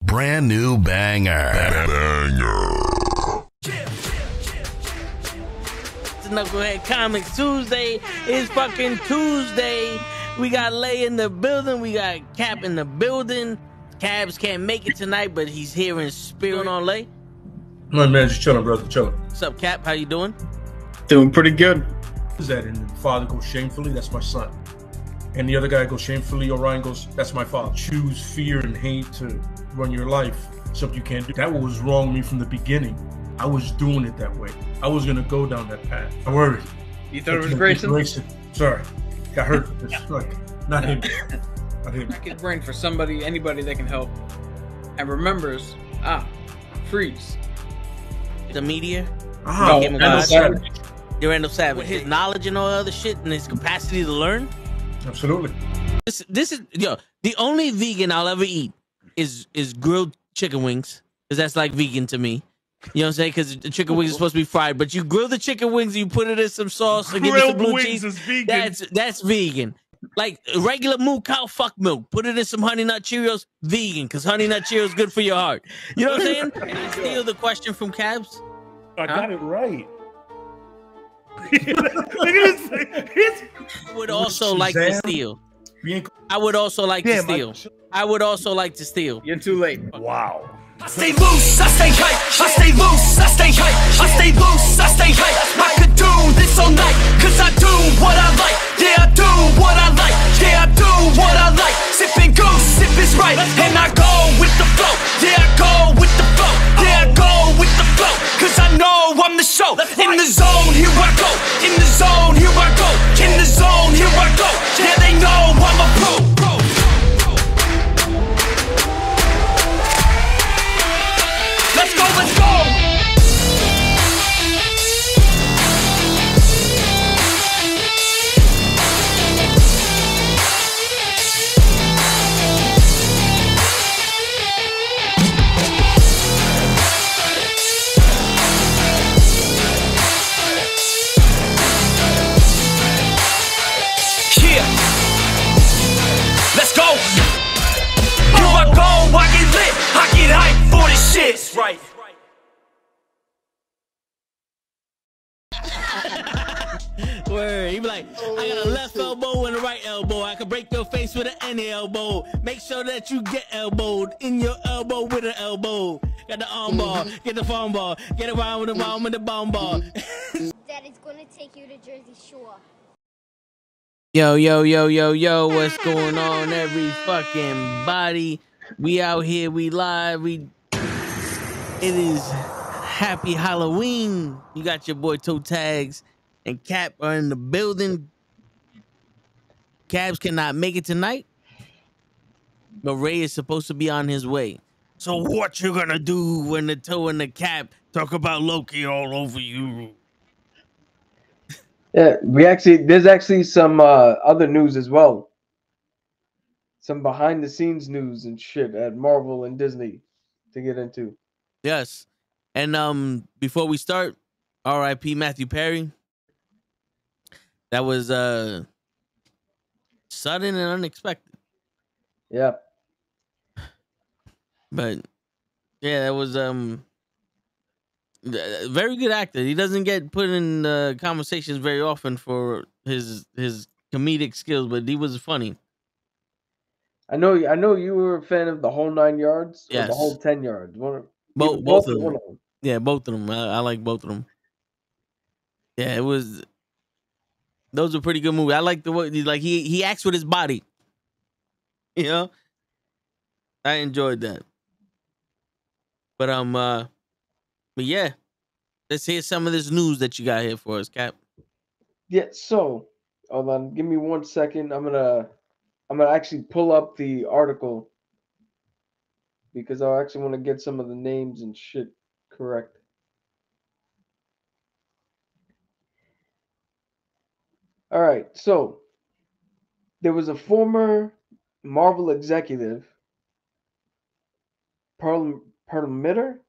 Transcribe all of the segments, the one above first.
Brand new banger. It's Knucklehead Comics Tuesday. It's fucking Tuesday. We got Lay in the building. We got Cap in the building. Cabs can't make it tonight, but he's here in spirit. On Lay. My man, just chilling, brother, chilling. What's up, Cap? How you doing? Doing pretty good. Is that? And the father goes shamefully, that's my son. And the other guy goes shamefully, Orion goes, that's my father. Choose fear and hate to run your life. Something you can't do. That was wrong with me from the beginning. I was doing it that way. I was gonna go down that path. I worried. You thought it was Grayson? Sorry. Got hurt. It's like, not him. Not him. Crack his brain for somebody, anybody that can help. And remembers, freeze. The media? No, Randall Savage. You're Randall Savage. With his knowledge and all other shit and his capacity to learn? Absolutely. This is the only vegan I'll ever eat is grilled chicken wings, because that's like vegan to me. You know what I'm saying? Because the chicken wings are supposed to be fried, but you grill the chicken wings and you put it in some sauce and give it some blue cheese. Is vegan. That's vegan. Like regular moo cow fuck milk. Put it in some Honey Nut Cheerios. Vegan, because Honey Nut Cheerios is good for your heart. You know what I'm saying? Can I steal the question from Cabs? I got it right. Look at this. I would also like to steal. I would also like to steal. I would also like to steal. You're too late. Wow. I stay loose, I stay hype, I stay loose, I stay hype, I stay loose, I stay hype. I could do this all night, cause I do what I like. Yeah, I do what I like, yeah, I do what I like. Sipping goose, sip is right, and I go with the flow. Yeah, I go with the flow, yeah, I go with the flow. Cause I know I'm the show. In the zone, here I go. In the zone, here I go. In the zone, here I go. Yeah, they know I'm a pro. Let's go, let's go! Yeah! Let's go! Here I go, I get lit, I get hyped for this shit! Right. Word. He be like, I got a left elbow and a right elbow. I can break your face with an any elbow. Make sure that you get elbowed in your elbow with an elbow. Got the arm ball, get the phone ball, get around with the bomb with the bomb ball. Daddy's gonna take you to Jersey Shore. Yo, what's going on, every fucking body? We out here, we live, it is happy Halloween. You got your boy Toe Tags and Cap are in the building. Cabs cannot make it tonight, but Ray is supposed to be on his way. So what you gonna do when the Toe and the Cap talk about Loki all over you? Yeah, there's actually some other news as well. Some behind the scenes news and shit at Marvel and Disney to get into. Yes. And before we start, R.I.P. Matthew Perry. That was sudden and unexpected. Yeah. But yeah, that was very good actor. He doesn't get put in conversations very often for his comedic skills, but he was funny. I know you were a fan of the whole 9 yards, or Yes. the whole 10 yards. Both of them. Yeah, both of them. I like both of them. Yeah, it was. Those were pretty good movies. I like the way he acts with his body. You know, I enjoyed that. But yeah, let's hear some of this news that you got here for us, Cap. Yeah. So, hold on. Give me 1 second. I'm gonna actually pull up the article because I actually want to get some of the names and shit correct. All right, so there was a former Marvel executive, Perlmutter,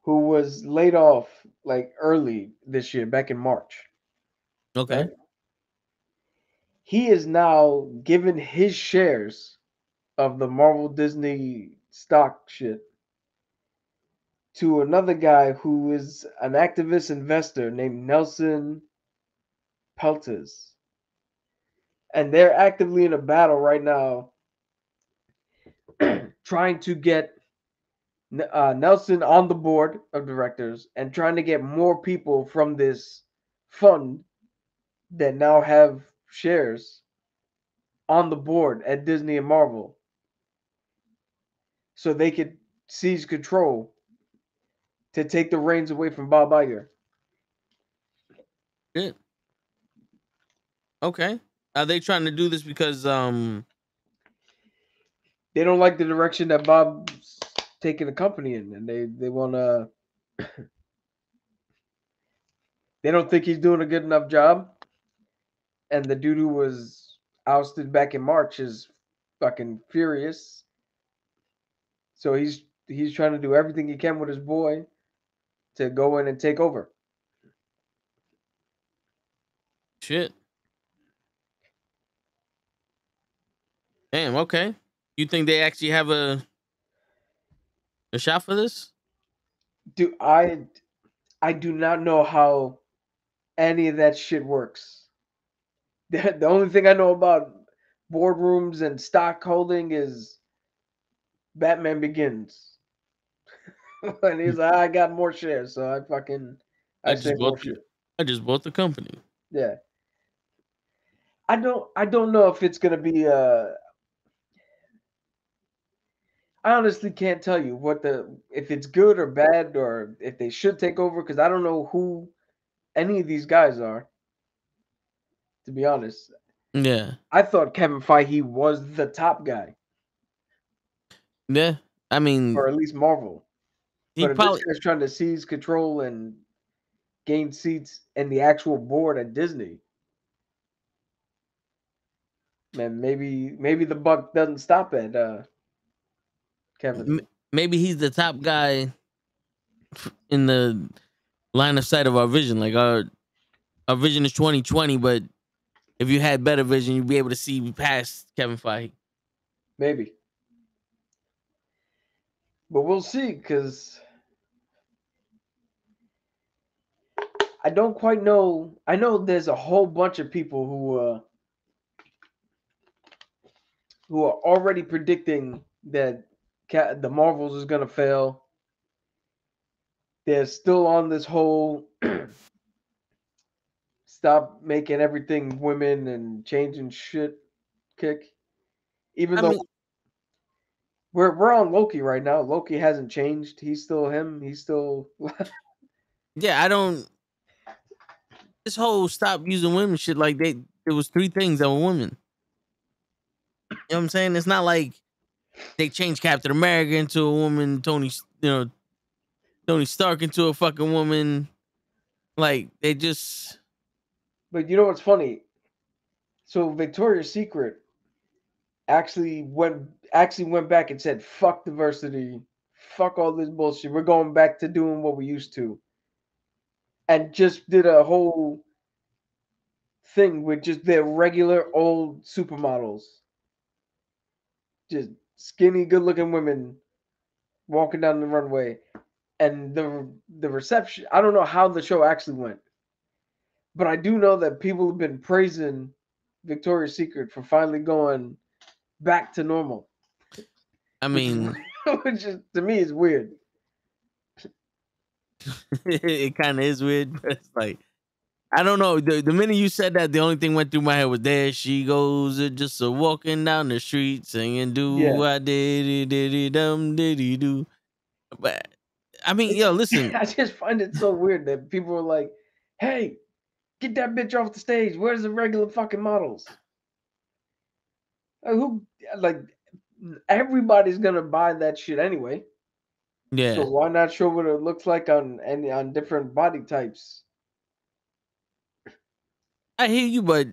who was laid off like early this year, back in March. Okay. Right? He is now given his shares of the Marvel Disney stock shit to another guy who is an activist investor named Nelson Peltz. And they're actively in a battle right now trying to get Nelson on the board of directors and trying to get more people from this fund that now have shares on the board at Disney and Marvel so they could seize control to take the reins away from Bob Iger. Shit. Okay. Are they trying to do this because They don't like the direction that Bob's taking the company in, and they want to. They don't think he's doing a good enough job, and the dude who was ousted back in March is fucking furious. So he's trying to do everything he can with his boy to go in and take over. shit? Damn, okay. You think they actually have a shot for this? Do I do not know how any of that shit works. The only thing I know about boardrooms and stock holding is Batman Begins. And he's like, I got more shares, so I say more shit. I just bought the company. Yeah. I don't know if it's gonna be I honestly can't tell you if it's good or bad or if they should take over because I don't know who any of these guys are. To be honest, Yeah. I thought Kevin Feige was the top guy, Yeah. I mean, or at least Marvel. he But if this probably guy's trying to seize control and gain seats in the actual board at Disney, man, maybe the buck doesn't stop at Kevin. maybe he's the top guy in the line of sight of our vision. Like our vision is 2020, but if you had better vision, you'd be able to see past Kevin Feige. Maybe. But we'll see, because I don't quite know. I know there's a whole bunch of people who are already predicting that the Marvels is gonna fail. They're still on this whole stop making everything women and changing shit kick. Even I though mean, we're on Loki right now. Loki hasn't changed. He's still him. He's still yeah, I don't. This whole stop using women shit, like there was three things that were women. You know what I'm saying? It's not like they changed Captain America into a woman, Tony Stark into a fucking woman. Like they just But you know what's funny? So Victoria's Secret actually went back and said, "Fuck diversity, fuck all this bullshit. We're going back to doing what we used to," and just did a whole thing with just their regular old supermodels, just skinny, good-looking women walking down the runway, and the reception. I don't know how the show actually went, but I do know that people have been praising Victoria's Secret for finally going back to normal. I mean, Which is, to me, is weird. it kind of is weird, but it's like I don't know. The minute you said that, the only thing went through my head was there she goes, just a walking down the street singing do I did dum diddy do. But I mean, yo, listen. I just find it so weird that people are like, "Hey, get that bitch off the stage. Where's the regular fucking models?" Who like everybody's gonna buy that shit anyway. Yeah, So why not show what it looks like on different body types? I hear you, but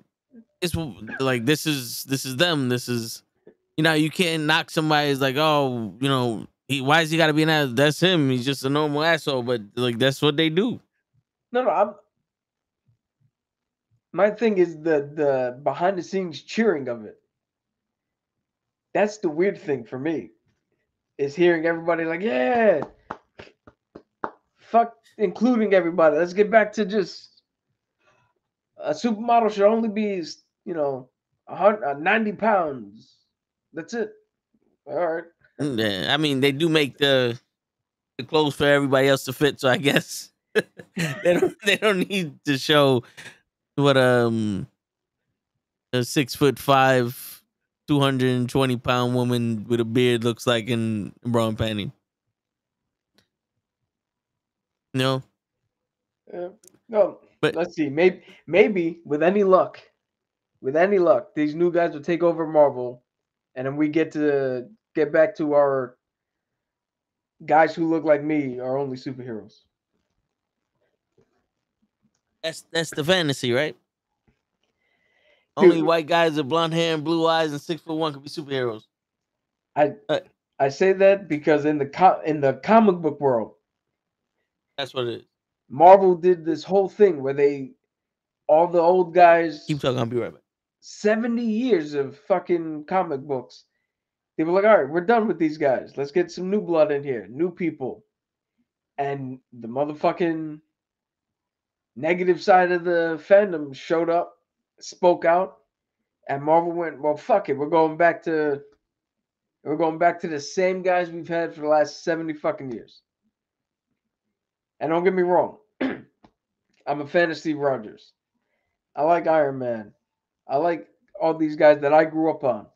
it's like this is them. This is you can't knock somebody. It's like, oh, why is he got to be an asshole? That's him. He's just a normal asshole. But like that's what they do. No. My thing is the behind the scenes cheering of it. That's the weird thing for me. Is hearing everybody like, yeah, fuck, including everybody. Let's get back to just a supermodel should only be, 90 pounds. That's it. All right. Yeah, I mean, they do make the clothes for everybody else to fit, so I guess they don't need to show what a 6'5", 220-pound woman with a beard looks like in bra and panty. No, No, but let's see. Maybe with any luck, these new guys will take over Marvel, and then we get back to our guys who look like me are only superheroes. that's the fantasy, right? Dude, Only white guys with blonde hair and blue eyes and 6'1" could be superheroes. I Uh, I say that because in the comic book world, that's what it is. Marvel did this whole thing where they all the old Keep guys, talking. I'll be right back. 70 years of fucking comic books. They were like, all right, we're done with these guys. Let's get some new blood in here, new people. And the motherfucking negative side of the fandom showed up, spoke out, and Marvel went, well, fuck it, we're going back to the same guys we've had for the last 70 fucking years. And don't get me wrong, I'm a fan of Steve Rogers. I like Iron Man. I like all these guys that I grew up on.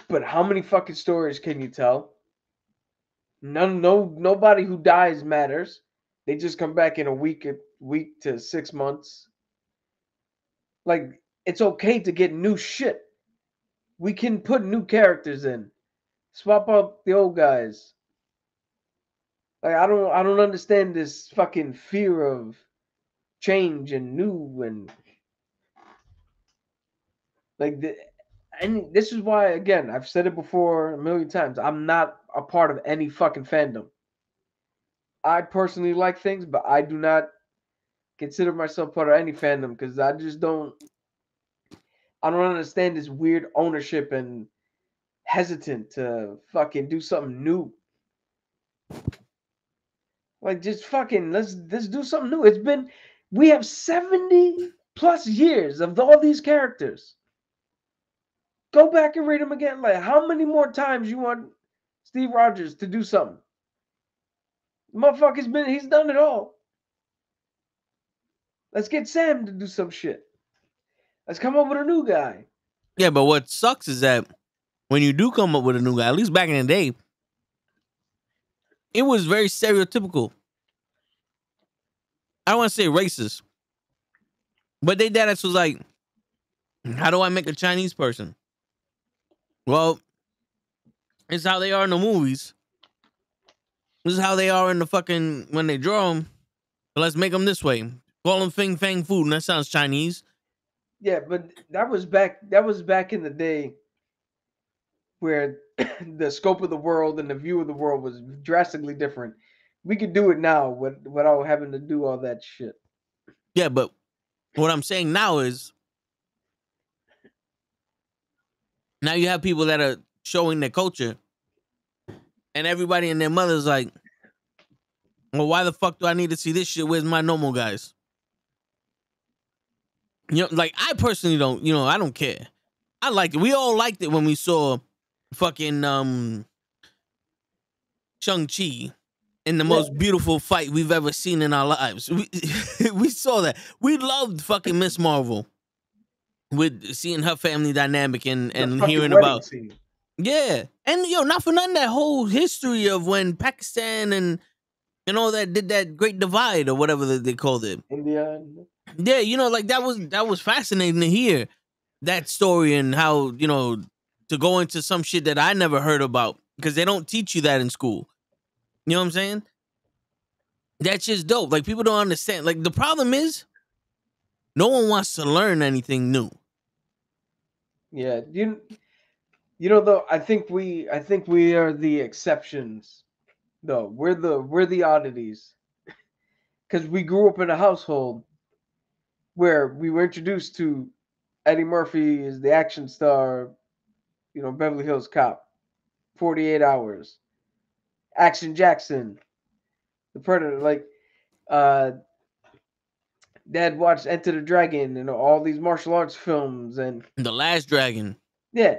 But how many fucking stories can you tell? Nobody who dies matters. They just come back in a week to 6 months. Like, it's okay to get new shit. We can put new characters in. Swap out the old guys. Like, I don't understand this fucking fear of change and new and like and this is why, again, I've said it before a million times. I'm not a part of any fucking fandom. I personally like things, but I do not consider myself part of any fandom because I don't understand this weird ownership and hesitant to fucking do something new. Like, just fucking let's do something new. We have 70 plus years of all these characters. Go back and read them again. Like, how many more times you want Steve Rogers to do something? He's done it all. Let's get Sam to do some shit. Let's come up with a new guy. Yeah, but what sucks is that when you do come up with a new guy, at least back in the day, it was very stereotypical. I don't want to say racist, but they dad was like, how do I make a Chinese person? Well, it's how they are in the movies. This is how they are in the fucking, when they draw them. But let's make them this way. Call them Fing Fang Food, and that sounds Chinese. Yeah, but that was back in the day where the scope of the world and the view of the world was drastically different. We could do it now without having to do all that shit. Yeah, but what I'm saying now is, now you have people that are showing their culture, and everybody and their mother's like, well, why the fuck do I need to see this shit? Where's my normal guys? You know, like, I personally don't, I don't care. I liked it. We all liked it when we saw fucking Shang-Chi in the most beautiful fight we've ever seen in our lives. We saw that. We loved fucking Miss Marvel with seeing her family dynamic and hearing about. Scene. Yeah. And not for nothing, that whole history of when Pakistan and all that did that Great Divide or whatever they called it. India. Yeah, like that was fascinating to hear that story and how, to go into some shit that I never heard about because they don't teach you that in school. You know what I'm saying? That's just dope. Like, people don't understand. Like, the problem is no one wants to learn anything new. Yeah, though, I think we are the exceptions. Though we're the oddities because we grew up in a household where we were introduced to Eddie Murphy as the action star, Beverly Hills Cop, 48 Hours, Action Jackson, The Predator. Like, Dad watched Enter the Dragon and all these martial arts films, and The Last Dragon. yeah,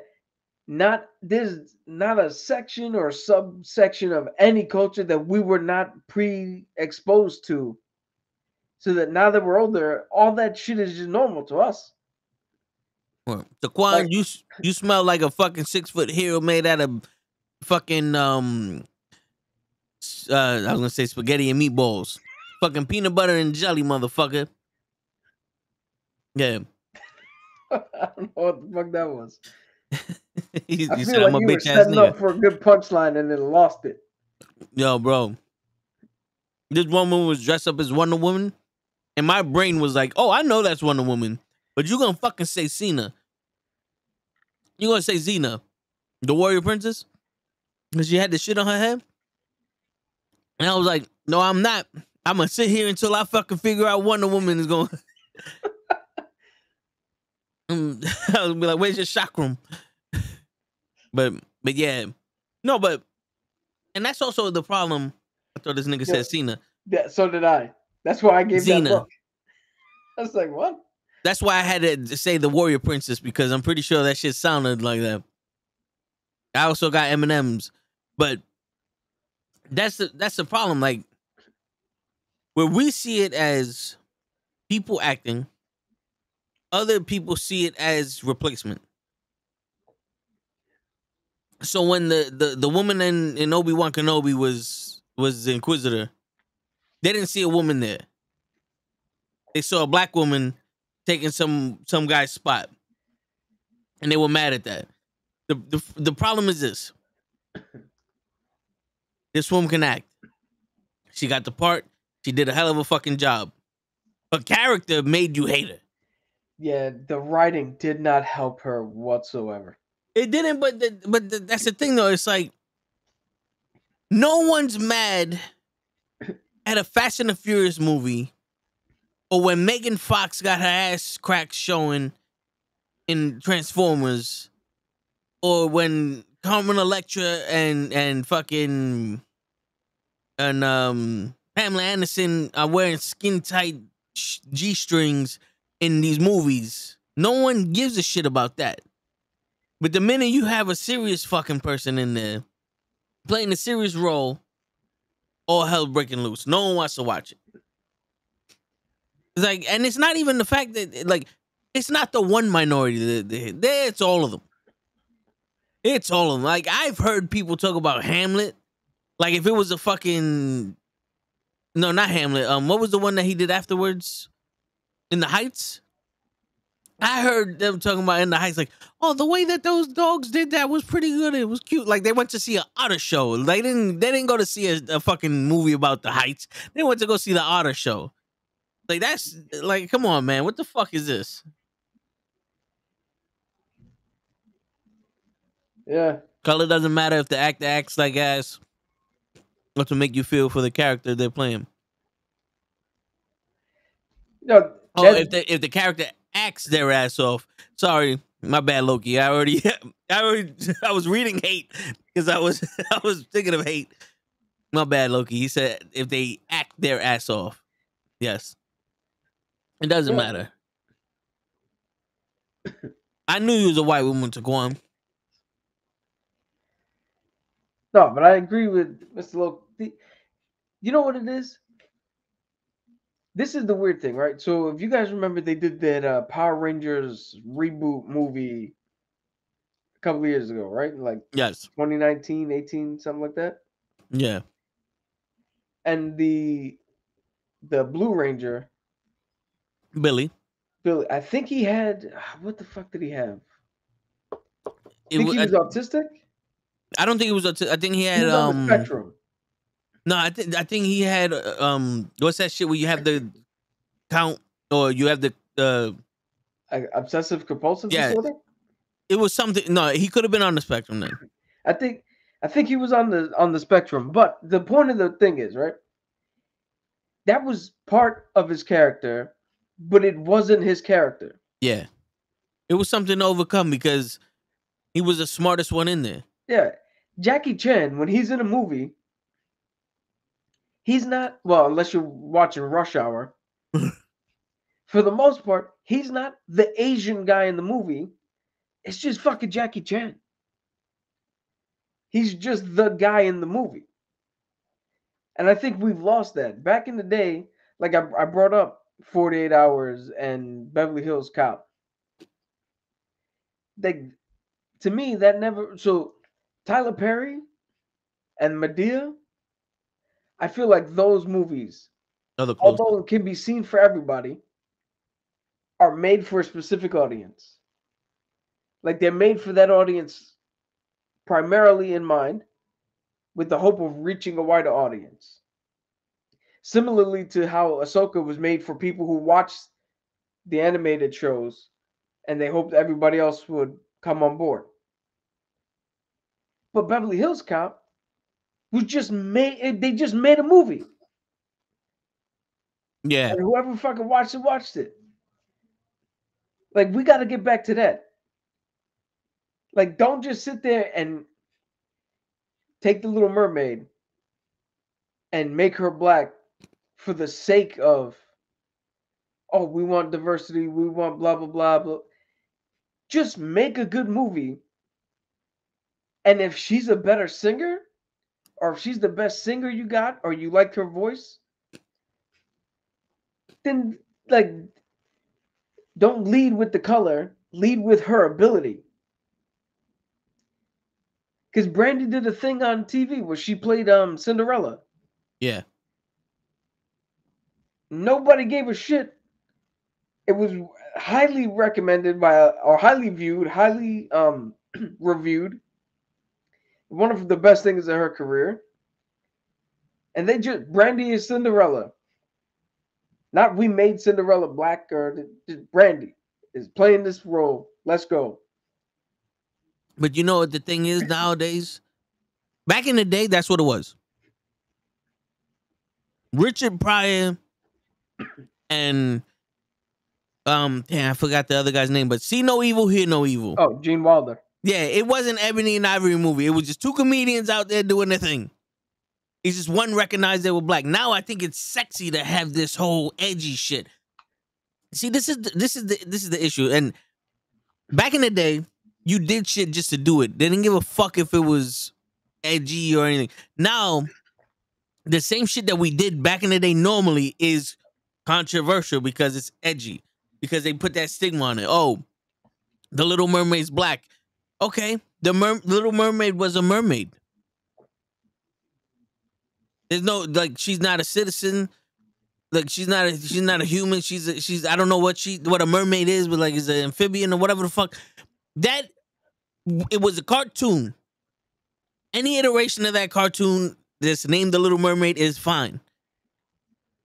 there's not a section or subsection of any culture that we were not pre-exposed to. So that now that we're older, all that shit is just normal to us. Taquan, Like- you smell like a fucking 6-foot hero made out of fucking I was gonna say spaghetti and meatballs. Fucking peanut butter and jelly, motherfucker. Yeah. I don't know what the fuck that was. he I said, feel like I'm a you were bitch ass setting nigga. up for a good punchline and then lost it. Yo, bro. This woman was dressed up as Wonder Woman, and my brain was like, oh, I know that's Wonder Woman, but you gonna fucking say Cena. You gonna say Xena, the warrior princess? Because she had the shit on her head? And I was like, no, I'm not. I'm gonna sit here until I fucking figure out Wonder Woman is going. I was be like, where's your chakram? But yeah. No, but, and that's also the problem. I thought this nigga said Cena. Yeah, so did I. That's why I gave Xena. that look. I was like, what? That's why I had to say the warrior princess, because I'm pretty sure that shit sounded like that. I also got M&M's, but that's the problem. Like, where we see it as people acting, other people see it as replacement. So when the woman in Obi-Wan Kenobi was the Inquisitor, they didn't see a woman there. They saw a black woman taking some guy's spot, and they were mad at that. The problem is this: this woman can act. She got the part. She did a hell of a fucking job. Her character made you hate her. Yeah, the writing did not help her whatsoever. It didn't, but that's the thing though. It's like no one's mad at a Fast and the Furious movie, or when Megan Fox got her ass cracked showing in Transformers, or when Carmen Electra and fucking and Pamela Anderson are wearing skin tight G-strings in these movies. No one gives a shit about that. But the minute you have a serious fucking person in there playing a serious role, all hell breaking loose. No one wants to watch it. It's like, and it's not even the fact that, like, it's not the one minority. It's all of them. It's all of them. Like, I've heard people talk about Hamlet. Like, if it was a fucking... No, not Hamlet. What was the one that he did afterwards? In the Heights? I heard them talking about In the Heights, like, oh, the way that those dogs did that was pretty good. It was cute. Like, they went to see an otter show. They didn't go to see a fucking movie about the Heights. They went to go see the otter show. Like, that's, like, come on, man. What the fuck is this? Yeah. Color doesn't matter if the actor acts like ass. Or to make you feel for the character they're playing. No, Oh, if the character acts their ass off. Sorry, my bad, Loki. I was reading hate because I was thinking of hate. My bad, Loki. He said if they act their ass off. Yes. It doesn't matter. I knew you was a white woman, Taquan. No, but I agree with Mr. Loki. You know what it is? This is the weird thing, right? So if you guys remember, they did that Power Rangers reboot movie a couple of years ago, right? Like Yes. 2019, 18, something like that. Yeah. And the Blue Ranger, Billy. I think he had, what the fuck did he have? I think he was autistic? I don't think it was autistic. I think he had He was on the spectrum. No, I think he had what's that shit where you have the count or you have the obsessive compulsive disorder? It was something. No, he could have been on the spectrum then. I think he was on the spectrum, but the point of the thing is, right? That was part of his character, but it wasn't his character. Yeah. It was something to overcome because He was the smartest one in there. Yeah. Jackie Chan, when he's in a movie, he's not, well, unless you're watching Rush Hour. For the most part, he's not the Asian guy in the movie. It's just fucking Jackie Chan. He's just the guy in the movie. And I think we've lost that. Back in the day, like I brought up 48 Hours and Beverly Hills Cop. To me, that never. So Tyler Perry and Medea, I feel like those movies, although it can be seen for everybody, are made for a specific audience. Like they're made for that audience primarily in mind, with the hope of reaching a wider audience. Similarly to how Ahsoka was made for people who watched the animated shows and they hoped everybody else would come on board. But Beverly Hills Cop was just made, they just made a movie. Yeah. And whoever fucking watched it. Like, we got to get back to that. Like, don't just sit there and take the Little Mermaid and make her black for the sake of, oh, we want diversity, we want blah, blah, blah, blah. Just make a good movie. And if she's a better singer, or if she's the best singer you got, or you like her voice, then, like, don't lead with the color, lead with her ability. Because Brandy did a thing on TV where she played Cinderella. Yeah. Nobody gave a shit. It was highly recommended by, or highly viewed, highly reviewed. One of the best things in her career. And they just, Brandy is Cinderella. Not we made Cinderella black, or just Brandy is playing this role. Let's go. But you know what the thing is nowadays? Back in the day, that's what it was. Richard Pryor and damn, I forgot the other guy's name, but See No Evil, Hear No Evil. Oh, Gene Wilder. Yeah, it wasn't Ebony and Ivory movie. It was just two comedians out there doing their thing. It's just one recognized they were black. Now I think it's sexy to have this whole edgy shit. See, this is the issue. And back in the day, you did shit just to do it. They didn't give a fuck if it was edgy or anything. Now, the same shit that we did back in the day normally is controversial because it's edgy. Because they put that stigma on it. Oh, the Little Mermaid's black. Okay, the Little Mermaid was a mermaid. There's no, like, she's not a citizen. Like, she's not a human. She's I don't know what a mermaid is, but like, is an amphibian or whatever the fuck. That, it was a cartoon. Any iteration of that cartoon that's named The Little Mermaid is fine.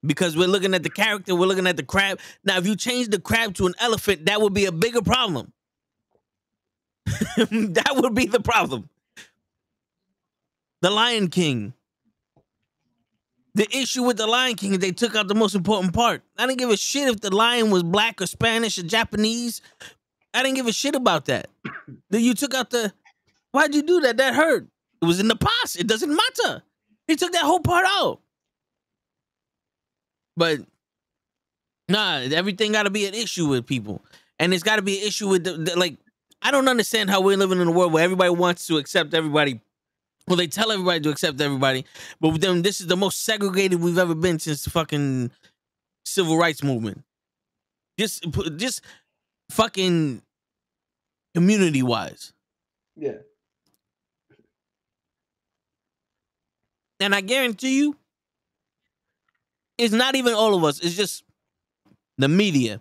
Because we're looking at the character, we're looking at the crab. Now, if you change the crab to an elephant, that would be a bigger problem. That would be the problem. The Lion King. The issue with the Lion King is they took out the most important part. I didn't give a shit if the lion was black or Spanish or Japanese. I didn't give a shit about that. Then you took out the... Why'd you do that? That hurt. It was in the past. It doesn't matter. They took that whole part out. But, nah, everything got to be an issue with people. And it's got to be an issue with, like, I don't understand how we're living in a world where everybody wants to accept everybody. Well, they tell everybody to accept everybody. But with them, this is the most segregated we've ever been since the fucking civil rights movement. Just fucking community-wise. Yeah. And I guarantee you, it's not even all of us. It's just the media.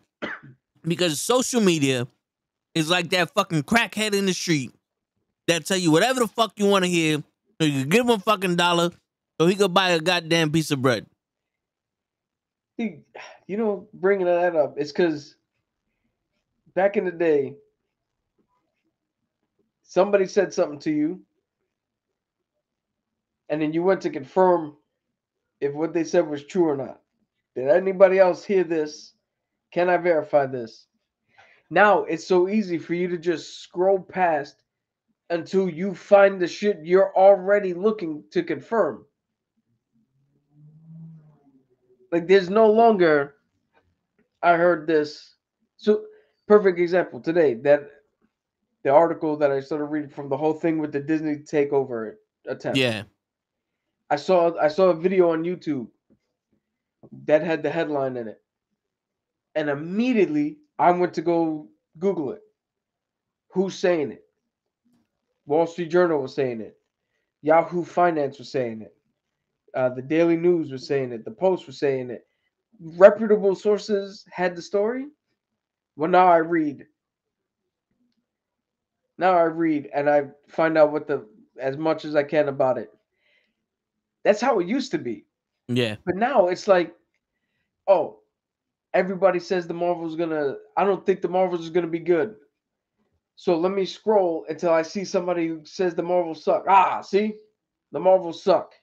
Because social media is like that fucking crackhead in the street that tell you whatever the fuck you want to hear. So you can give him a fucking $1 so he could buy a goddamn piece of bread. You know, bringing that up, it's because back in the day, somebody said something to you, and then you went to confirm if what they said was true or not. Did anybody else hear this? Can I verify this? Now it's so easy for you to just scroll past until you find the shit you're already looking to confirm. Like, there's no longer, I heard this. So, perfect example today, that the article that I started reading from the whole thing with the Disney takeover attempt. Yeah. I saw a video on YouTube that had the headline in it. And immediately I went to go Google it. Who's saying it? Wall Street Journal was saying it. Yahoo Finance was saying it. The Daily News was saying it. The Post was saying it. Reputable sources had the story. Well, now I read. And I find out as much as I can about it. That's how it used to be. Yeah. But now it's like, oh, everybody says I don't think the Marvels is gonna be good. So let me scroll until I see somebody who says the Marvels suck. See? The Marvels suck.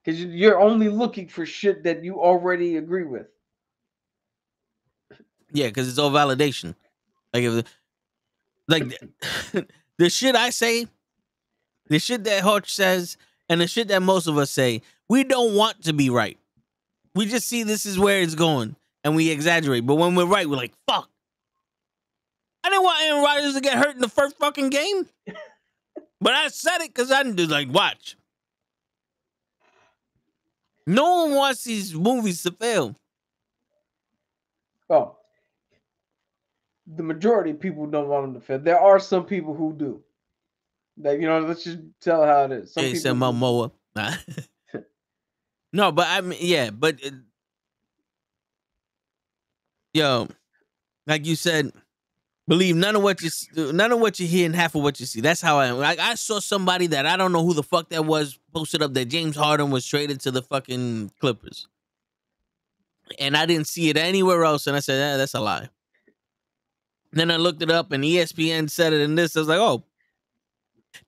Because you're only looking for shit that you already agree with. Yeah, because it's all validation. Like the shit I say, the shit that Hutch says, and the shit that most of us say, we don't want to be right. We just see this is where it's going, and we exaggerate. But when we're right, we're like, fuck. I didn't want Aaron Rodgers to get hurt in the first fucking game. But I said it because I didn't like, watch. No one wants these movies to fail. Oh. The majority of people don't want them to fail. There are some people who do. Like, let's just tell how it is. Some Hey, people Momoa. Nah. No, but I mean, yeah, but yo, like you said, believe none of what you hear and half of what you see. That's how I am. Like, I saw somebody that I don't know who the fuck that was posted up that James Harden was traded to the fucking Clippers, and I didn't see it anywhere else. And I said, that's a lie. Then I looked it up, and ESPN said it in this. I was like, oh,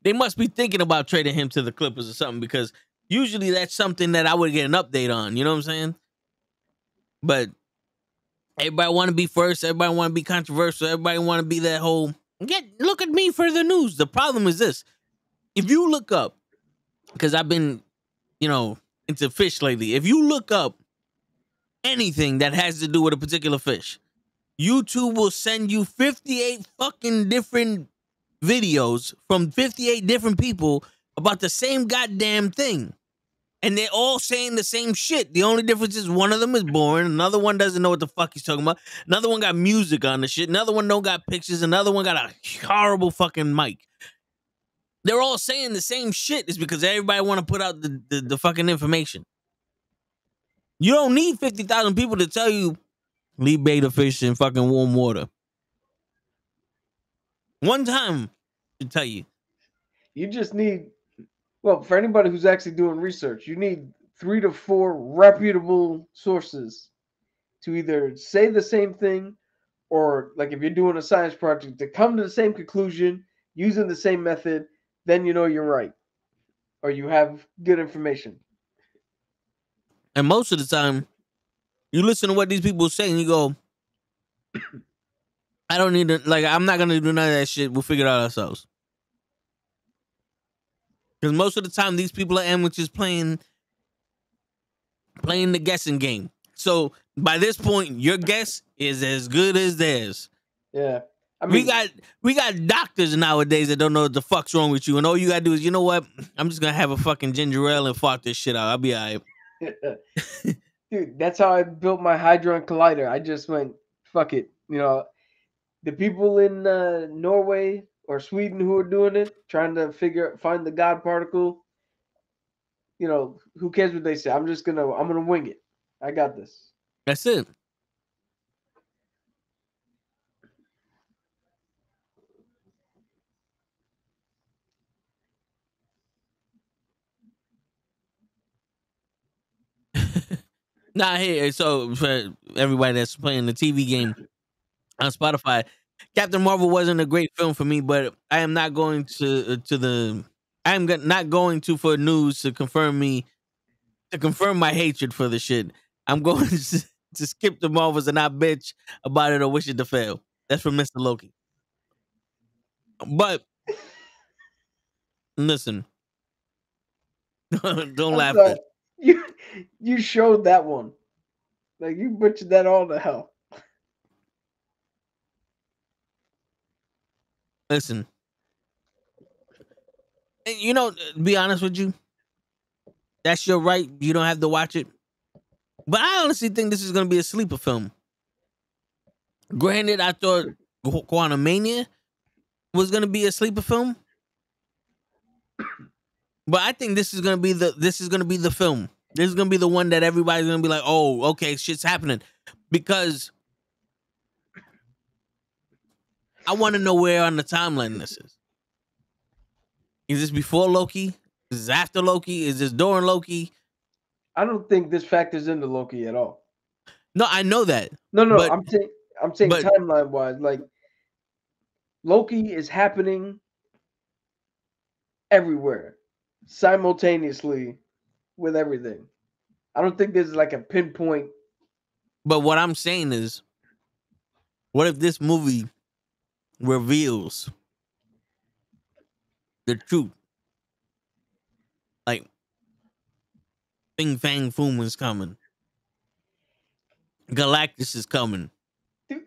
they must be thinking about trading him to the Clippers or something, because usually that's something that I would get an update on. You know what I'm saying? But everybody want to be first. Everybody want to be controversial. Everybody want to be that whole, look at me for the news. The problem is this. If you look up, because I've been, into fish lately. If you look up anything that has to do with a particular fish, YouTube will send you 58 fucking different videos from 58 different people about the same goddamn thing. And they're all saying the same shit. The only difference is one of them is boring. Another one doesn't know what the fuck he's talking about. Another one got music on the shit. Another one don't got pictures. Another one got a horrible fucking mic. They're all saying the same shit. It's because everybody want to put out the fucking information. You don't need 50,000 people to tell you leave beta fish in fucking warm water. One time to tell you. You just need, well, for anybody who's actually doing research, you need 3 to 4 reputable sources to either say the same thing, or like if you're doing a science project, to come to the same conclusion using the same method. Then you're right, or you have good information. And most of the time, you listen to what these people say and you go, I don't need to, I'm not going to do none of that shit. We'll figure it out ourselves. Because most of the time, these people are amateurs playing the guessing game. So by this point, your guess is as good as theirs. Yeah. I mean, we got doctors nowadays that don't know what the fuck's wrong with you. And all you got to do is, you know what? I'm just going to have a fucking ginger ale and fart this shit out. I'll be all right. Dude, that's how I built my Hadron Collider. I just went, fuck it. The people in Norway or Sweden who are doing it, trying to find the God particle, who cares what they say? I'm going to wing it. I got this. That's it. Nah, hey, so for everybody that's playing the TV game on Spotify, Captain Marvel wasn't a great film for me, but I am not going not going to for news to confirm my hatred for the shit. I'm going to skip the Marvels and not bitch about it or wish it to fail. That's from Mr. Loki. But Listen. Don't I'm laugh sorry. at You showed that one. Like you butchered that all to hell. Listen. And you know, to be honest with you, that's your right. You don't have to watch it. But I honestly think this is going to be a sleeper film. Granted, I thought Quantumania was going to be a sleeper film. But I think this is going to be the film. This is going to be the one that everybody's going to be like, "Oh, okay, shit's happening." Because I want to know where on the timeline this is. Is this before Loki? Is this after Loki? Is this during Loki? I don't think this factors into Loki at all. No, I know that. No, But I'm saying but- timeline wise, like Loki is happening everywhere simultaneously with everything. I don't think there's like a pinpoint. But what I'm saying is, what if this movie reveals the truth? Like, Bing Fang Foom is coming. Galactus is coming. Dude,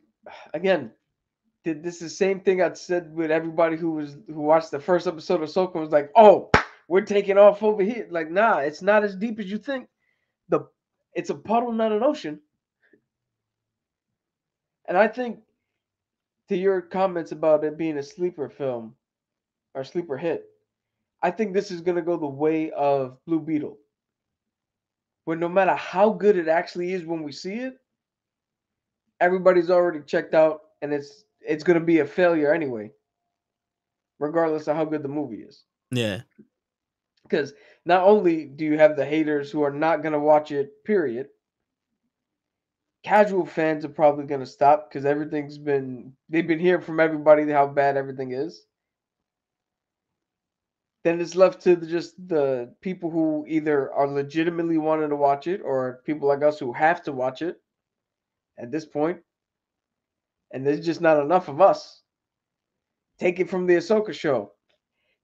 again, this is the same thing I said with everybody who watched the first episode of Ahsoka was like, "Oh, we're taking off over here." Like, nah, it's not as deep as you think. It's a puddle, not an ocean. And I think to your comments about it being a sleeper film or sleeper hit, I think this is gonna go the way of Blue Beetle. Where no matter how good it actually is when we see it, everybody's already checked out and it's gonna be a failure anyway. Regardless of how good the movie is. Yeah. Because not only do you have the haters who are not going to watch it, period, casual fans are probably going to stop because they've been hearing from everybody how bad everything is. Then it's left to just the people who either are legitimately wanting to watch it or people like us who have to watch it at this point. And there's just not enough of us. Take it from the Ahsoka show.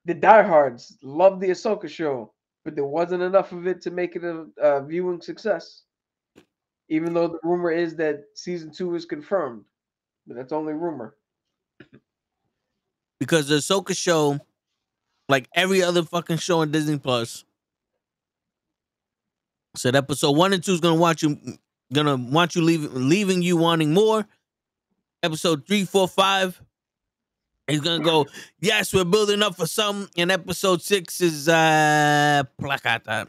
The diehards love the Ahsoka show, but there wasn't enough of it to make it a viewing success. Even though the rumor is that season 2 is confirmed, but that's only rumor. Because the Ahsoka show, like every other fucking show on Disney Plus, said episode 1 and 2 is gonna want you leaving you wanting more. Episode 3, 4, 5. He's gonna go, yes, we're building up for something. And episode 6 is placata.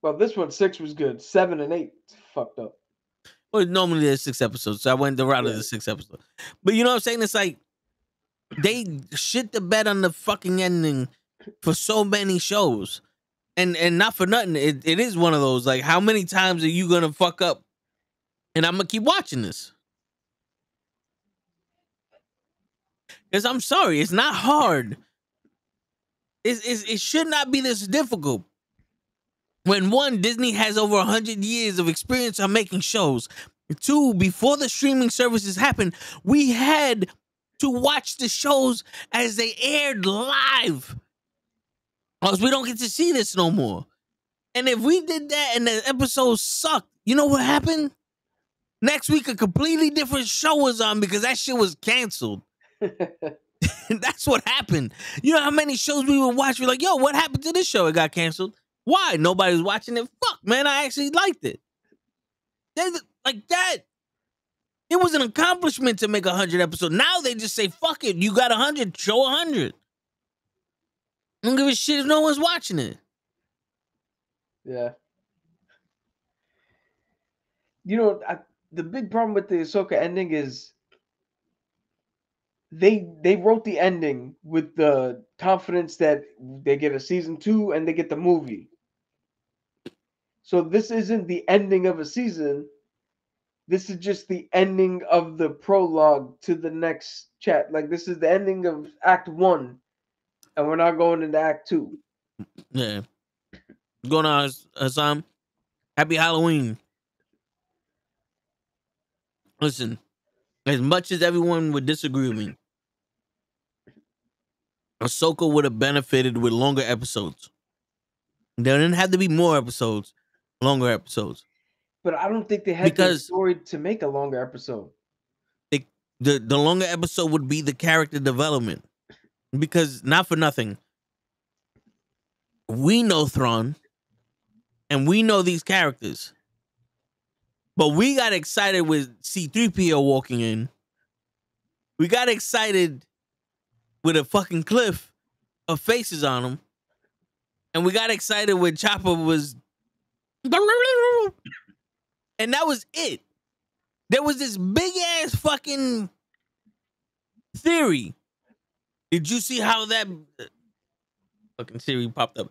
Well, this one 6 was good. 7 and 8 fucked up. Well, normally there's 6 episodes, so I went the route of the 6 episodes. But you know what I'm saying? It's like they shit the bed on the fucking ending for so many shows. And not for nothing, it is one of those, like, how many times are you gonna fuck up? And I'm gonna keep watching this. Because I'm sorry, it's not hard. It should not be this difficult. When 1, Disney has over 100 years of experience on making shows. 2, before the streaming services happened, we had to watch the shows as they aired live. Because we don't get to see this no more. And if we did that and the episode sucked, you know what happened? Next week, a completely different show was on because that shit was canceled. That's what happened. You know how many shows we would watch? We're like, yo, what happened to this show? It got canceled. Why? Nobody was watching it. Fuck, man, I actually liked it. Like that. It was an accomplishment to make 100 episodes. Now they just say, fuck it. You got 100, show 100. I don't give a shit if no one's watching it. Yeah. You know, the big problem with the Ahsoka ending is they wrote the ending with the confidence that they get a season 2 and they get the movie. So this isn't the ending of a season. This is just the ending of the prologue to the next chat. Like, this is the ending of Act 1, and we're not going into Act 2. Yeah. What's going on, Hassan? Happy Halloween. Listen, as much as everyone would disagree with me, Ahsoka would have benefited with longer episodes. There didn't have to be more episodes, longer episodes. But I don't think they had the Because story to make a longer episode. the longer episode would be the character development. Because not for nothing, we know Thrawn and we know these characters. But we got excited with C-3PO walking in. We got excited with a fucking cliff of faces on him. And we got excited when Chopper was... And that was it. There was this big-ass fucking theory. Did you see how that... Fucking theory popped up.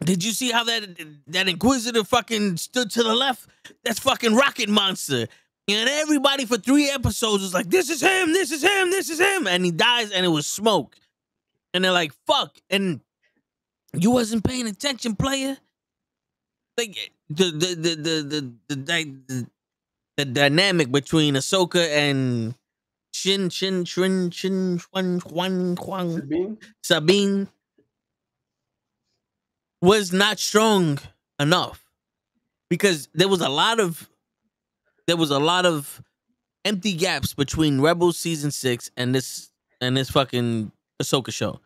Did you see how that Inquisitor fucking stood to the left? That's fucking Rocket Monster. And everybody for 3 episodes was like, this is him, this is him, this is him. And he dies and it was smoke. And they're like, fuck. And you wasn't paying attention, player. Like the dynamic between Ahsoka and Sabine was not strong enough because there was a lot of empty gaps between Rebels season 6 and this fucking Ahsoka show.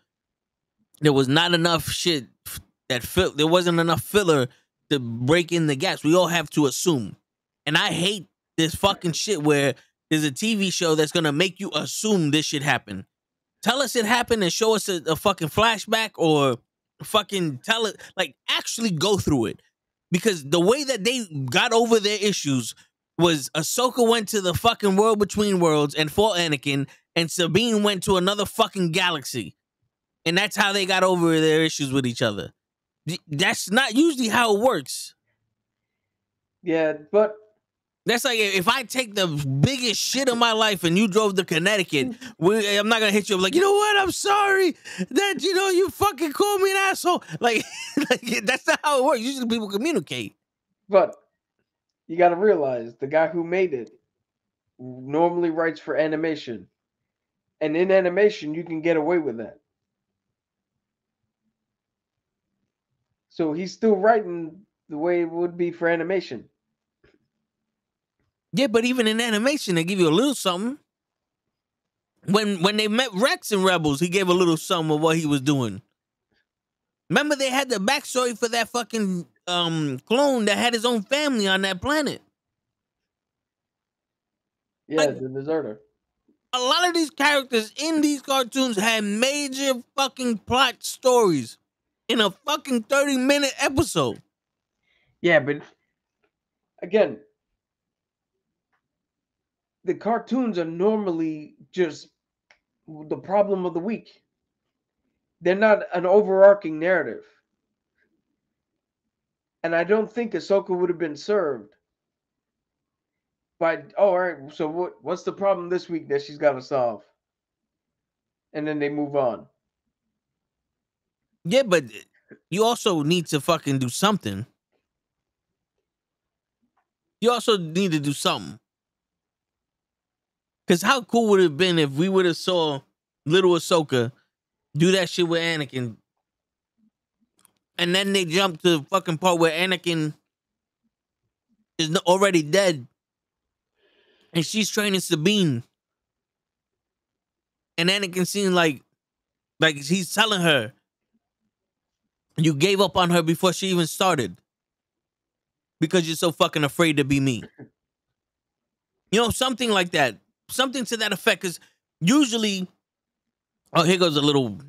There was not enough shit there wasn't enough filler to break in the gaps. We all have to assume. And I hate this fucking shit where there's a TV show that's gonna make you assume this shit happened. Tell us it happened and show us a fucking flashback or fucking tell it, like actually go through it. Because the way that they got over their issues was Ahsoka went to the fucking world between worlds and fought Anakin, and Sabine went to another fucking galaxy. And that's how they got over their issues with each other. That's not usually how it works. Yeah, but that's like if I take the biggest shit of my life and you drove to Connecticut, I'm not gonna hit you up like, you know what? I'm sorry that you fucking called me an asshole. Like that's not how it works. Usually people communicate. But you got to realize the guy who made it normally writes for animation, and in animation you can get away with that. So he's still writing the way it would be for animation. Yeah, but even in animation, they give you a little something. When they met Rex in Rebels, he gave a little something of what he was doing. Remember, they had the backstory for that fucking clone that had his own family on that planet. Yeah, the deserter. A lot of these characters in these cartoons had major fucking plot stories in a fucking 30-minute episode. Yeah, but again, the cartoons are normally just the problem of the week. They're not an overarching narrative. And I don't think Ahsoka would have been served by, all right, so what's the problem this week that she's got to solve? And then they move on. Yeah, but you also need to fucking do something. You also need to do something. Because how cool would it have been if we would have saw little Ahsoka do that shit with Anakin, and then they jump to the fucking part where Anakin is already dead, and she's training Sabine, and Anakin seems like he's telling her, you gave up on her before she even started because you're so fucking afraid to be me. Something like that. Something to that effect. Because usually, here goes a little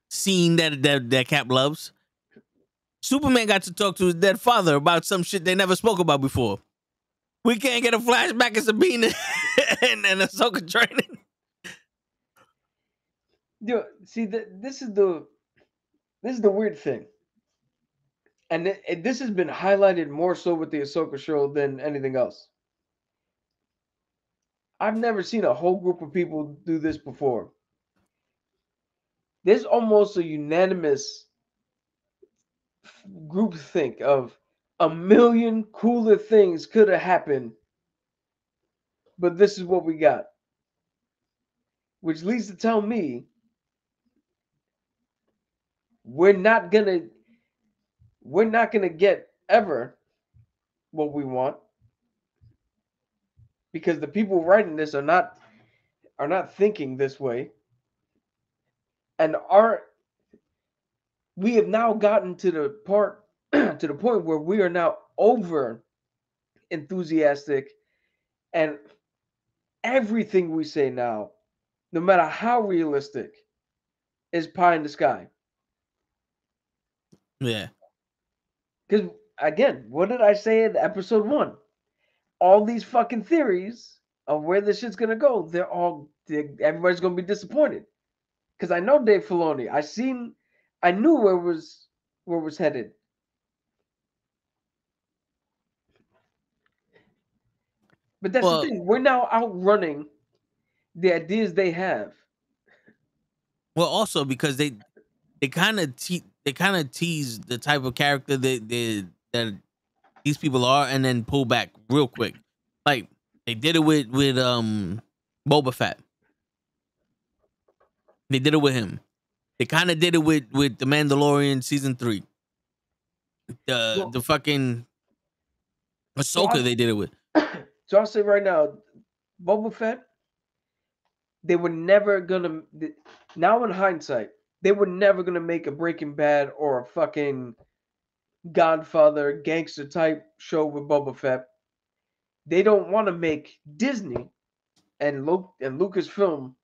scene that Cap loves. Superman got to talk to his dead father about some shit they never spoke about before. We can't get a flashback of Sabine and Ahsoka training. Yo, see, this is the weird thing, and this has been highlighted more so with the Ahsoka show than anything else. I've never seen a whole group of people do this before. There's almost a unanimous group think of a million cooler things could have happened, but this is what we got. which leads to tell me we're not gonna get ever what we want because the people writing this are not thinking this way, and we have now gotten to the part to the point where we are now over enthusiastic, and everything we say now, no matter how realistic, is pie in the sky. Yeah. Because again, what did I say in episode 1? All these fucking theories of where this shit's gonna go, everybody's gonna be disappointed. Because I know Dave Filoni. I knew where it was headed. But that's the thing. We're now outrunning the ideas they have. Well, also because they kind of tease the type of character that these people are, and then pull back real quick. Like they did it with Boba Fett. They did it with him. They kind of did it with the Mandalorian season 3. The fucking Ahsoka they did it with. So I'll say right now, Boba Fett, they were never gonna. Now in hindsight, they were never gonna make a Breaking Bad or a fucking Godfather gangster type show with Boba Fett. They don't want to make Disney and Lucasfilm.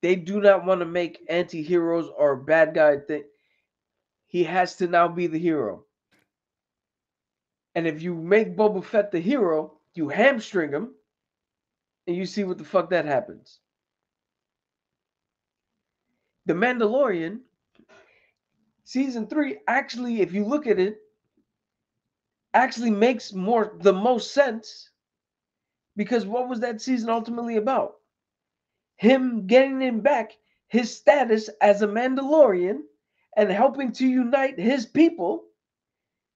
They do not want to make anti-heroes or bad guy thing. He has to now be the hero. And if you make Boba Fett the hero, you hamstring him, and you see what the fuck that happens. The Mandalorian season 3 actually, if you look at it, actually makes the most sense, because what was that season ultimately about? Him getting him back his status as a Mandalorian and helping to unite his people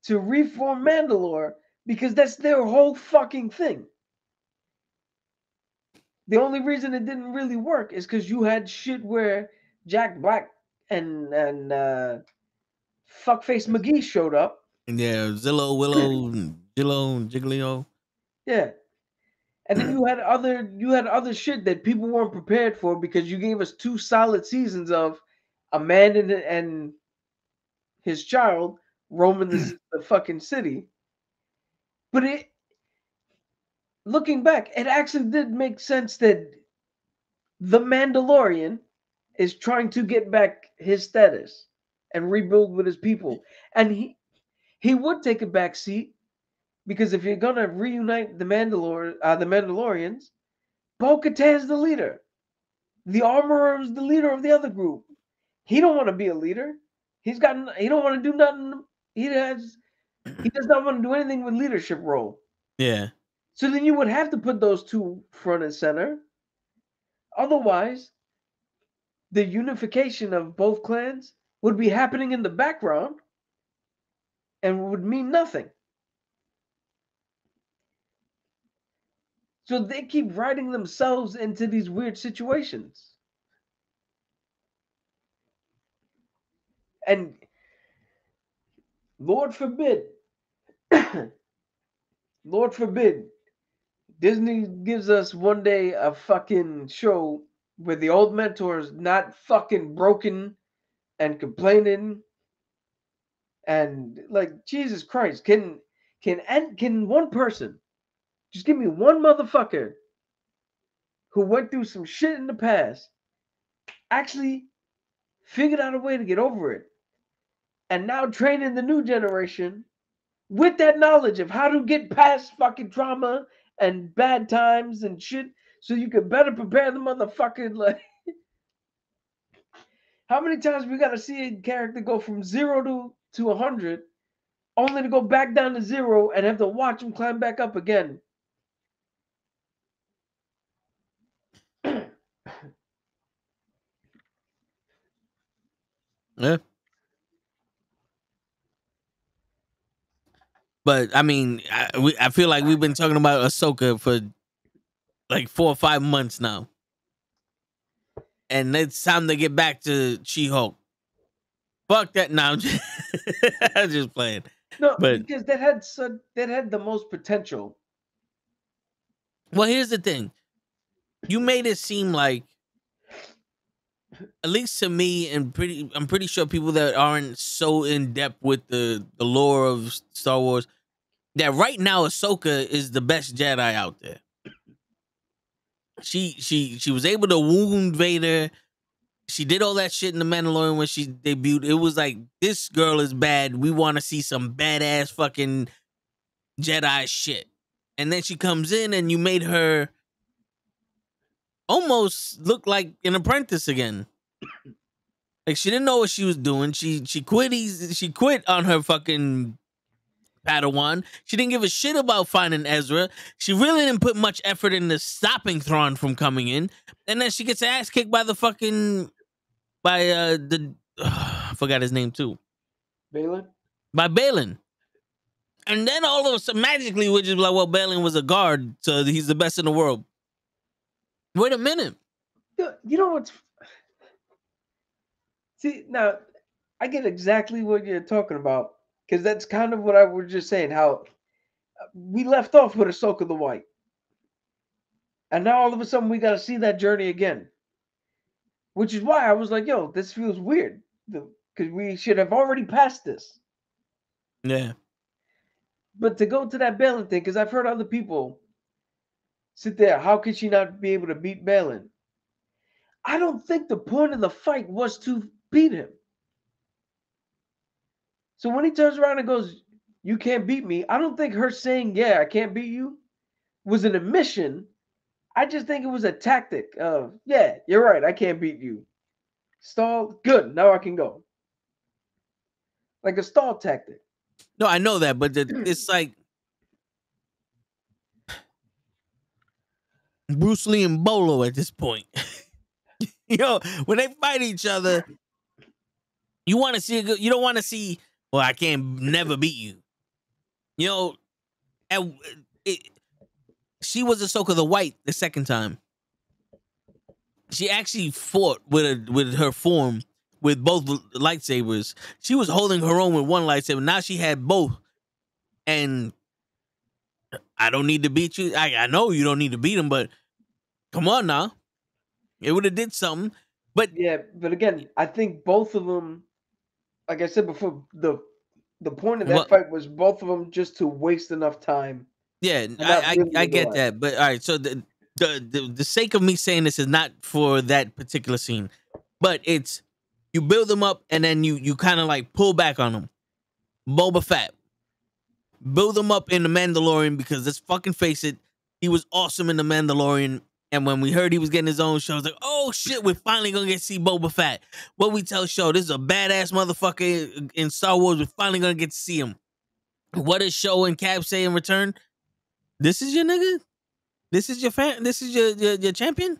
to reform Mandalore, because that's their whole fucking thing. The only reason it didn't really work is because you had shit where Jack Black and fuckface McGee showed up. Yeah, Zillow, Willow, Jillo, Jigglyo. Yeah. And then you had other shit that people weren't prepared for, because you gave us 2 solid seasons of a man and his child roaming the fucking city. But looking back, it actually did make sense that the Mandalorian is trying to get back his status and rebuild with his people. And he would take a back seat, because if you're gonna reunite the Mandalorians, Bo-Katan's the leader. The Armorer is the leader of the other group. He don't want to be a leader. He don't want to do nothing. He does not want to do anything with leadership role. Yeah. So then you would have to put those 2 front and center. Otherwise, the unification of both clans would be happening in the background and would mean nothing. So they keep writing themselves into these weird situations. And Lord forbid, Lord forbid, Disney gives us one day a fucking show where the old mentor is not fucking broken and complaining, and like, Jesus Christ, can one person, just give me one motherfucker who went through some shit in the past, actually figured out a way to get over it, and now training the new generation with that knowledge of how to get past fucking trauma and bad times and shit, so you can better prepare the motherfucker. Like, how many times we gotta see a character go from 0 to 100, only to go back down to 0 and have to watch him climb back up again? Yeah. But I mean, I feel like we've been talking about Ahsoka for like 4 or 5 months now. and it's time to get back to She-Hulk. Fuck that. No, I'm just playing. No, But because that had the most potential. well, here's the thing. You made it seem like, at least to me, and I'm pretty sure people that aren't so in depth with the lore of Star Wars, that right now Ahsoka is the best Jedi out there. She was able to wound Vader. She did all that shit in The Mandalorian when she debuted. It was like, this girl is bad. We want to see some badass fucking Jedi shit. And then she comes in and you made her almost look like an apprentice again. Like, she didn't know what she was doing. She quit on her fucking Padawan. She didn't give a shit about finding Ezra. She really didn't put much effort into stopping Thrawn from coming in. And then she gets her ass kicked by I forgot his name too. Balin? By Balin. And then all of a sudden, magically, we're just like, well, Balin was a guard, so he's the best in the world. Wait a minute. You know what's... See, now, I get exactly what you're talking about, because that's kind of what I was just saying, how we left off with Ahsoka the White. And now all of a sudden we got to see that journey again. Which is why I was like, yo, this feels weird. Because we should have already passed this. Yeah. But to go to that Balin thing, because I've heard other people sit there, how could she not be able to beat Balin? I don't think the point of the fight was to beat him. So when he turns around and goes, you can't beat me, I don't think her saying, yeah, I can't beat you, was an admission. I just think it was a tactic of, yeah, you're right, I can't beat you. Stall, good, now I can go. Like a stall tactic. No, I know that, but it's like Bruce Lee and Bolo at this point. You know, when they fight each other, you want to see you don't want to see, well, I can't never beat you. You know, she was Ahsoka the White the second time. She actually fought with her form with both lightsabers. She was holding her own with one lightsaber. Now she had both. And I don't need to beat you. I know you don't need to beat him, but come on now. It would have did something. But yeah, but again, I think both of them, like I said before, the point of that fight was both of them just to waste enough time. Yeah, I get that. But all right, so the sake of me saying this is not for that particular scene, but it's you build them up and then you kind of like pull back on them. Boba Fett. Build him up in The Mandalorian because let's fucking face it, he was awesome in The Mandalorian. And when we heard he was getting his own show, I was like, oh shit, we're finally gonna get to see Boba Fett. What we tell Show, this is a badass motherfucker in Star Wars. We're finally gonna get to see him. What does Show and Cap say in return? This is your nigga? This is your fan? This is your champion?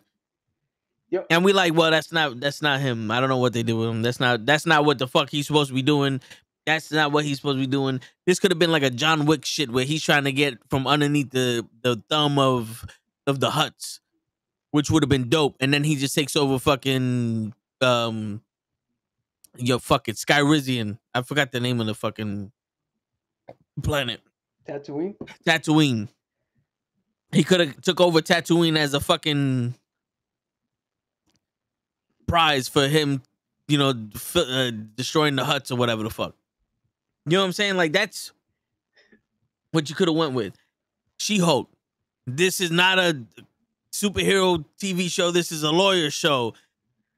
Yep. And we like, well, that's not him. I don't know what they did with him. That's not what the fuck he's supposed to be doing. That's not what he's supposed to be doing. This could have been like a John Wick shit where he's trying to get from underneath the thumb of the Hutts, which would have been dope. And then he just takes over fucking fucking Skyrizian. I forgot the name of the fucking planet. Tatooine. He could have took over Tatooine as a fucking prize for him, you know, destroying the Hutts or whatever the fuck. You know what I'm saying? Like, that's what you could have went with. She-Hulk. This is not a superhero TV show. This is a lawyer show.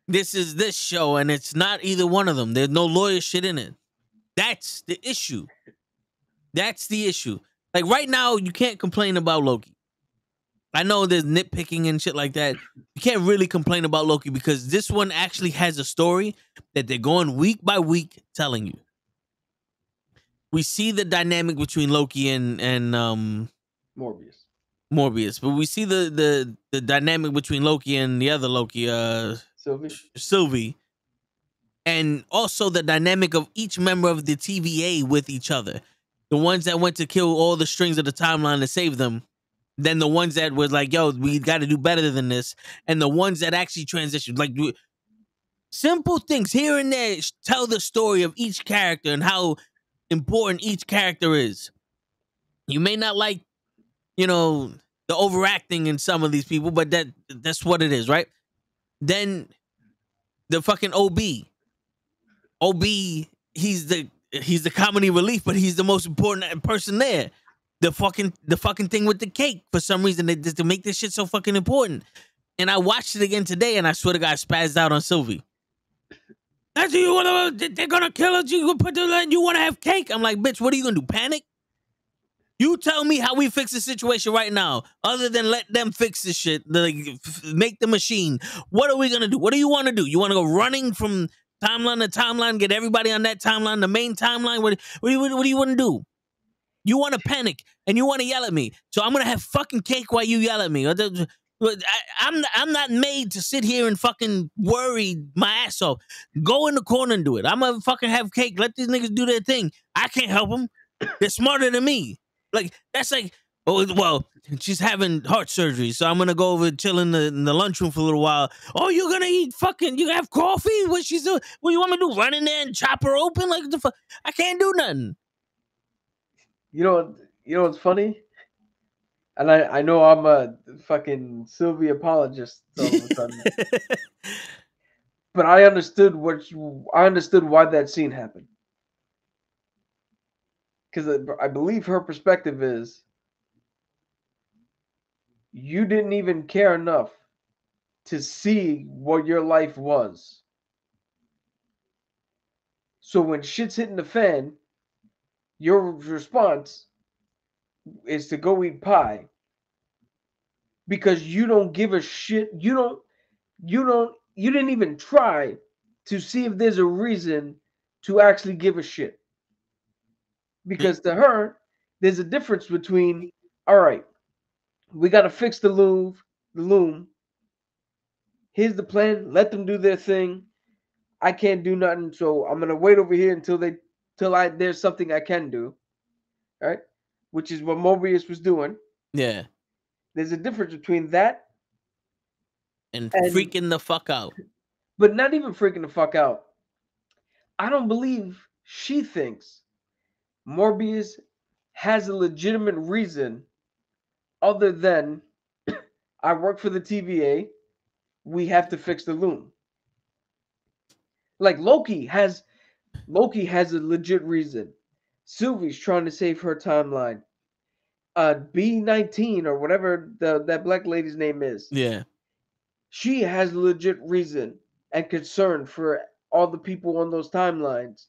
This is this show, and it's not either one of them. There's no lawyer shit in it. That's the issue. That's the issue. Like, right now, you can't complain about Loki. I know there's nitpicking and shit like that. You can't really complain about Loki because this one actually has a story that they're going week by week telling you. We see the dynamic between Loki and Morbius, but we see the dynamic between Loki and the other Loki, Sylvie, and also the dynamic of each member of the TVA with each other. The ones that went to kill all the strings of the timeline to save them, than the ones that was like, yo, we got to do better than this, and the ones that actually transitioned. Like simple things here and there tell the story of each character and how important each character is. You may not like, you know, the overacting in some of these people, but that's what it is, right? Then the fucking OB, he's the comedy relief, but he's the most important person there. The fucking thing with the cake, for some reason, they just to make this shit so fucking important. And I watched it again today, and I swear to God, I spazzed out on Sylvie. That's you want to? They're gonna kill us. You put the you want to have cake? I'm like, bitch, what are you gonna do? Panic? You tell me how we fix the situation right now, other than let them fix this shit, like make the machine. What are we gonna do? What do you want to do? You want to go running from timeline to timeline, get everybody on that timeline, the main timeline? What do you want to do? You want to panic and you want to yell at me, so I'm gonna have fucking cake while you yell at me. I'm not made to sit here and fucking worry my ass off. Go in the corner and do it. I'm gonna fucking have cake. Let these niggas do their thing. I can't help them. They're smarter than me. Like that's like, oh well, she's having heart surgery, so I'm gonna go over and chill in the lunchroom for a little while. Oh, you're gonna eat fucking? You have coffee? What she's doing? What you want me to do? Run in there and chop her open? Like the fuck? I can't do nothing. You know what's funny? And I know I'm a fucking Sylvie apologist all of a sudden. But I understood why that scene happened. Because I believe her perspective is you didn't even care enough to see what your life was. So when shit's hitting the fan, your response is to go eat pie because you don't give a shit. You didn't even try to see if there's a reason to actually give a shit. Because to her, there's a difference between, all right, we got to fix the loom. Here's the plan. Let them do their thing. I can't do nothing, so I'm gonna wait over here until there's something I can do. Right? Which is what Mobius was doing. Yeah. There's a difference between that and freaking the fuck out. But not even freaking the fuck out. I don't believe she thinks Morbius has a legitimate reason other than I work for the TVA. We have to fix the loom. Like Loki has a legit reason. Sylvie's trying to save her timeline. B19 or whatever that black lady's name is. Yeah. She has a legit reason and concern for all the people on those timelines.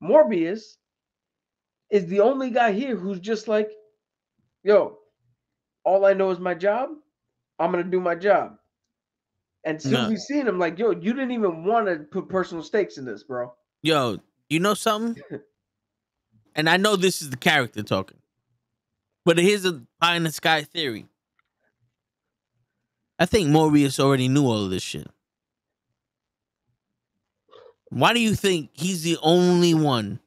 Morbius is the only guy here who's just like, yo, all I know is my job. I'm going to do my job. And Sylvie's seeing him like, yo, you didn't even want to put personal stakes in this, bro. Yo, you know something? And I know this is the character talking. But here's a pie in the sky theory. I think Morbius already knew all of this shit. Why do you think he's the only one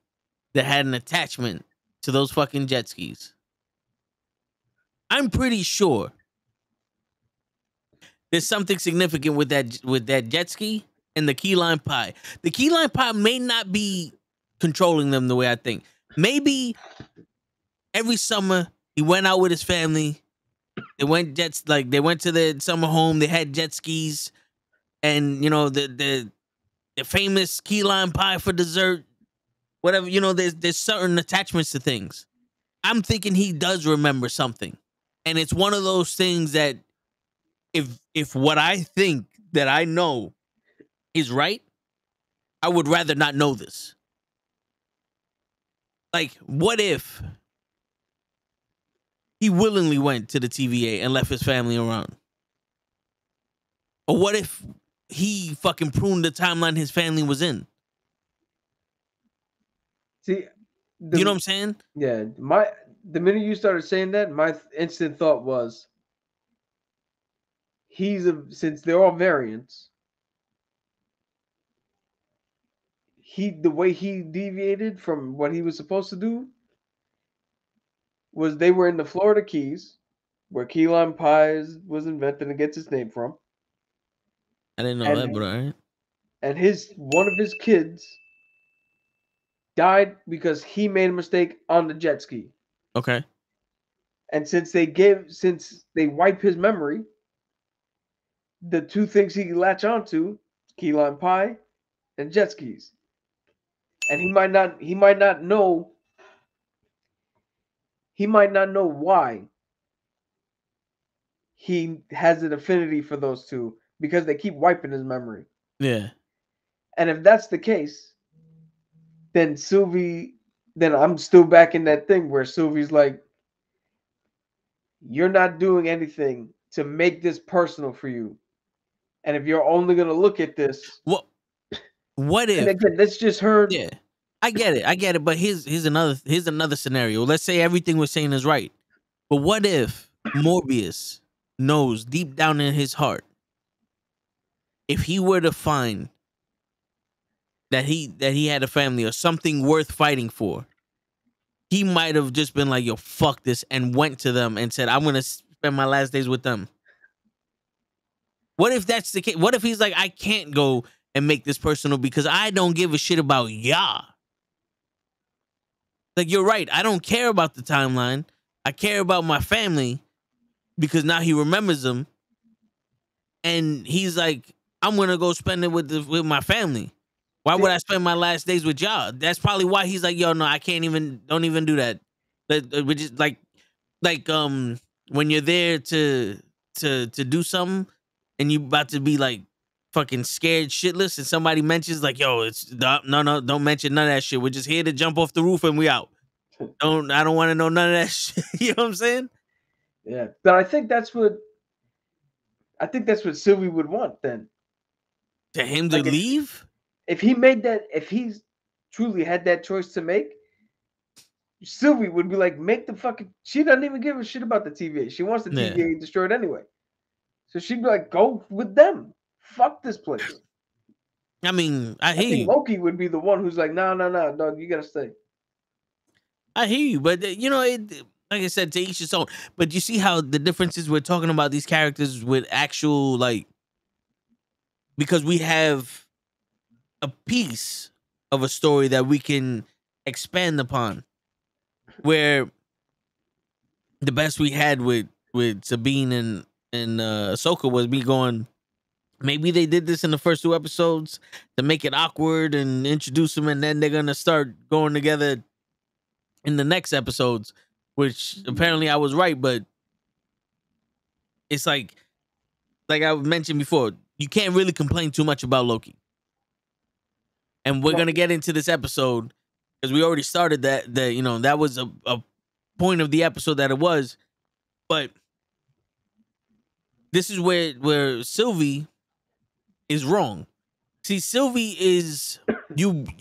that had an attachment to those fucking jet skis? I'm pretty sure there's something significant with that jet ski and the key lime pie. The key lime pie may not be controlling them the way I think. Maybe every summer he went out with his family. They went to their summer home. They had jet skis, and you know the famous key lime pie for dessert. Whatever, you know, there's certain attachments to things. I'm thinking he does remember something, and it's one of those things that if what I think that I know is right, I would rather not know this. Like, what if he willingly went to the TVA and left his family around? Or what if he fucking pruned the timeline his family was in? See, you know what I'm saying? Yeah. The minute you started saying that, my instant thought was, since they're all variants, the way he deviated from what he was supposed to do, was they were in the Florida Keys, where key lime pie was invented and gets its name from. I didn't know that, And but all right. one of his kids died because he made a mistake on the jet ski. Okay. And since they wipe his memory, the two things he can latch onto, key lime pie and jet skis. And he might not know why he has an affinity for those two because they keep wiping his memory. Yeah. And if that's the case, then I'm still back in that thing where Sylvie's like, you're not doing anything to make this personal for you. And if you're only going to look at this, What if? and again, that's just her. Yeah, I get it. But here's another scenario. Let's say everything we're saying is right, but what if Morbius knows deep down in his heart, if he were to find that he had a family or something worth fighting for, he might have just been like, "Yo, fuck this," and went to them and said, "I'm gonna spend my last days with them." What if that's the case? What if he's like, "I can't go and make this personal because I don't give a shit about ya." Like, you're right. I don't care about the timeline. I care about my family because now he remembers them. And he's like, I'm going to go spend it with my family. Why would I spend my last days with y'all? That's probably why he's like, yo, no, I can't even, don't even do that. Which is like when you're there to do something and you about to be like fucking scared shitless and somebody mentions like, yo, no, don't mention none of that shit. We're just here to jump off the roof and we out. I don't want to know none of that shit. You know what I'm saying? Yeah. But I think that's what Sylvie would want then. To him to leave? If he's truly had that choice to make, Sylvie would be like, make the fucking. She doesn't even give a shit about the TVA. She wants the TVA destroyed anyway. So she'd be like, go with them. Fuck this place. I mean, I hear you. Loki would be the one who's like, no, dog, you gotta stay. I hear you, but like I said, to each his own. But you see how the differences we're talking about these characters with actual, like, because we have a piece of a story that we can expand upon. Where the best we had with Sabine and Ahsoka was me going, maybe they did this in the first 2 episodes to make it awkward and introduce them, and then they're gonna start going together in the next episodes, which apparently I was right, but it's like I mentioned before, you can't really complain too much about Loki. And we're gonna get into this episode because we already started that that was a point of the episode that it was, but this is where Sylvie is wrong. See, Sylvie is you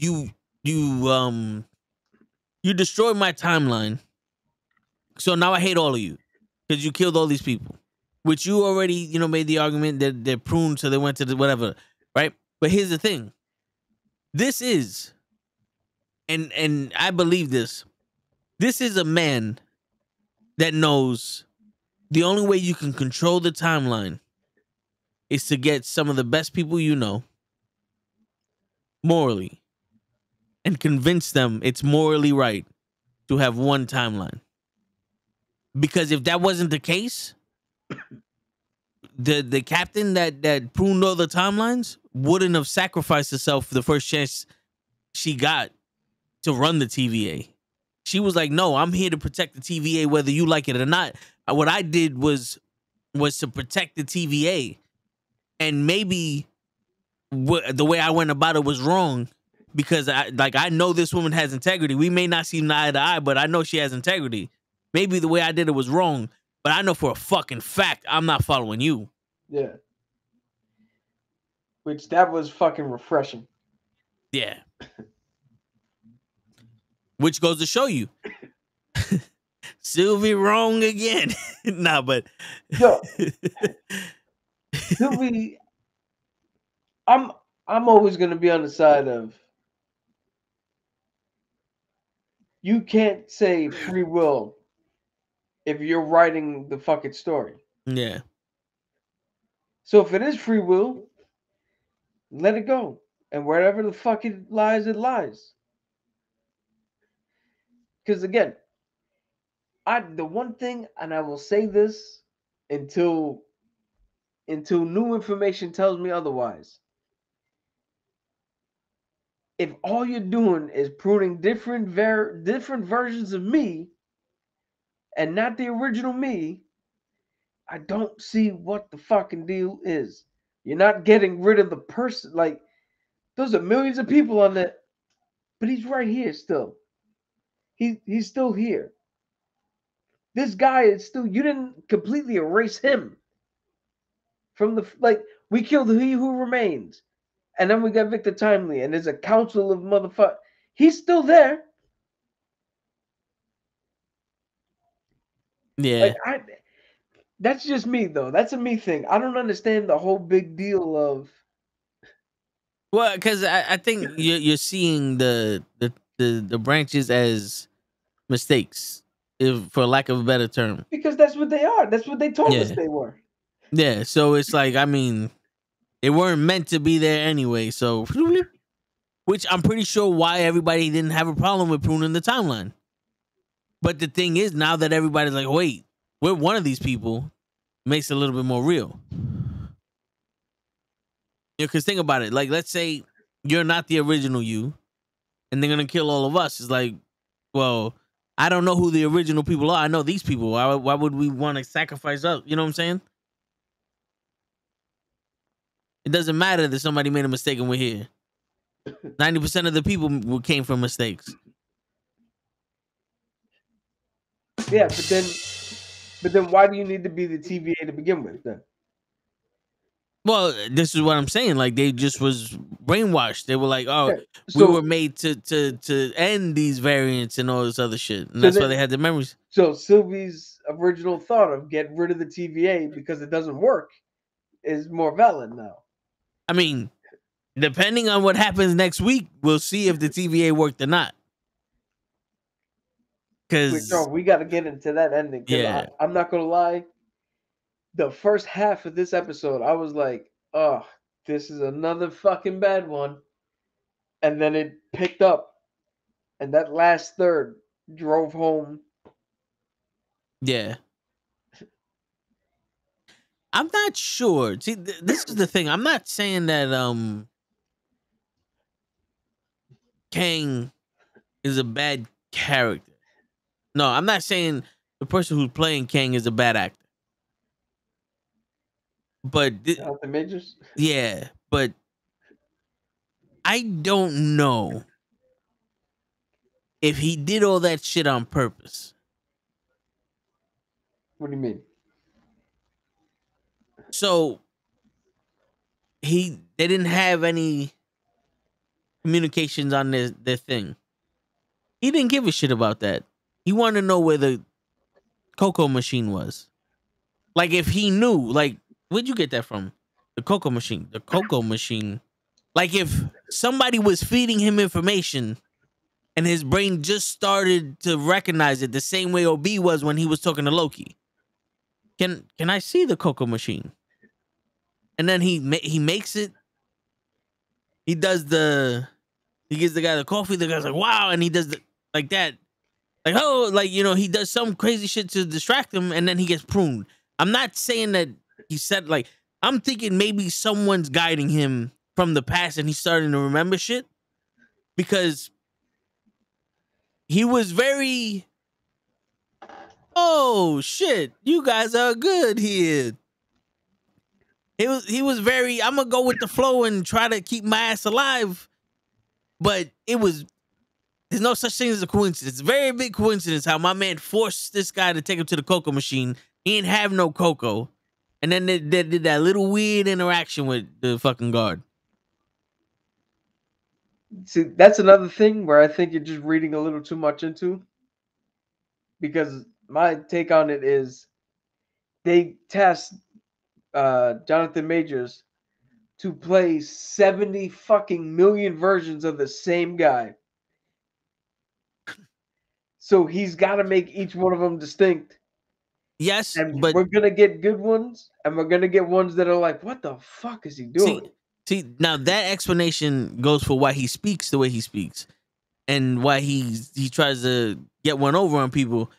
destroyed my timeline, so now I hate all of you because you killed all these people, which you already made the argument that they're pruned, so they went to the whatever, right? But here's the thing: this is, and I believe this. This is a man that knows the only way you can control the timeline is to get some of the best people you know morally and convince them it's morally right to have one timeline. Because if that wasn't the case, the captain that pruned all the timelines wouldn't have sacrificed herself for the first chance she got to run the TVA. She was like, no, I'm here to protect the TVA whether you like it or not. What I did was to protect the TVA. And maybe the way I went about it was wrong because I know this woman has integrity. We may not see eye to eye, but I know she has integrity. Maybe the way I did it was wrong, but I know for a fucking fact I'm not following you. Yeah. Which that was fucking refreshing. Yeah. Which goes to show you. Sylvie wrong again. Nah, but yo, Sylvie, I'm always gonna be on the side of you can't say free will if you're writing the fucking story. Yeah. So if it is free will, let it go. And wherever the fuck it lies, it lies. Because again, the one thing, and I will say this until new information tells me otherwise. If all you're doing is pruning different versions of me and not the original me, I don't see what the fucking deal is. You're not getting rid of the person. Like, those are millions of people on that, but he's right here still. He's still here. This guy is still. You didn't completely erase him from the like. We killed He Who Remains, and then we got Victor Timely, and there's a council of motherfuckers. He's still there. Yeah. Like that's just me though. That's a me thing. I don't understand the whole big deal of. Well, because I think you're seeing the branches as mistakes, if for lack of a better term. Because that's what they are. That's what they told us Yeah. they were. Yeah. So it's like, I mean, they weren't meant to be there anyway. So, which I'm pretty sure why everybody didn't have a problem with pruning the timeline. But the thing is, now that everybody's like, wait, we're one of these people, makes it a little bit more real. Because think about it. Like, let's say you're not the original you, and they're going to kill all of us. It's like, well, I don't know who the original people are. I know these people. Why would we want to sacrifice us? You know what I'm saying? It doesn't matter that somebody made a mistake and we're here. 90% of the people came from mistakes. Yeah, but then why do you need to be the TVA to begin with then? Well, this is what I'm saying. Like, they just was brainwashed. They were like, "Oh, Yeah, so- we were made to end these variants and all this other shit," and So that's why then- they had the memories. So Sylvie's original thought of get rid of the TVA because it doesn't work is more valid now. I mean, depending on what happens next week, we'll see if the TVA worked or not. Because We got to get into that ending. 'Cause Yeah. I'm not gonna lie. The first half of this episode, I was like, "Oh, this is another fucking bad one," and then it picked up, and that last third drove home. yeah, I'm not sure. See, this is the thing. I'm not saying that Kang is a bad character. No, I'm not saying the person who's playing Kang is a bad actor. But Jonathan Majors. yeah, but I don't know if he did all that shit on purpose. What do you mean? So they didn't have any communications on their thing. He didn't give a shit about that. He wanted to know where the cocoa machine was. Like, if he knew, like, where'd you get that from? The cocoa machine. The cocoa machine. Like, if somebody was feeding him information and his brain just started to recognize it the same way OB was when he was talking to Loki. Can I see the cocoa machine? And then he makes it. He gives the guy the coffee. The guy's like, wow. And he does like that. Like, oh, like, you know, he does some crazy shit to distract him, and then he gets pruned. I'm not saying that he said, like, I'm thinking maybe someone's guiding him from the past and he's starting to remember shit. Because he was very, oh, shit, you guys are good here. He was very, I'm going to go with the flow and try to keep my ass alive. But there's no such thing as a coincidence. It's a very big coincidence how my man forced this guy to take him to the cocoa machine. He didn't have no cocoa. And then they did that little weird interaction with the fucking guard. See, that's another thing where I think you're just reading a little too much into. Because my take on it is they tasked Jonathan Majors to play 70 fucking million versions of the same guy. So he's got to make each one of them distinct Yes, And but we're gonna get good ones, and we're gonna get ones that are like, what the fuck is he see, doing? now that explanation goes for why he speaks the way he speaks, and why he tries to get one over on people,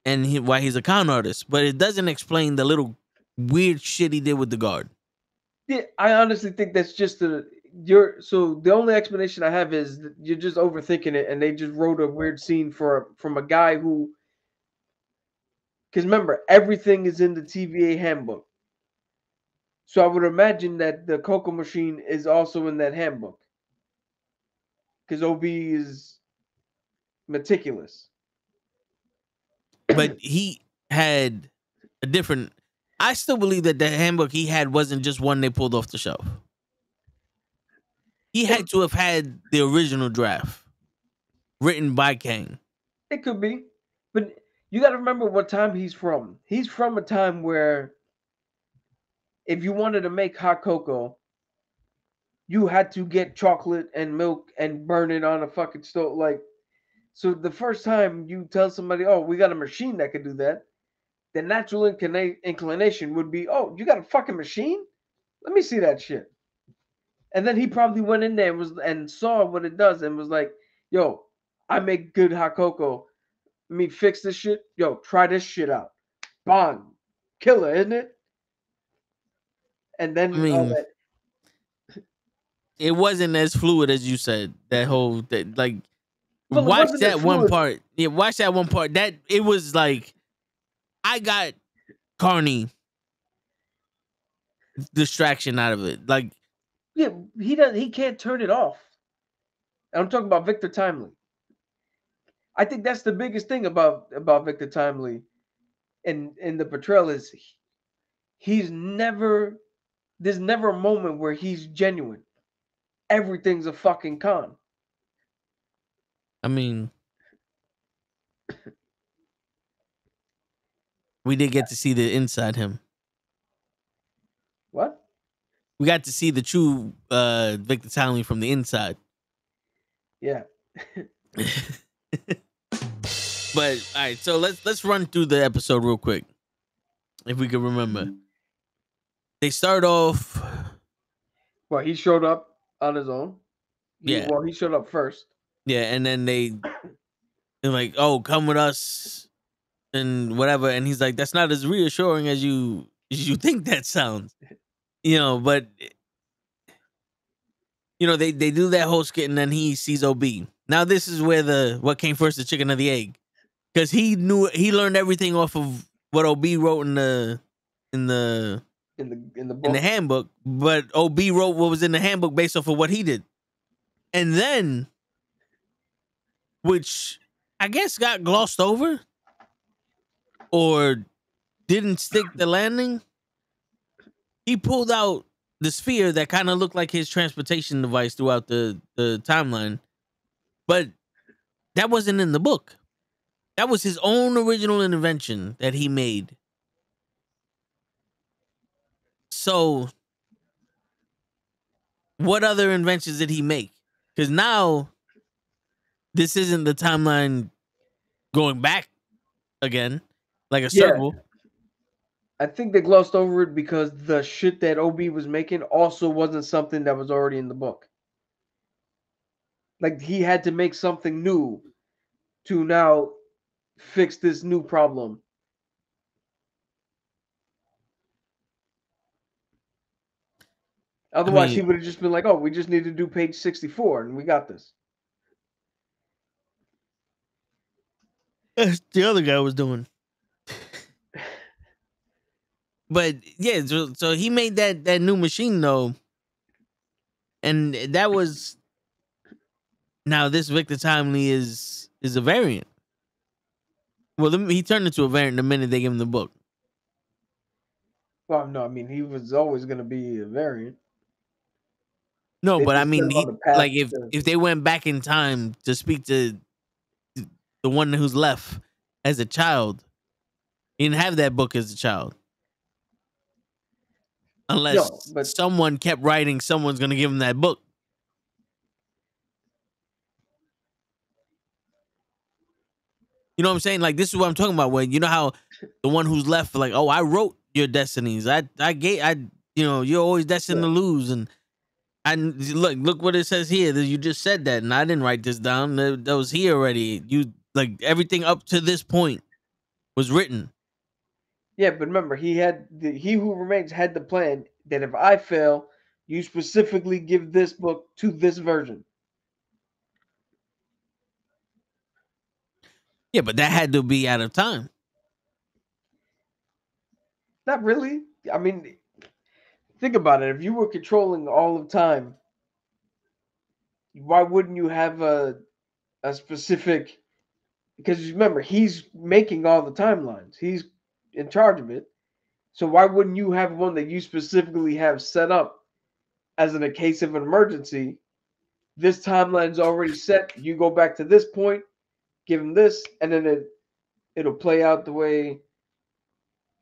and why he's a con artist. But it doesn't explain the little weird shit he did with the guard. Yeah, I honestly think that's just so the only explanation I have is that you're just overthinking it, and they just wrote a weird scene from a guy who, because remember, everything is in the TVA handbook. So I would imagine that the Cocoa machine is also in that handbook, because OB is meticulous. But he had a different. I still believe that the handbook he had wasn't just one they pulled off the shelf. He had to have had the original draft written by Kang. It could be, but you got to remember what time he's from. He's from a time where if you wanted to make hot cocoa, you had to get chocolate and milk and burn it on a fucking stove. Like, so the first time you tell somebody, "Oh, we got a machine that could do that," the natural inclination would be, "Oh, you got a fucking machine? Let me see that shit." And then he probably went in there and saw what it does and was like, "Yo, I make good hot cocoa. Let me fix this shit. Yo, try this shit out. Bond, killer, isn't it?" And I then all mean, that. it wasn't as fluid as you said. That whole that like Well, it watch wasn't that as one fluid. part. Yeah, watch that one part. That it was like I got Carney distraction out of it. Like Yeah, he does. He can't turn it off. And I'm talking about Victor Timely. I think that's the biggest thing about Victor Timely in the portrayal is he's never there's never a moment where he's genuine. Everything's a fucking con. I mean, we did get to see the inside him. What? We got to see the true Victor Townley from the inside. Yeah. But all right, so let's run through the episode real quick, if we can remember. They start off. Well, he showed up on his own. Yeah. Well, he showed up first. Yeah, and then they're like, "Oh, come with us," and whatever. And he's like, "That's not as reassuring as you think that sounds," But they do that whole skit, and then he sees OB. Now this is where what came first, the chicken or the egg, because he learned everything off of what OB wrote in the book. in the handbook, but OB wrote what was in the handbook based off of what he did, and then, which I guess got glossed over or didn't stick the landing. He pulled out the sphere that kind of looked like his transportation device throughout the timeline, but that wasn't in the book. That was his own original invention that he made. So, what other inventions did he make? Because now, this isn't the timeline going back again, like a circle. I think they glossed over it because the shit that OB was making also wasn't something that was already in the book. Like he had to make something new to now fix this new problem. Otherwise, he would have just been like, "Oh, we just need to do page 64 and we got this." The other guy was doing. But yeah, so he made that new machine though, and that was. Now this Victor Timely is a variant. Well, he turned into a variant the minute they gave him the book. Well, no, I mean he was always going to be a variant. No, but I mean, if they went back in time to speak to the one who's left as a child, he didn't have that book as a child. Unless someone kept writing, someone's going to give him that book. You know what I'm saying? Like this is what I'm talking about. When you know how the one who's left, like, oh, I wrote your destinies. You're always destined to lose. And look what it says here. That you just said that, and I didn't write this down. That was here already. You like everything up to this point was written. Yeah, but remember, he who remains had the plan that if I fail, you specifically give this book to this version. Yeah, but that had to be out of time. Not really. I mean, think about it. If you were controlling all of time, why wouldn't you have a specific? Because remember, he's making all the timelines. He's in charge of it. So why wouldn't you have one that you specifically have set up as in a case of an emergency? This timeline's already set. You go back to this point, give him this, and then it'll play out the way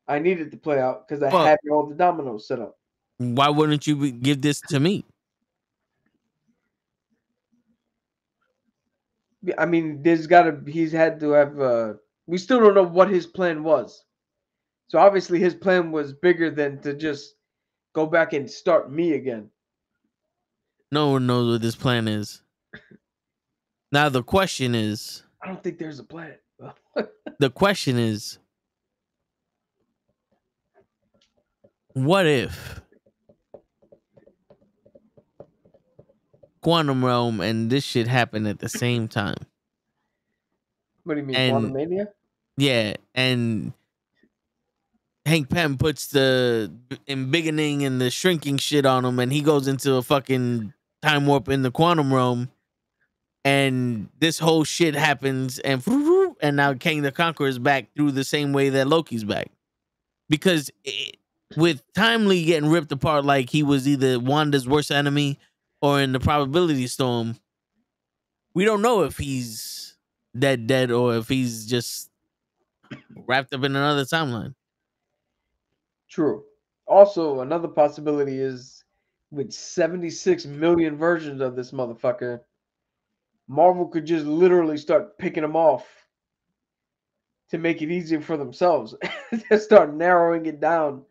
I need it to play out because I have all the dominoes set up. Why wouldn't you give this to me? I mean, he's had to have. We still don't know what his plan was. So obviously his plan was bigger than to just go back and start me again. No one knows what this plan is. Now the question is, I don't think there's a plan. the question is, what if Quantum Realm and this shit happened at the same time? What do you mean, Quantum Mania? Yeah, and Hank Pym puts the embiggening and the shrinking shit on him, and he goes into a fucking time warp in the quantum realm, and this whole shit happens, and now Kang the Conqueror is back through the same way that Loki's back. Because with Timely getting ripped apart like he was either Wanda's worst enemy or in the probability storm, we don't know if he's dead or if he's just wrapped up in another timeline. True. Also, another possibility is with 76 million versions of this motherfucker, Marvel could just literally start picking them off to make it easier for themselves. They start narrowing it down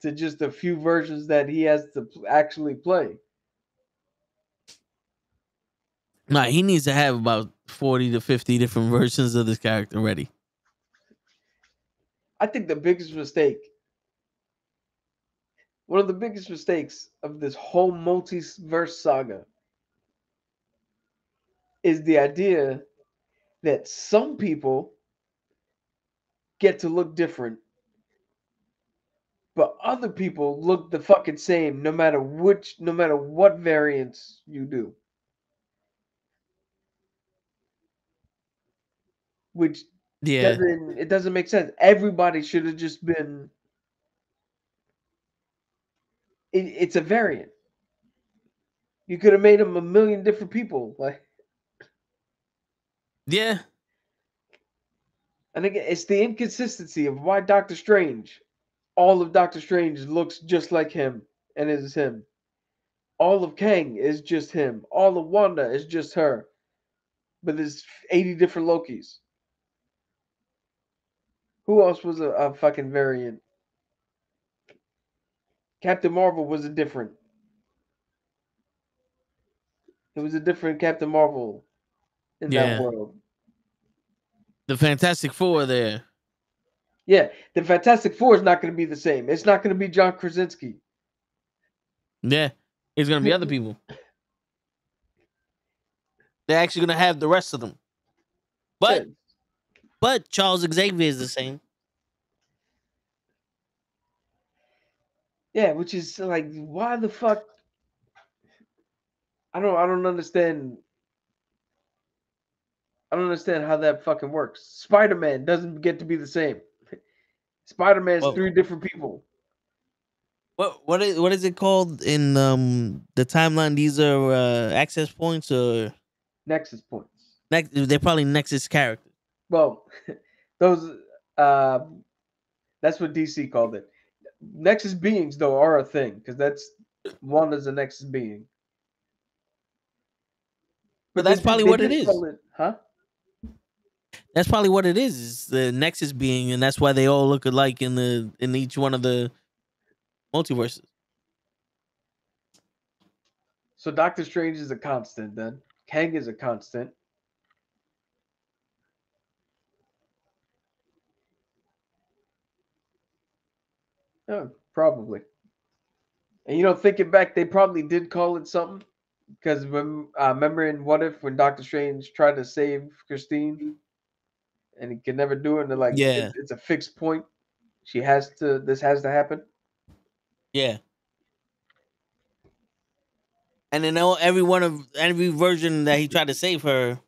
to just a few versions that he has to actually play. Nah, he needs to have about 40 to 50 different versions of this character ready. I think the biggest mistake, one of the biggest mistakes of this whole multiverse saga is the idea that some people get to look different, but other people look the fucking same no matter what variants you do. Which doesn't make sense. Everybody should have just been. It's a variant. You could have made them a million different people, like. Yeah. And again, it's the inconsistency of why Doctor Strange, all of Doctor Strange looks just like him and is him. All of Kang is just him. All of Wanda is just her. But there's 80 different Lokis. Who else was a fucking variant? Captain Marvel was a different. It was a different Captain Marvel in that world. The Fantastic Four there. Yeah, the Fantastic Four is not going to be the same. It's not going to be John Krasinski. Yeah, it's going to be other people. They're actually going to have the rest of them. But Charles Xavier is the same. Yeah, which is like, why the fuck? I don't understand. I don't understand how that fucking works. Spider-Man doesn't get to be the same. Spider-Man's 3 different people. What is it called in the timeline? These are access points or Nexus points. They're probably Nexus characters. Well, those that's what DC called it. Nexus beings though are a thing because that's Wanda's a Nexus being. But that's probably what it is. Huh? That's probably what it is the Nexus being, and that's why they all look alike in each one of the multiverses. So Doctor Strange is a constant then. Kang is a constant. Oh, probably. And thinking back, they probably did call it something. Because remember in What If when Doctor Strange tried to save Christine and he could never do it, and they're like, Yeah, it's a fixed point. This has to happen. yeah. And then every version that he tried to save her,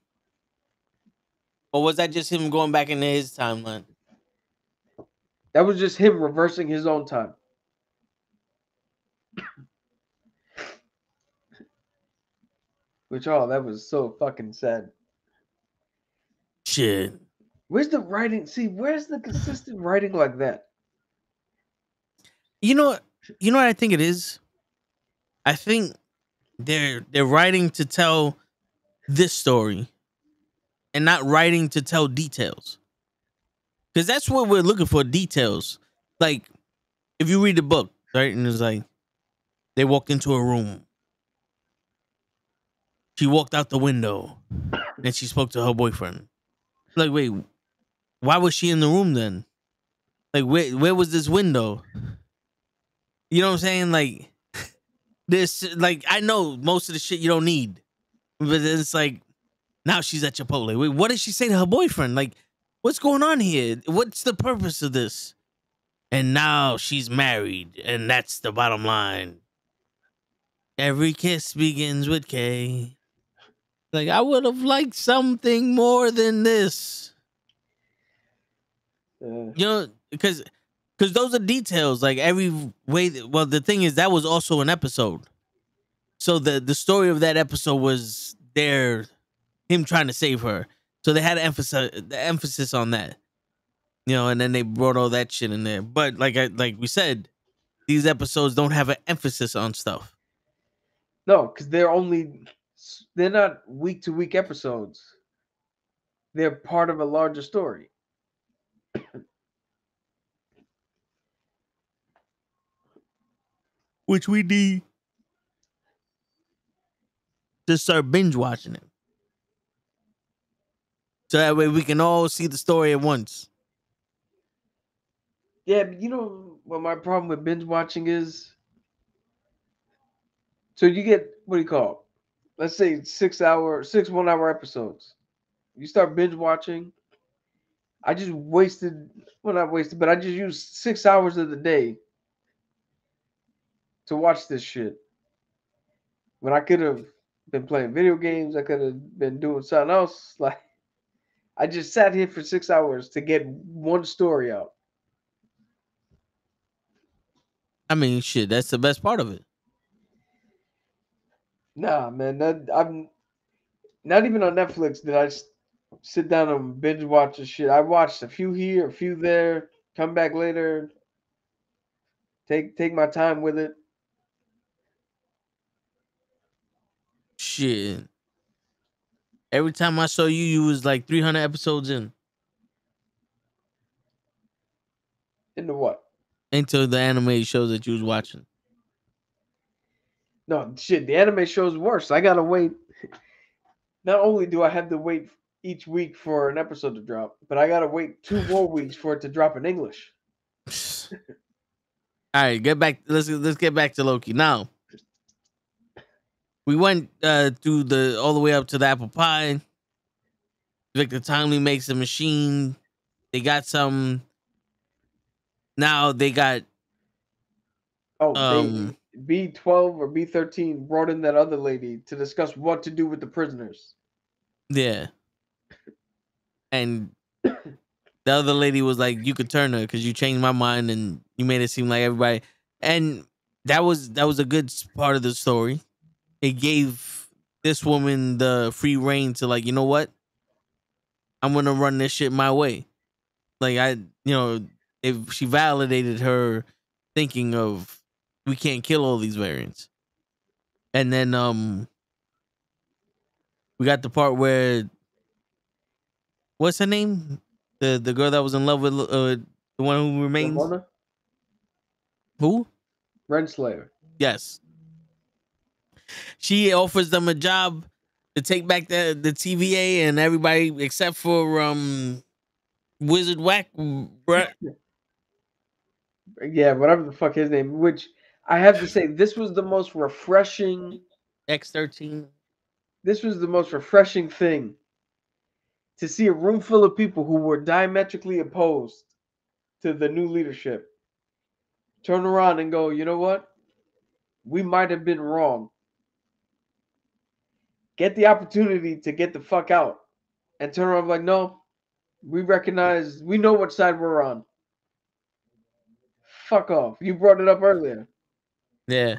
or was that just him going back into his timeline? That was just him reversing his own time. Which, that was so fucking sad. Shit. Where's the writing? See, where's the consistent writing like that? You know what I think it is? I think they're writing to tell this story and not writing to tell details. Because that's what we're looking for, details. Like, if you read the book, right, and it's like, they walked into a room. She walked out the window and she spoke to her boyfriend. Like, wait, why was she in the room then? Like, where was this window? You know what I'm saying? Like, this, like, I know most of the shit you don't need, but it's like, now she's at Chipotle. Wait, what did she say to her boyfriend? Like, what's going on here? What's the purpose of this? And now she's married, and that's the bottom line. Every kiss begins with K. Like, I would have liked something more than this. Because those are details. Like, every way. Well, the thing is, that was also an episode. So the story of that episode was him trying to save her. So they had the emphasis on that. And then they brought all that shit in there. But like we said, these episodes don't have an emphasis on stuff. No, because they're not week to week episodes. They're part of a larger story. Which we need to start binge watching it. So that way we can all see the story at once. Yeah, but what my problem with binge watching is? So you get, what do you call it? Let's say 6 1-hour episodes. You start binge watching. I just wasted, well, not wasted, but I just used 6 hours of the day to watch this shit. When I could have been playing video games, I could have been doing something else. Like, I just sat here for 6 hours to get one story out. I mean, shit, that's the best part of it. Nah, man, I'm not even on Netflix did I sit down and binge watch this shit. I watched a few here, a few there, come back later, take my time with it. Shit. Every time I saw you, you was like 300 episodes in. Into what? Into the anime shows that you was watching. No, shit, the anime show's worse. I gotta wait. Not only do I have to wait each week for an episode to drop, but I gotta wait 2 more weeks for it to drop in English. All right, let's get back to Loki. Now, we went through all the way up to the apple pie. Victor Timely makes a machine. They got some. Now they got. They B12 or B13 brought in that other lady to discuss what to do with the prisoners. Yeah. And the other lady was like, "You could turn her because you changed my mind and you made it seem like everybody." And that was a good part of the story. It gave this woman the free reign to, like, you know what? I'm gonna run this shit my way. Like, if she validated her thinking of, we can't kill all these variants. And then we got the part where what's her name? The girl that was in love with the one who remains. Ramona? Who? Renslayer. Yes. She offers them a job to take back the TVA and everybody except for Wizard Whack. Yeah, whatever the fuck his name. Which I have to say, this was the most refreshing. X-13. This was the most refreshing thing to see a room full of people who were diametrically opposed to the new leadership turn around and go, you know what? We might have been wrong. Get the opportunity to get the fuck out and turn around like, no, we recognize, we know what side we're on. Fuck off. You brought it up earlier. Yeah.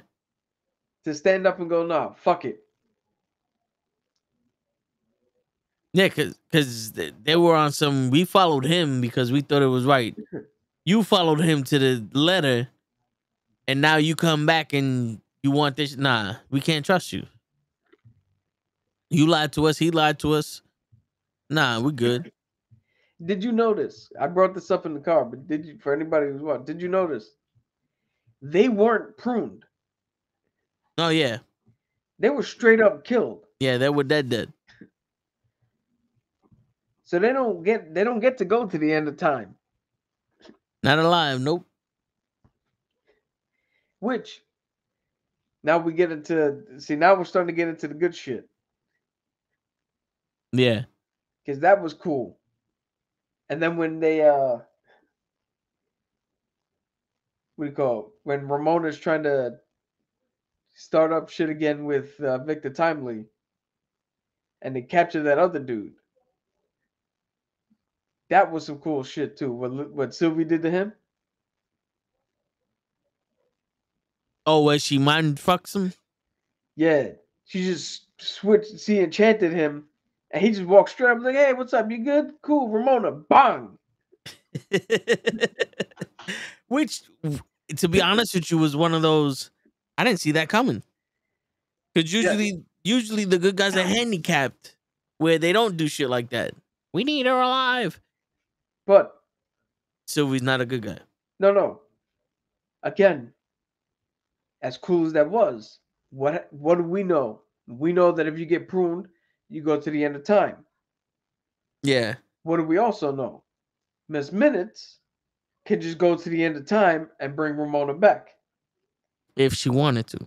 To stand up and go, nah, fuck it. Yeah, because they were on some, we followed him because we thought it was right. You followed him to the letter, and now you come back and you want this. Nah, we can't trust you. You lied to us. He lied to us. Nah, we're good. Did you notice? I brought this up in the car, but did you, for anybody who's watching, did you notice? They weren't pruned. Oh, yeah. They were straight up killed. Yeah, they were dead. So they don't get to go to the end of time. Not alive, nope. Which now we get into now we're starting to get into the good shit. Yeah. Because that was cool. And then when they what do you call it? When Ramona's trying to start up shit again with Victor Timely and they capture that other dude. That was some cool shit too. What Sylvie did to him? Oh, where she mind fucks him? Yeah. She just enchanted him and he just walked straight up like, hey, what's up? You good? Cool, Ramona. Bang. Which, to be honest with you, was one of those, I didn't see that coming. Because usually the good guys are handicapped where they don't do shit like that. We need her alive. But Sylvie's not a good guy. No. Again, as cool as that was, what do we know? We know that if you get pruned, you go to the end of time. Yeah. What do we also know? Miss Minutes can just go to the end of time and bring Ramona back. If she wanted to.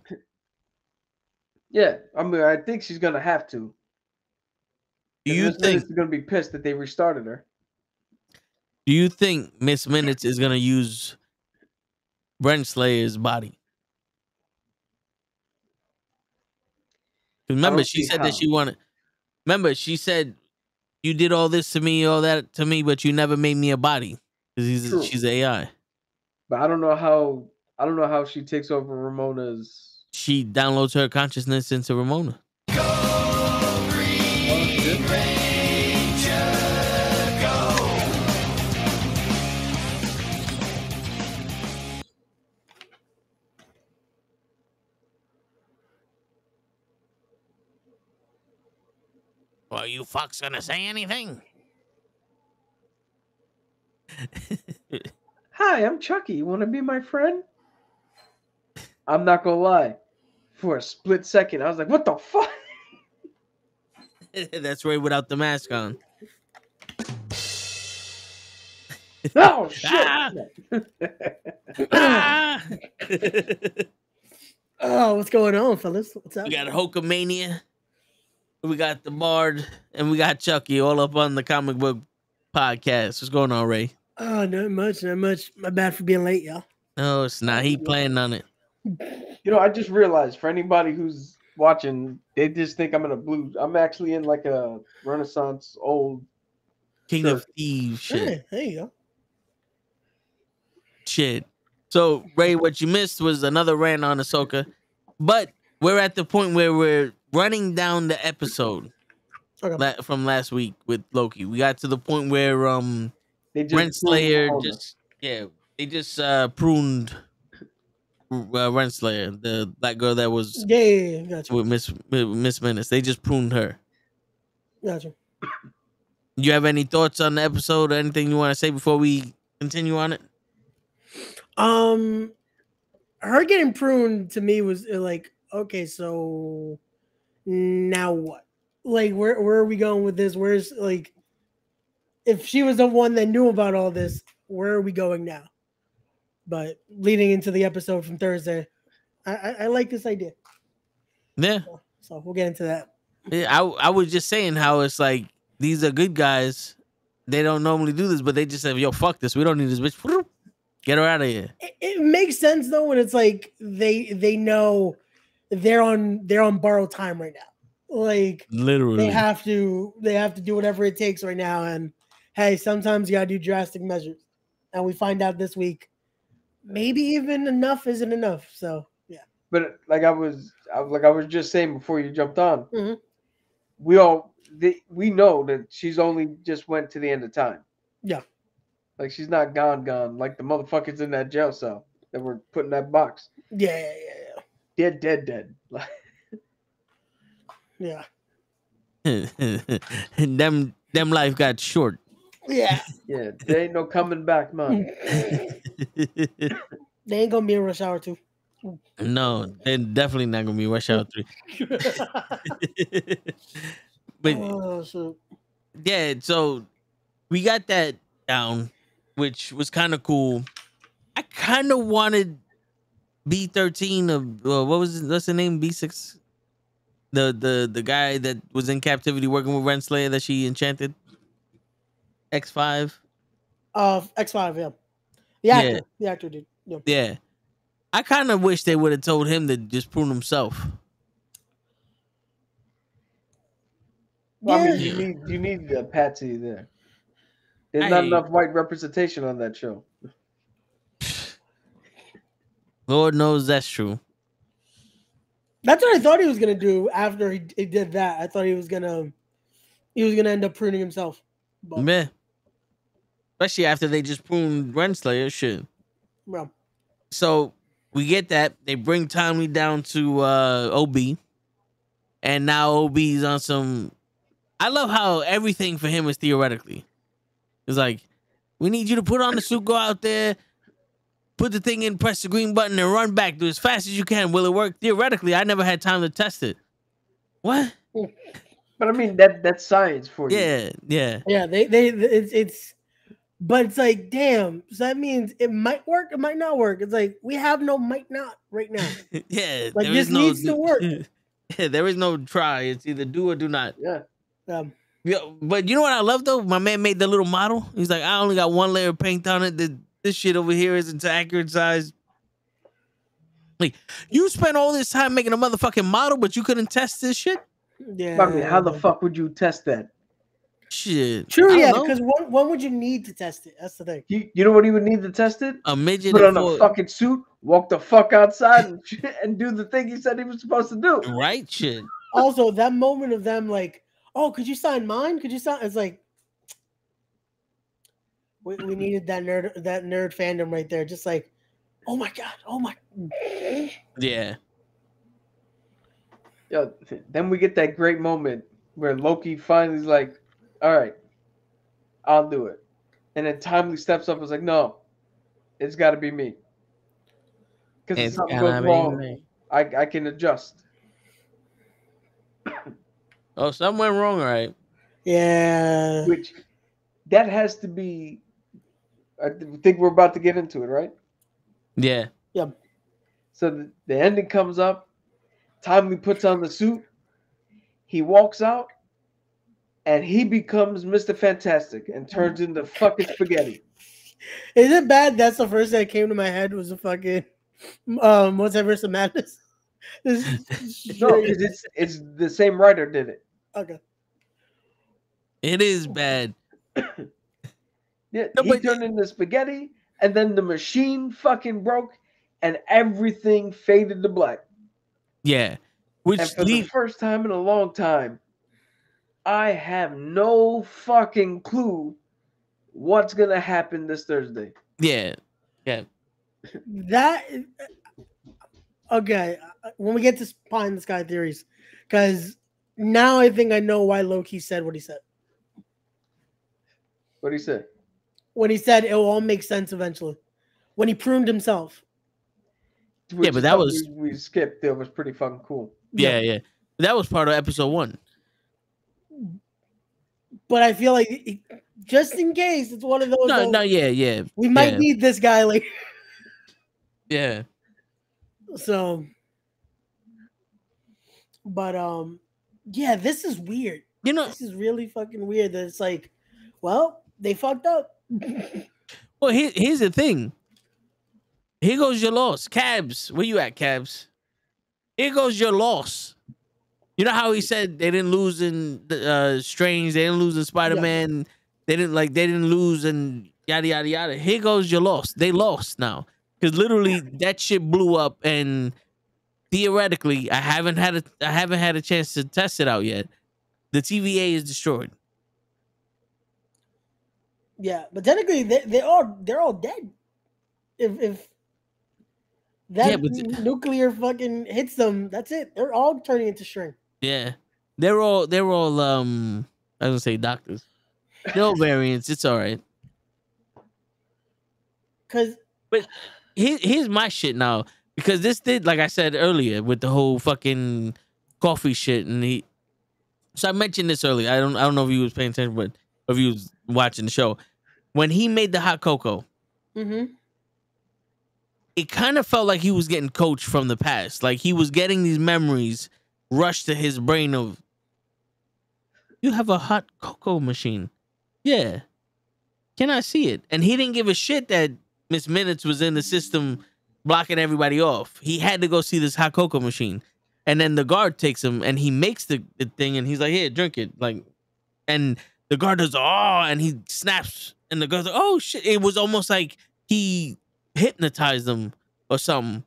Yeah, I mean, I think she's gonna have to. Do you Miss think Minutes is gonna be pissed that they restarted her? Do you think Miss Minutes is gonna use Brent Slayer's body? Remember, she said that she wanted. Remember, she said you did all this to me, all that to me, but you never made me a body because she's AI. But I don't know how she takes over Ramona's. She downloads her consciousness into Ramona. Are you fucks gonna say anything? Hi, I'm Chucky. You want to be my friend? I'm not gonna lie. For a split second, I was like, "What the fuck?" That's Ray without the mask on. Oh shit! Ah! Oh, what's going on, fellas? What's up? We got Hulkamania, we got the Bard, and we got Chucky all up on the comic book podcast. What's going on, Ray? Oh, not much. My bad for being late, y'all. No, it's not. He playing on it. You know, I just realized for anybody who's watching, they just think I'm in a blue. I'm actually in like a Renaissance old King of Thieves shit. Hey, there you go. Shit. So, Ray, what you missed was another rant on Ahsoka, but we're at the point where we're running down the episode from last week with Loki. We got to the point where Brent Slayer they just pruned Renslayer, the black girl that was gotcha. with Miss Menace. They just pruned her. Gotcha. You have any thoughts on the episode or anything you want to say before we continue on it? Her getting pruned to me was like, okay, so now what? Like, where are we going with this? Where's like, if she was the one that knew about all this, where are we going now? But leading into the episode from Thursday, I like this idea. Yeah. So we'll get into that. Yeah, I was just saying how it's like these are good guys. They don't normally do this, but they just say, "Yo, fuck this. We don't need this bitch. Get her out of here." It makes sense though when it's like they know they're on borrowed time right now. Like Literally, they have to do whatever it takes right now. And hey, sometimes you gotta do drastic measures. And we find out this week, maybe even enough isn't enough. So yeah. But like I was just saying before you jumped on, Mm-hmm. we know that she's only just went to the end of time. Yeah. Like she's not gone like the motherfuckers in that jail cell that were put in that box. Yeah. Dead. Yeah. them life got short. Yeah. Yeah, there ain't no coming back, man. They ain't gonna be in Rush Hour 2. No, they're definitely not gonna be Rush Hour 3. But Oh, shit. yeah, so we got that down, which was kind of cool. I kind of wanted B13 of what's the name? B6, the guy that was in captivity working with Renslayer that she enchanted. X5. X5, yeah. The actor did. Yeah. Yeah. I kind of wish they would have told him to just prune himself. Well, I mean, you need a Patsy there. There's not enough white representation on that show. Lord knows that's true. That's what I thought he was gonna do after he did that. I thought he was gonna end up pruning himself. But, Yeah. Especially after they just pruned Renslayer, shit. well, So we get that. They bring Tommy down to OB. And now OB's on some. I love how everything for him is theoretically. It's like, we need you to put on the suit, go out there, put the thing in, press the green button, and run back. Do as fast as you can. Will it work? Theoretically, I never had time to test it. What? But I mean, that's science for you. Yeah. Yeah, it's but it's like, damn, so that means it might work, it might not work. It's like we have no might not right now. Yeah. Like this needs to work. Yeah, there is no try. It's either do or do not. Yeah. Yeah, but you know what I love though? My man made the little model. He's like, I only got one layer of paint on it. This shit over here isn't to accurate size. Like, you spent all this time making a motherfucking model, but you couldn't test this shit? Yeah. I mean, how the fuck would you test that? Shit. True, yeah, because when would you need to test it? That's the thing. You know what he would need to test it? A midget. Put on a fucking suit, walk the fuck outside, and do the thing he said he was supposed to do. Right, shit. Also, that moment of them like, oh, could you sign mine? Could you sign? It's like we needed that nerd fandom right there. Just like, oh my god, oh my. Yeah. Yo, then we get that great moment where Loki finally is like, all right, I'll do it. And then Timely steps up and is like, no, it's got to be me. Because if something goes wrong, I can adjust. Oh, something went wrong, all right. Yeah. Which, that has to be, I think we're about to get into it, right? Yeah. Yep. So the ending comes up. Timely puts on the suit. He walks out. And he becomes Mr. Fantastic and turns into fucking spaghetti. Is it bad? That's the first thing that came to my head was a fucking Multiverse of Madness. No, because it's the same writer did it. Okay. It is bad. Yeah, he turned into spaghetti, and then the machine fucking broke, and everything faded to black. Yeah. Which and for the first time in a long time, I have no fucking clue what's gonna happen this Thursday. Yeah. That okay. When we get to Pie in the Sky theories, because now I think I know why Loki said what he said. What did he say? When he said it will all make sense eventually. When he pruned himself. Which but is that something was we skipped. That was pretty fucking cool. yeah. That was part of episode 1. But I feel like just in case it's one of those. No, yeah. We might need this guy later. Yeah. So, but yeah, this is weird. You know, This is really fucking weird. That it's like, well, they fucked up. well, here's the thing. Here goes your loss, Cabs. Where you at, Cabs? Here goes your loss. You know how he said they didn't lose in Strange, they didn't lose in Spider-Man, they didn't lose in yada yada yada. Here goes your loss. They lost now because literally that shit blew up, and theoretically, I haven't had a chance to test it out yet. The TVA is destroyed. Yeah, but technically they're all dead. If that nuclear fucking hits them, that's it. They're all turning into string. Yeah, they're all I was gonna say doctors. No variants. It's all right. But here's my shit now, because this did, like I said earlier, with the whole fucking coffee shit, and so I mentioned this earlier. I don't know if you was paying attention, but if you was watching the show, when he made the hot cocoa, it kind of felt like he was getting coached from the past. Like he was getting these memories rushed to his brain of, you have a hot cocoa machine. Yeah. Can I see it? And he didn't give a shit that Miss Minutes was in the system blocking everybody off. He had to go see this hot cocoa machine. And then the guard takes him and he makes the thing and he's like, here, drink it. Like, and the guard does, oh, and he snaps. And the guard's like, oh shit. It was almost like he hypnotized them or something.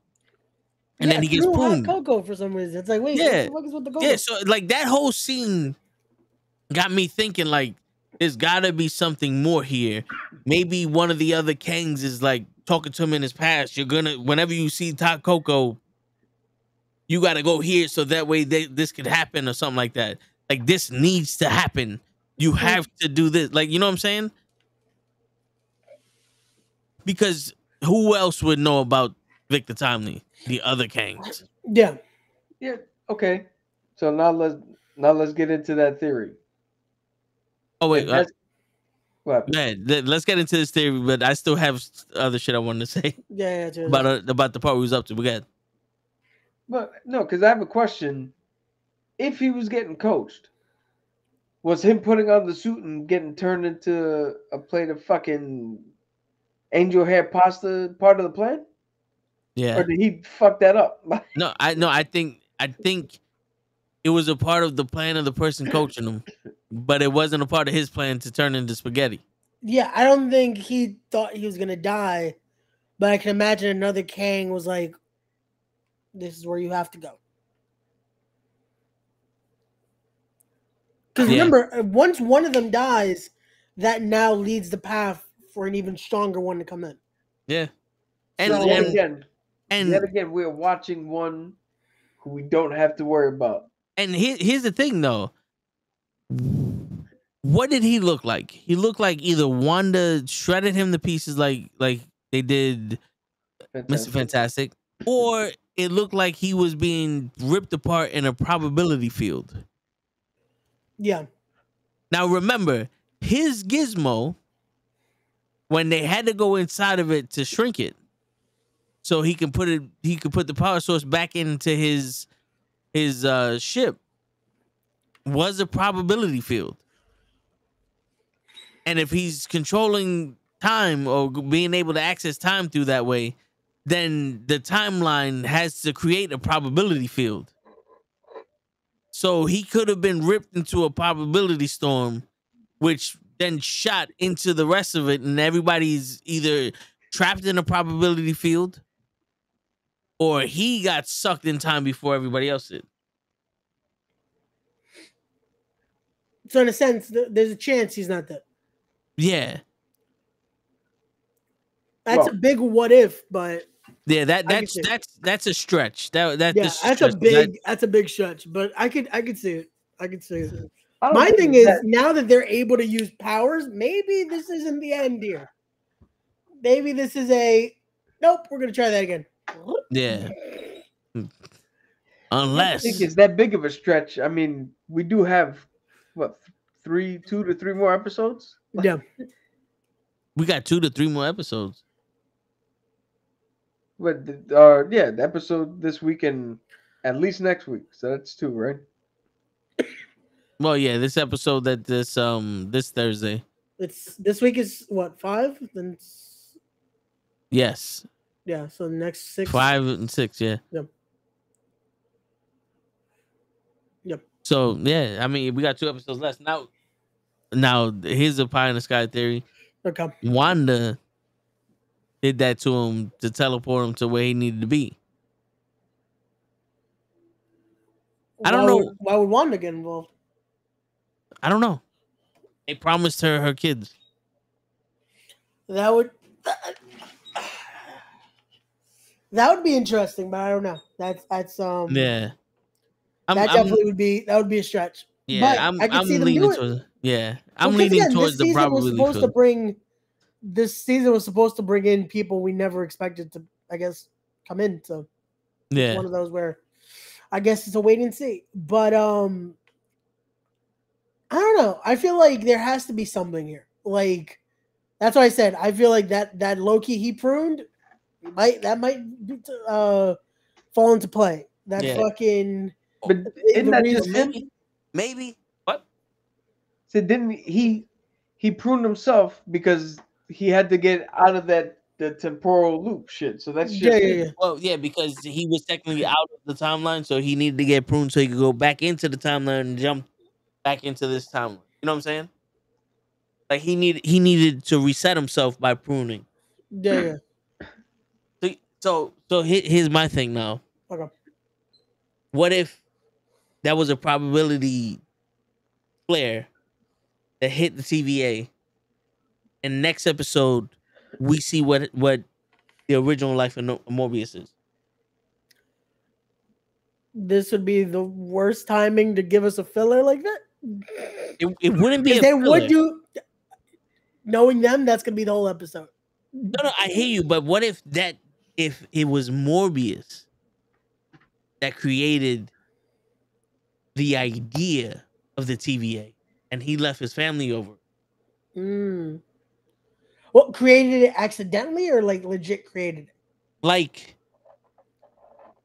And then he gets pruned. Hot cocoa for some reason. It's like, wait, what the fuck is with the cocoa? Yeah, so like that whole scene got me thinking, like, there's gotta be something more here. Maybe one of the other Kangs is like talking to him in his past. You're gonna, whenever you see hot cocoa, you gotta go here so that way this could happen or something like that. Like, this needs to happen. You have to do this. Like, you know what I'm saying? Because who else would know about Victor Timely? The other Kangs. Yeah. Yeah. Okay. So now let's get into that theory. Oh wait. What? Man, let's get into this theory, but I still have other shit I wanted to say. Yeah. About the part we was up to. We got. But no, because I have a question. If he was getting coached, was him putting on the suit and getting turned into a plate of fucking angel hair pasta part of the plan? Yeah. Or did he fuck that up? No, I think it was a part of the plan of the person coaching him, but it wasn't a part of his plan to turn into spaghetti. Yeah, I don't think he thought he was gonna die, but I can imagine another Kang was like, this is where you have to go. Because remember, once one of them dies, that now leads the path for an even stronger one to come in. Yeah. And yet again, we're watching one who we don't have to worry about. And here's the thing, though. What did he look like? He looked like either Wanda shredded him to pieces like they did Mr. Fantastic, or it looked like he was being ripped apart in a probability field. Yeah. Now remember, his gizmo, when they had to go inside of it to shrink it, so he could put the power source back into his ship, was a probability field. And if he's controlling time or being able to access time through that way, then the timeline has to create a probability field. So he could have been ripped into a probability storm, which then shot into the rest of it, and everybody's either trapped in a probability field or he got sucked in time before everybody else did. So in a sense, there's a chance he's not dead. Yeah. That's a big what if, but yeah, that's a stretch. That's a big stretch, but I could see it. I could see it. I don't My think thing it's is that- now that they're able to use powers, maybe this isn't the end here. Maybe this is a nope. We're gonna try that again. Yeah. I don't Unless think it's that big of a stretch. I mean, we do have what 2 to 3 more episodes. Yeah, we got 2 to 3 more episodes. But yeah, the episode this week and at least next week. So that's 2, right? Well, yeah, this episode that this Thursday. it's this week is what 5? Then Yes. yeah, so the next 6. 5 and 6, yeah. Yep. Yep. So, yeah, I mean, we got 2 episodes left. Now here's a pie in the sky theory. Okay. Wanda did that to him to teleport him to where he needed to be. I don't know. Why would Wanda get involved? I don't know. They promised her kids. That would be interesting, but I don't know. That's Yeah. that definitely would be a stretch. Yeah, but I can see them leaning do it. towards. Yeah, I'm Well, 'cause leaning again, towards the probability. This season was supposed to bring in people we never expected to, I guess, come in. So it's one of those where I guess it's a wait and see. But I don't know. I feel like there has to be something here. Like that's why I said I feel like that Loki he pruned might fall into play. That fucking. But isn't that just him? Maybe. What? So didn't he pruned himself because he had to get out of the temporal loop shit. So that's just yeah. Well, yeah, because he was technically out of the timeline, so he needed to get pruned so he could go back into the timeline and jump back into this timeline. You know what I'm saying? Like he needed to reset himself by pruning. Yeah. So here's my thing now. Okay. What if that was a probability flare that hit the TVA, and next episode we see what the original life of Morbius is? This would be the worst timing to give us a filler like that. It wouldn't be. They would do. Knowing them, that's gonna be the whole episode. No, I hear you, but what if it was Morbius that created the idea of the TVA, and he left his family over? Well, created it accidentally or like legit created it? Like,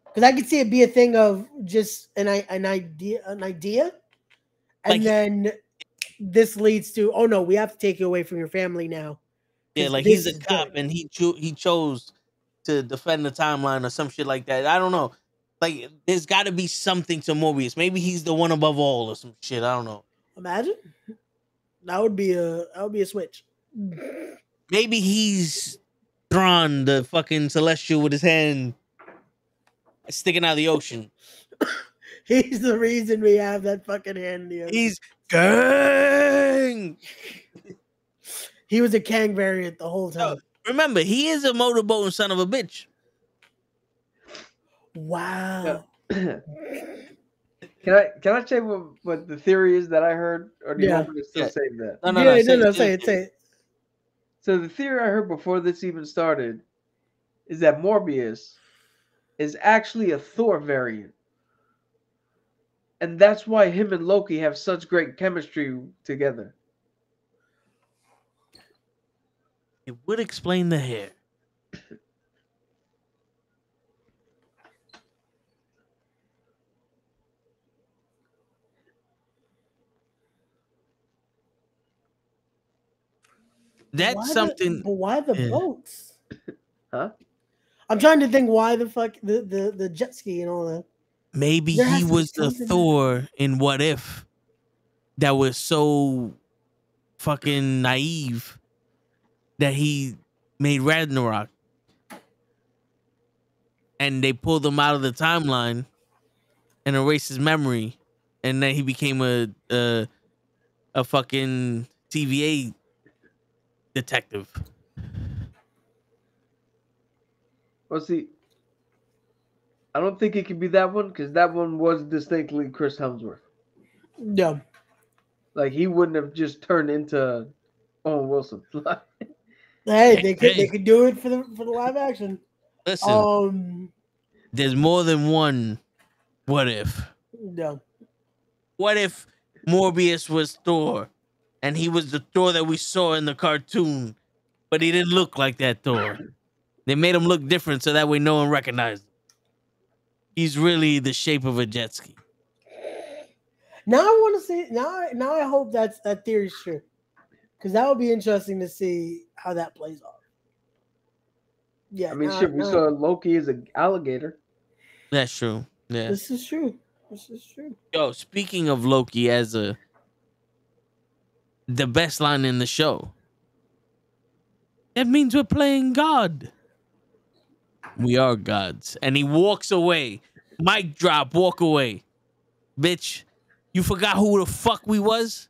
because I could see it be a thing of just an idea, and like, then this leads to, oh no, we have to take you away from your family now. Yeah, like he's a cop and he chose to defend the timeline or some shit like that. I don't know. Like, there's got to be something to Morbius. Maybe he's the one above all or some shit. I don't know. Imagine that would be a switch. Maybe he's drawn the fucking celestial with his hand sticking out of the ocean. He's the reason we have that fucking hand in the ocean. He's gang. He was a Kang variant the whole time. Remember, he is a motorboat son of a bitch. Wow. Can I tell you what the theory is that I heard, or do you want me to still say that? No, say it. So the theory I heard before this even started is that Morbius is actually a Thor variant. And that's why him and Loki have such great chemistry together. It would explain the hair. That's something. But why the boats? Huh? I'm trying to think why the fuck the jet ski and all that. Maybe he was the Thor in What If that was so fucking naive that he made Ragnarok, and they pulled him out of the timeline and erased his memory, and then he became a fucking TVA detective. Well, see, I don't think it could be that one because that one was distinctly Chris Hemsworth. Yeah. Like he wouldn't have just turned into Owen Wilson. Hey, they Hey. could do it for the live action. Listen, there's more than one what if. No. What if Morbius was Thor and he was the Thor that we saw in the cartoon, but he didn't look like that Thor? They made him look different so that way no one recognized him. He's really the shape of a jet ski. Now I want to see. Now I hope that theory's true, because that would be interesting to see how that plays off. Yeah, I mean, shit. We saw Loki as an alligator. That's true. Yeah. This is true. This is true. Yo, speaking of Loki as the best line in the show. That means we're playing God. We are gods. And he walks away. Mic drop, walk away. Bitch, you forgot who the fuck we was?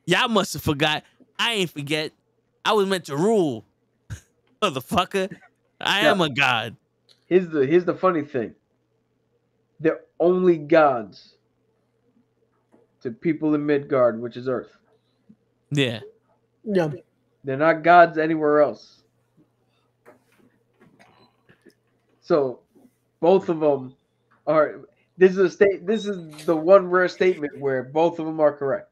Y'all must have forgot. I ain't forget. I was meant to rule. Motherfucker. I am a god. Here's the funny thing. They're only gods to people in Midgard, which is Earth. Yeah. Yeah. They're not gods anywhere else. So both of them are. This is the one rare statement where both of them are correct.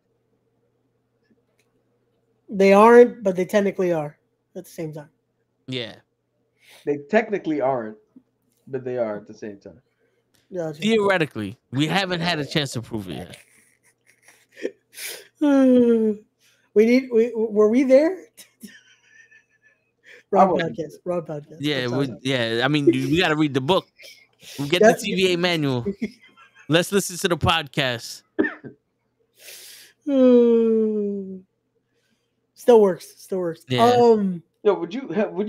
They aren't, but they technically are at the same time. Yeah. They technically aren't, but they are at the same time. Gotcha. Theoretically, we haven't had a chance to prove it yet. Were we there? Wrong podcast. Yeah. I mean, we got to read the book. We get the TVA manual. Let's listen to the podcast. Still works. Yeah. Yo, would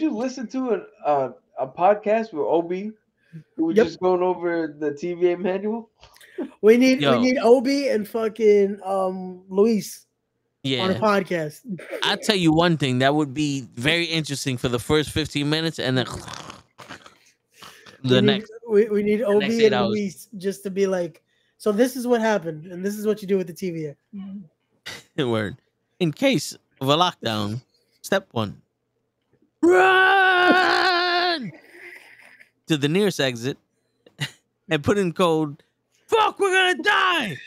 you listen to a podcast with Obi, who was just going over the TVA manual? We need Obi and fucking Luis on a podcast. I'll tell you one thing that would be very interesting for the first 15 minutes, and then we need Obi and Luis just to be like, so this is what happened, and this is what you do with the TVA. Word. In case of a lockdown, step 1. Run to the nearest exit and put in code, fuck, we're gonna die.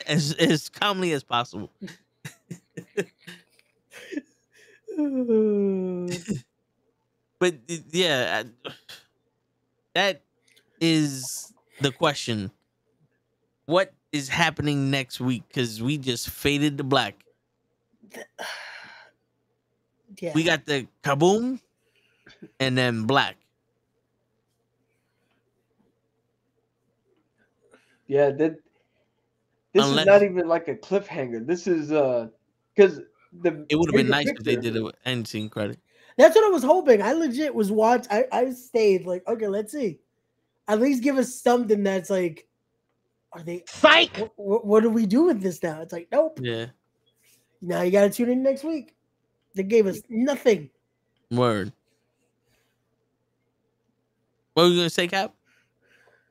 as calmly as possible. But yeah, that is the question. What is happening next week? Because we just faded to black. Yeah. We got the kaboom and then black. Yeah, this is not even like a cliffhanger. This is because it would have been nice if they did an end scene credit. That's what I was hoping. I legit was I stayed like, okay, let's see. At least give us something that's like, are they psych? What do we do with this now? It's like, nope. Yeah. Now you gotta tune in next week. They gave us nothing. Word. What were you gonna say, Cap?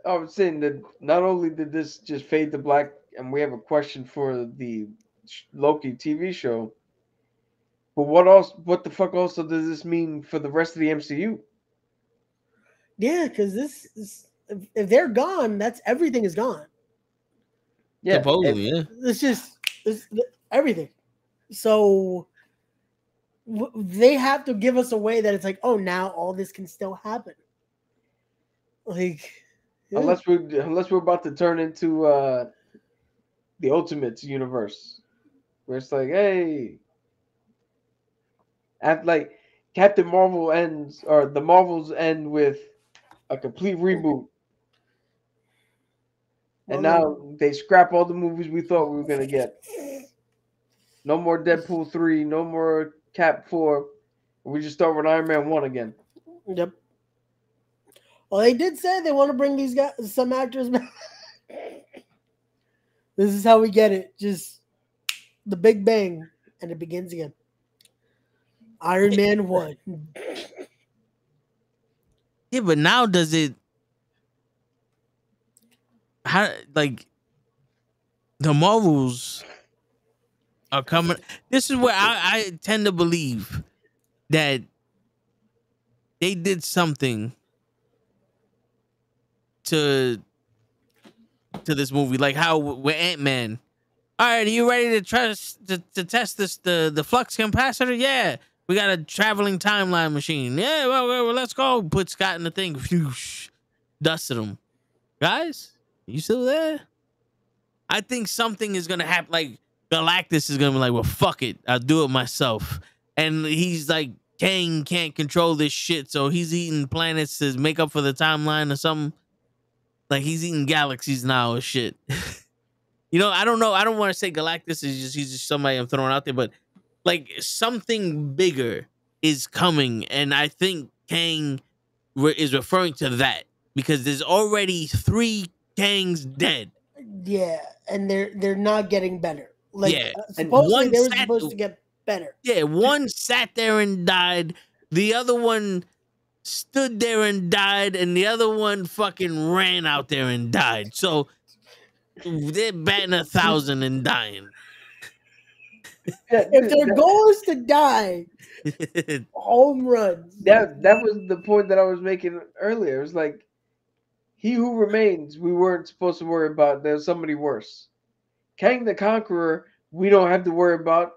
I was saying that not only did this just fade to black, and we have a question for the Loki TV show, but what else? What the fuck also does this mean for the rest of the MCU? Yeah, because this is, if they're gone, that's everything is gone. Yeah, supposedly, yeah. It's everything. So they have to give us a way that it's like, oh, now all this can still happen. Like, yeah. unless we're about to turn into the Ultimates universe, where it's like, hey, after like Captain Marvel ends, or the Marvels end with a complete reboot. And now they scrap all the movies we thought we were going to get. No more Deadpool 3, no more Cap 4. We just start with Iron Man 1 again. Yep. Well, they did say they want to bring these guys, some actors back. This is how we get it. Just the Big Bang, and it begins again. Iron Man 1. Yeah, but now does it... How, like, the Marvels are coming. This is where I tend to believe that they did something to this movie, like how with Ant-Man. All right, are you ready to test this the flux capacitor? Yeah, we got a traveling timeline machine. Yeah, well, let's go. Put Scott in the thing. Phew, dusted him. Guys, you still there? I think something is gonna happen. Like Galactus is gonna be like, well, fuck it, I'll do it myself. And he's like, Kang can't control this shit, so he's eating planets to make up for the timeline or something. Like he's eating galaxies now or shit. You know, I don't know. I don't want to say Galactus is he's just somebody I'm throwing out there, but like something bigger is coming, and I think Kang is referring to that because there's already 3 Kangs dead. Yeah, and they're not getting better. Like Yeah, supposedly they were supposed to get better. Yeah, one sat there and died. The other one stood there and died, and the other one fucking ran out there and died. So they're batting 1,000 and dying. If their goal is to die, home runs. That was the point that I was making earlier. It was like, he who remains, we weren't supposed to worry about. There's somebody worse. Kang the Conqueror, we don't have to worry about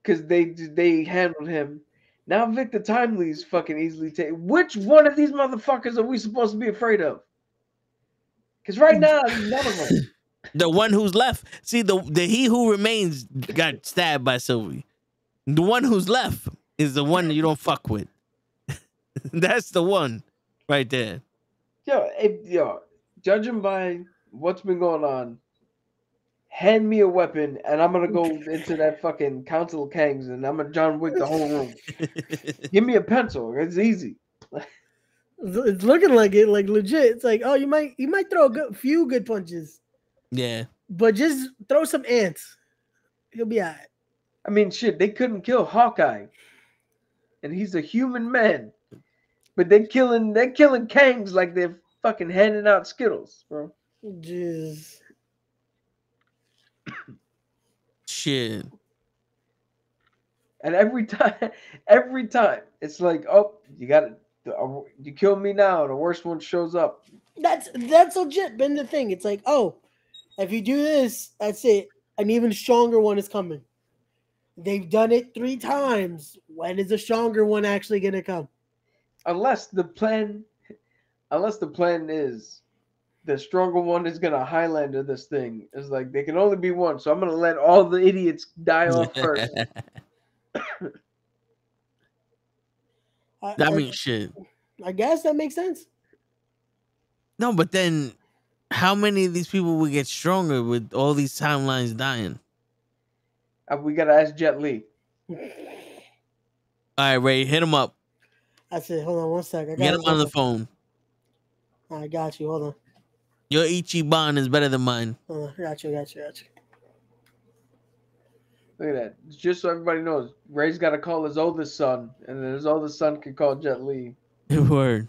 because they handled him. Now Victor Timely's fucking easily taken. Which one of these motherfuckers are we supposed to be afraid of? Because right now, none of them. The one who's left. See, the he who remains got stabbed by Sylvie. The one who's left is the one that you don't fuck with. That's the one right there. Yo, judging by what's been going on, hand me a weapon and I'm gonna go into that fucking Council of Kangs and I'm gonna John Wick the whole room. Give me a pencil. It's easy. It's looking like it, like legit. It's like, oh, you might throw a few good punches. Yeah. But just throw some ants. He'll be all right. I mean, shit, they couldn't kill Hawkeye. And he's a human man. But they're killing Kangs like they're fucking handing out Skittles, bro. Jeez. Shit. And every time, it's like, oh, you kill me now, the worst one shows up. That's legit been the thing. It's like, oh, if you do this, that's it. An even stronger one is coming. They've done it 3 times. When is a stronger one actually gonna come? Unless the plan is the stronger one is gonna Highlander this thing. It's like they can only be one, so I'm gonna let all the idiots die off first. That means shit. I guess that makes sense. No, but then how many of these people will get stronger with all these timelines dying? We gotta ask Jet Li. All right, Ray, hit him up. I said, hold on one second. Get him on the phone. I got you. Hold on. Your Ichiban is better than mine. Hold on. Got you. Look at that. Just so everybody knows, Ray's got to call his oldest son, and then his oldest son can call Jet Li. Word.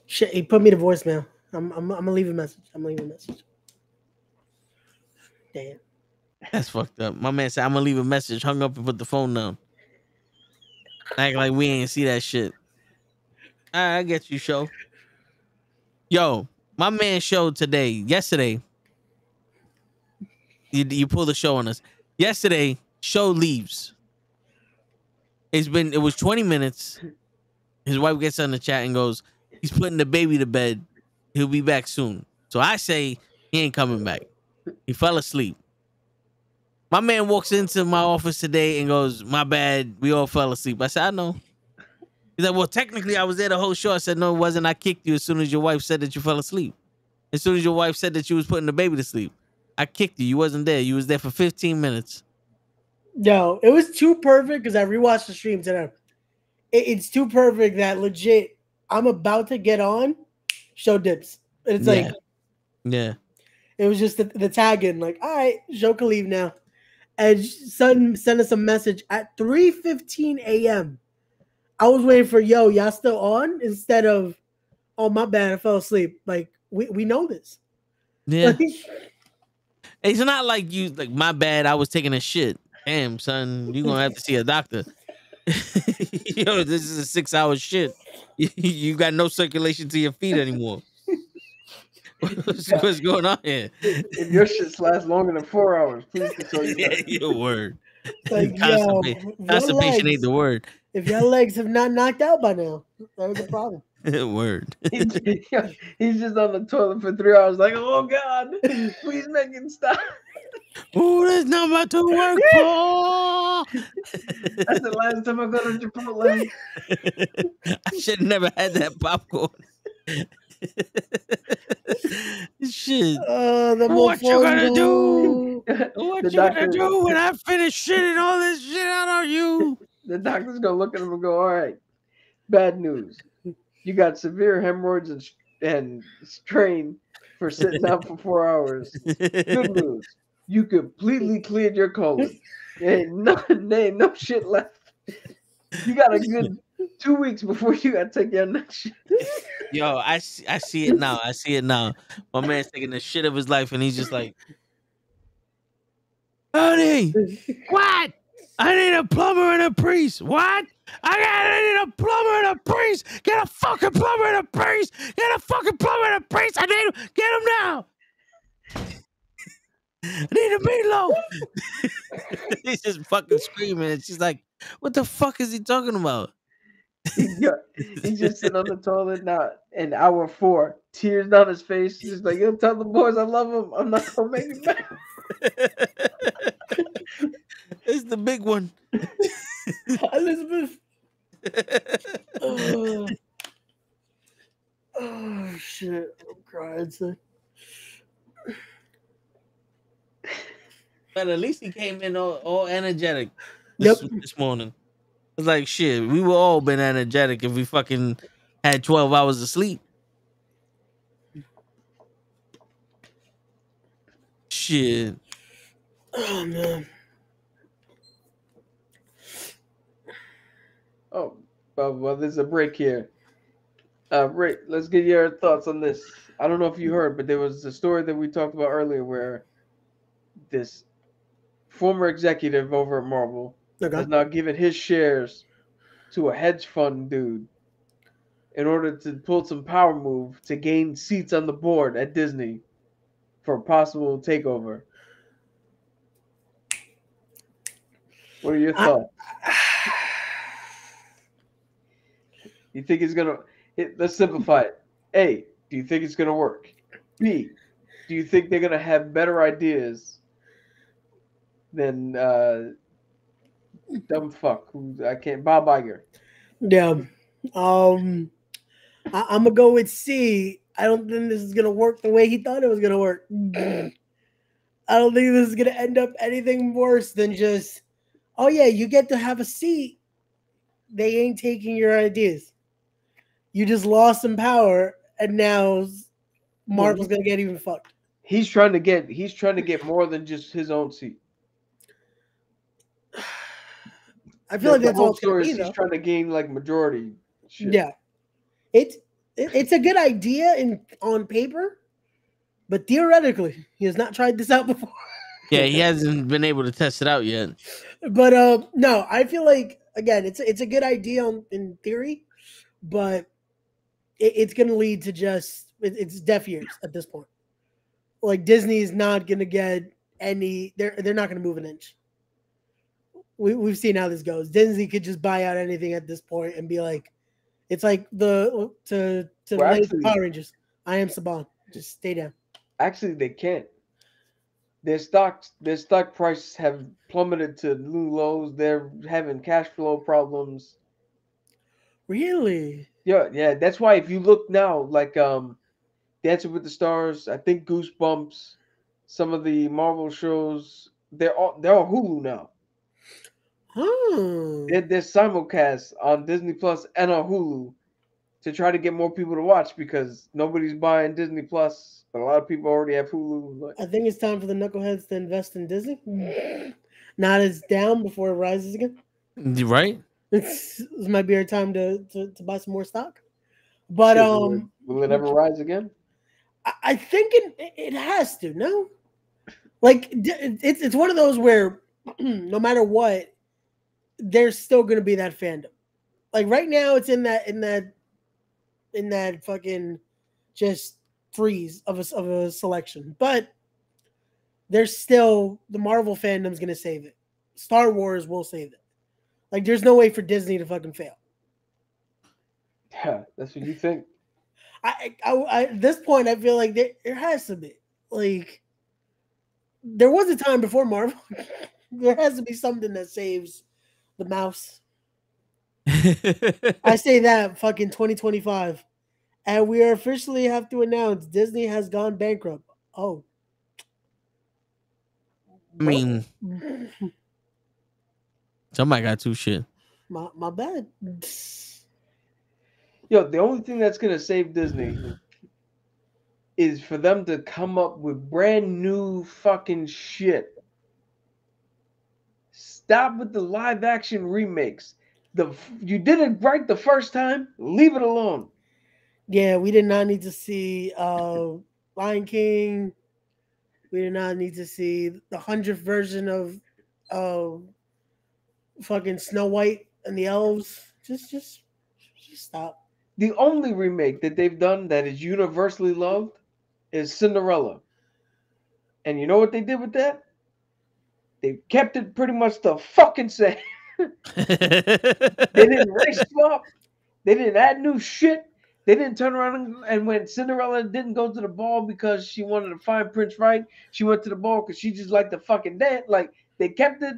Shit, he put me to voicemail. I'm gonna leave a message. Damn. That's fucked up. My man said, I'm gonna leave a message, hung up and put the phone down. Act like we ain't see that shit. All right, I get you, Show. Yo, my man showed yesterday. You pulled the show on us. Yesterday, Show leaves. It was 20 minutes. His wife gets on the chat and goes, he's putting the baby to bed. He'll be back soon. So I say he ain't coming back. He fell asleep. My man walks into my office today and goes, my bad, we all fell asleep. I said, I know. He's like, well, technically I was there the whole show. I said, no, it wasn't. I kicked you as soon as your wife said that you fell asleep. As soon as your wife said that you was putting the baby to sleep. I kicked you. You wasn't there. You was there for 15 minutes. No, it was too perfect because I rewatched the stream today. It's too perfect that legit, I'm about to get on, Show dips. And it's like, yeah. It was just the tag in, like, all right, Show can leave now. And Sutton sent us a message at 3:15 a.m. I was waiting for, y'all still on? Instead of, oh, my bad, I fell asleep. Like, we know this. Yeah. It's not like you like my bad. I was taking a shit. Damn, son, you gonna have to see a doctor. Yo, this is a 6-hour shit. You got no circulation to your feet anymore. What's going on here? If your shits last longer than 4 hours, please consult your Yeah, doctor. your word. Like, yo, Constipation ain't the word. If your legs have not knocked out by now, there's a problem. Word. He's just on the toilet for 3 hours, like, oh God, please make it stop. Ooh, that's not about to work, Paul. That's the last time I go to Chipotle. I should have never had that popcorn. Shit. What you gonna do? What you gonna do when I finish shitting all this shit out on you? The doctor's gonna look at him and go, all right, bad news. You got severe hemorrhoids and strain for sitting out for 4 hours. Good news. You completely cleared your colon. There ain't no shit left. You got a good 2 weeks before you gotta take your next shit. Yo, I see it now. I see it now. My man's taking the shit of his life, and he's just like, honey, what? I need a plumber and a priest. What? I need a plumber and a priest. Get a fucking plumber and a priest. Get a fucking plumber and a priest. I need him. Get him now. I need a meatloaf. He's just fucking screaming. And she's like, what the fuck is he talking about? He's just sitting on the toilet now in hour 4, tears down his face. He's just like, yo, tell the boys I love them. I'm not gonna make it back. It's the big one. Elizabeth. Oh shit. I'm crying, son. But at least he came in all energetic Yep. this morning. It's like shit. We would all been energetic if we fucking had 12 hours of sleep. Shit. Oh man. Oh, well, there's a break here. Ray, let's get your thoughts on this. I don't know if you heard, but there was a story that we talked about earlier where this former executive over at Marvel has now given his shares to a hedge fund dude in order to pull some power move to gain seats on the board at Disney for a possible takeover. What are your thoughts? You think it's gonna? Let's simplify it. A, do you think it's gonna work? B, do you think they're gonna have better ideas than dumb fuck who I can't Bob Iger? Yeah. I'm gonna go with C. I don't think this is gonna work the way he thought it was gonna work. I don't think this is gonna end up anything worse than just, oh yeah, you get to have a seat. They ain't taking your ideas. You just lost some power, and now Marvel's gonna get even fucked. He's trying to get more than just his own seat. I feel like that's all it's gonna be, he's trying to gain like majority. Shit. Yeah, it's a good idea on paper, but theoretically, he has not tried this out before. Yeah, he hasn't been able to test it out yet. But no, I feel like again, it's a good idea in theory, but it's going to lead to just it's deaf ears at this point. Like Disney is not going to get any. They're not going to move an inch. We've seen how this goes. Disney could just buy out anything at this point and be like, it's like the Power Rangers. I am Saban. Just stay down. Actually, they can't. Their stock prices have plummeted to new lows. They're having cash flow problems. Really? Yeah. That's why if you look now, like Dancing with the Stars, I think Goosebumps, some of the Marvel shows, they're all Hulu now. They're simulcast on Disney Plus and on Hulu to try to get more people to watch because nobody's buying Disney Plus, but a lot of people already have Hulu. I think it's time for the knuckleheads to invest in Disney. Not as down before it rises again. Right? This might be our time to buy some more stock. But will it ever rise again? I think it has to. No, Like it's one of those where no matter what, there's still gonna be that fandom. Like right now, it's in that fucking just freeze of a selection, but there's still the Marvel fandom's gonna save it. Star Wars will save it. Like there's no way for Disney to fucking fail. Yeah, that's what you think. At this point, I feel like there has to be. Like there was a time before Marvel. There has to be something that saves the mouse. I say that fucking 2025. And we officially have to announce Disney has gone bankrupt. Oh. I mean, somebody got two shit. My bad. Yo, the only thing that's gonna save Disney is for them to come up with brand new fucking shit. Stop with the live action remakes. You did it right the first time. Leave it alone. Yeah, we did not need to see Lion King. We did not need to see the 100th version of fucking Snow White and the elves. Just stop. The only remake that they've done that is universally loved is Cinderella. And you know what they did with that? They kept it pretty much the fucking same. They didn't race swap. They didn't add new shit. They didn't turn around and when Cinderella didn't go to the ball because she wanted to find Prince Right, she went to the ball because she just liked to fucking dance. Like, they kept it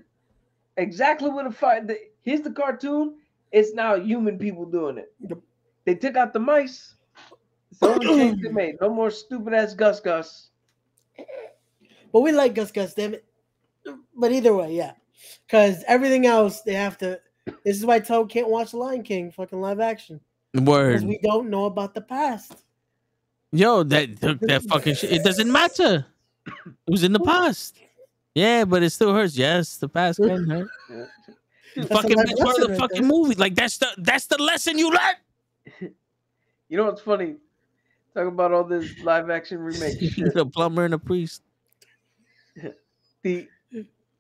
exactly what a fight. Here's the cartoon. It's now human people doing it. They took out the mice. It's the only change they made. No more stupid ass Gus Gus. But we like Gus Gus, damn it. But either way, yeah. Because everything else, they have to. This is why Toad can't watch Lion King fucking live action. Word. Because we don't know about the past. Yo, that fucking shit. It doesn't matter. It was in the past. Yeah, but it still hurts. Yes, the past can hurt. Fucking best part of the fucking movie. Like that's the lesson you learned. You know what's funny? Talk about all this live action remake shit. The plumber and the priest.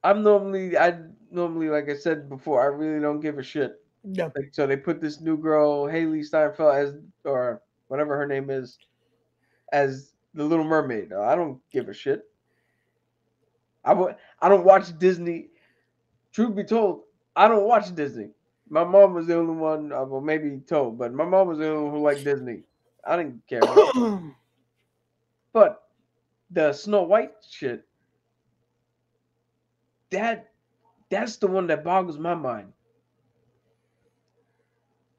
I normally, like I said before, I really don't give a shit. No. Like, so they put this new girl, Haley Steinfeld, as or whatever her name is, as the Little Mermaid. I don't give a shit. I don't watch Disney. Truth be told, I don't watch Disney. My mom was the only one, well, maybe Toad, but my mom was the only one who liked Disney. I didn't care. But the Snow White shit, that's the one that boggles my mind.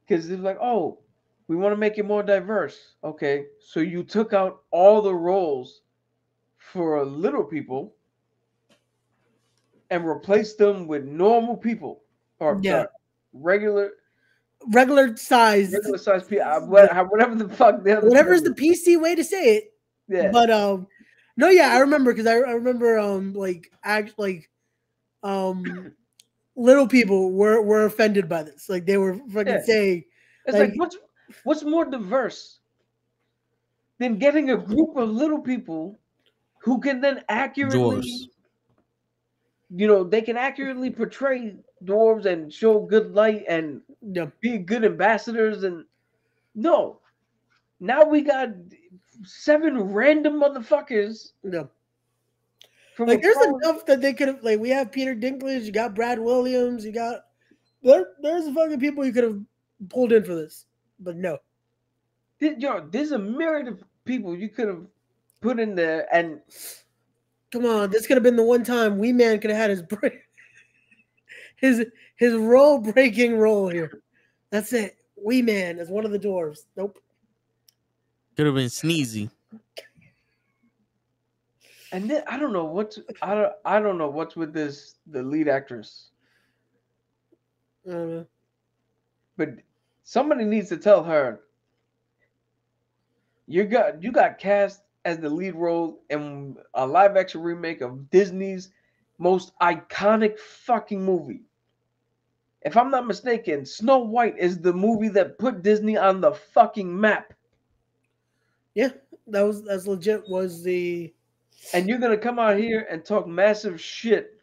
Because it's like, oh, we want to make it more diverse. Okay, so you took out all the roles for little people and replaced them with normal people or regular sized people, whatever the fuck. Whatever is the PC way to say it. Yeah. But no, yeah, I remember because I remember little people were offended by this. Like they were fucking saying, it's like what's more diverse than getting a group of little people who can then accurately, they can accurately portray dwarves and show good light and be good ambassadors. And no, now we got 7 random motherfuckers. No. Like there's enough that they could have. Like we have Peter Dinklage, you got Brad Williams, you got there's fucking people you could have pulled in for this, but no. There's a myriad of people you could have put in there, and come on, this could have been the one time Wee Man could have had his role breaking role here. That's it. Wee Man as one of the dwarves. Nope. Could have been Sneezy. And then I don't know what's with the lead actress. But somebody needs to tell her you got cast as the lead role in a live action remake of Disney's most iconic fucking movie. If I'm not mistaken, Snow White is the movie that put Disney on the fucking map. Yeah, that's legit. Was the and you're gonna come out here and talk massive shit.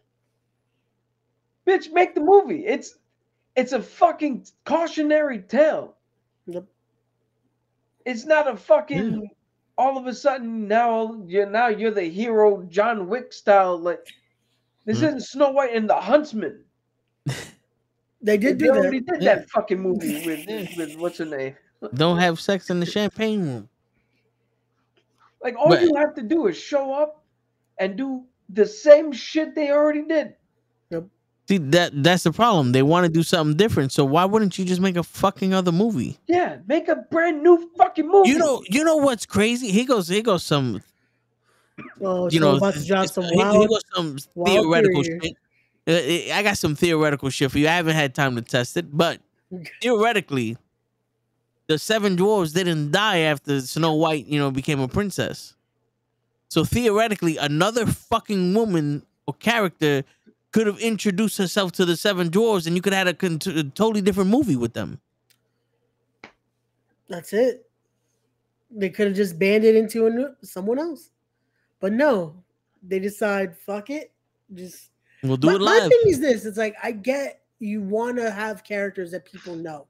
Bitch, make the movie. It's a fucking cautionary tale. Yep. It's not a fucking all of a sudden now you're the hero John Wick style. Like this isn't Snow White and the Huntsman. They did They do already that. did that fucking movie with what's her name. Don't have sex in the champagne room. Like all But- you have to do is show up and do the same shit they already did. See, that's the problem. They want to do something different. So why wouldn't you just make a fucking other movie? Yeah, make a brand new fucking movie. You know what's crazy? He goes some, Oh, you so know, about to drop some he wild, goes some wild theoretical theory. shit. I got some theoretical shit for you. I haven't had time to test it, but theoretically, the 7 dwarves didn't die after Snow White, became a princess. So theoretically, another fucking woman or character could have introduced herself to the 7 dwarves, and you could have had a totally different movie with them. That's it. They could have just banned it into someone else, but no, they decide fuck it. Just We'll do it my live. thing is this: it's like I get you want to have characters that people know.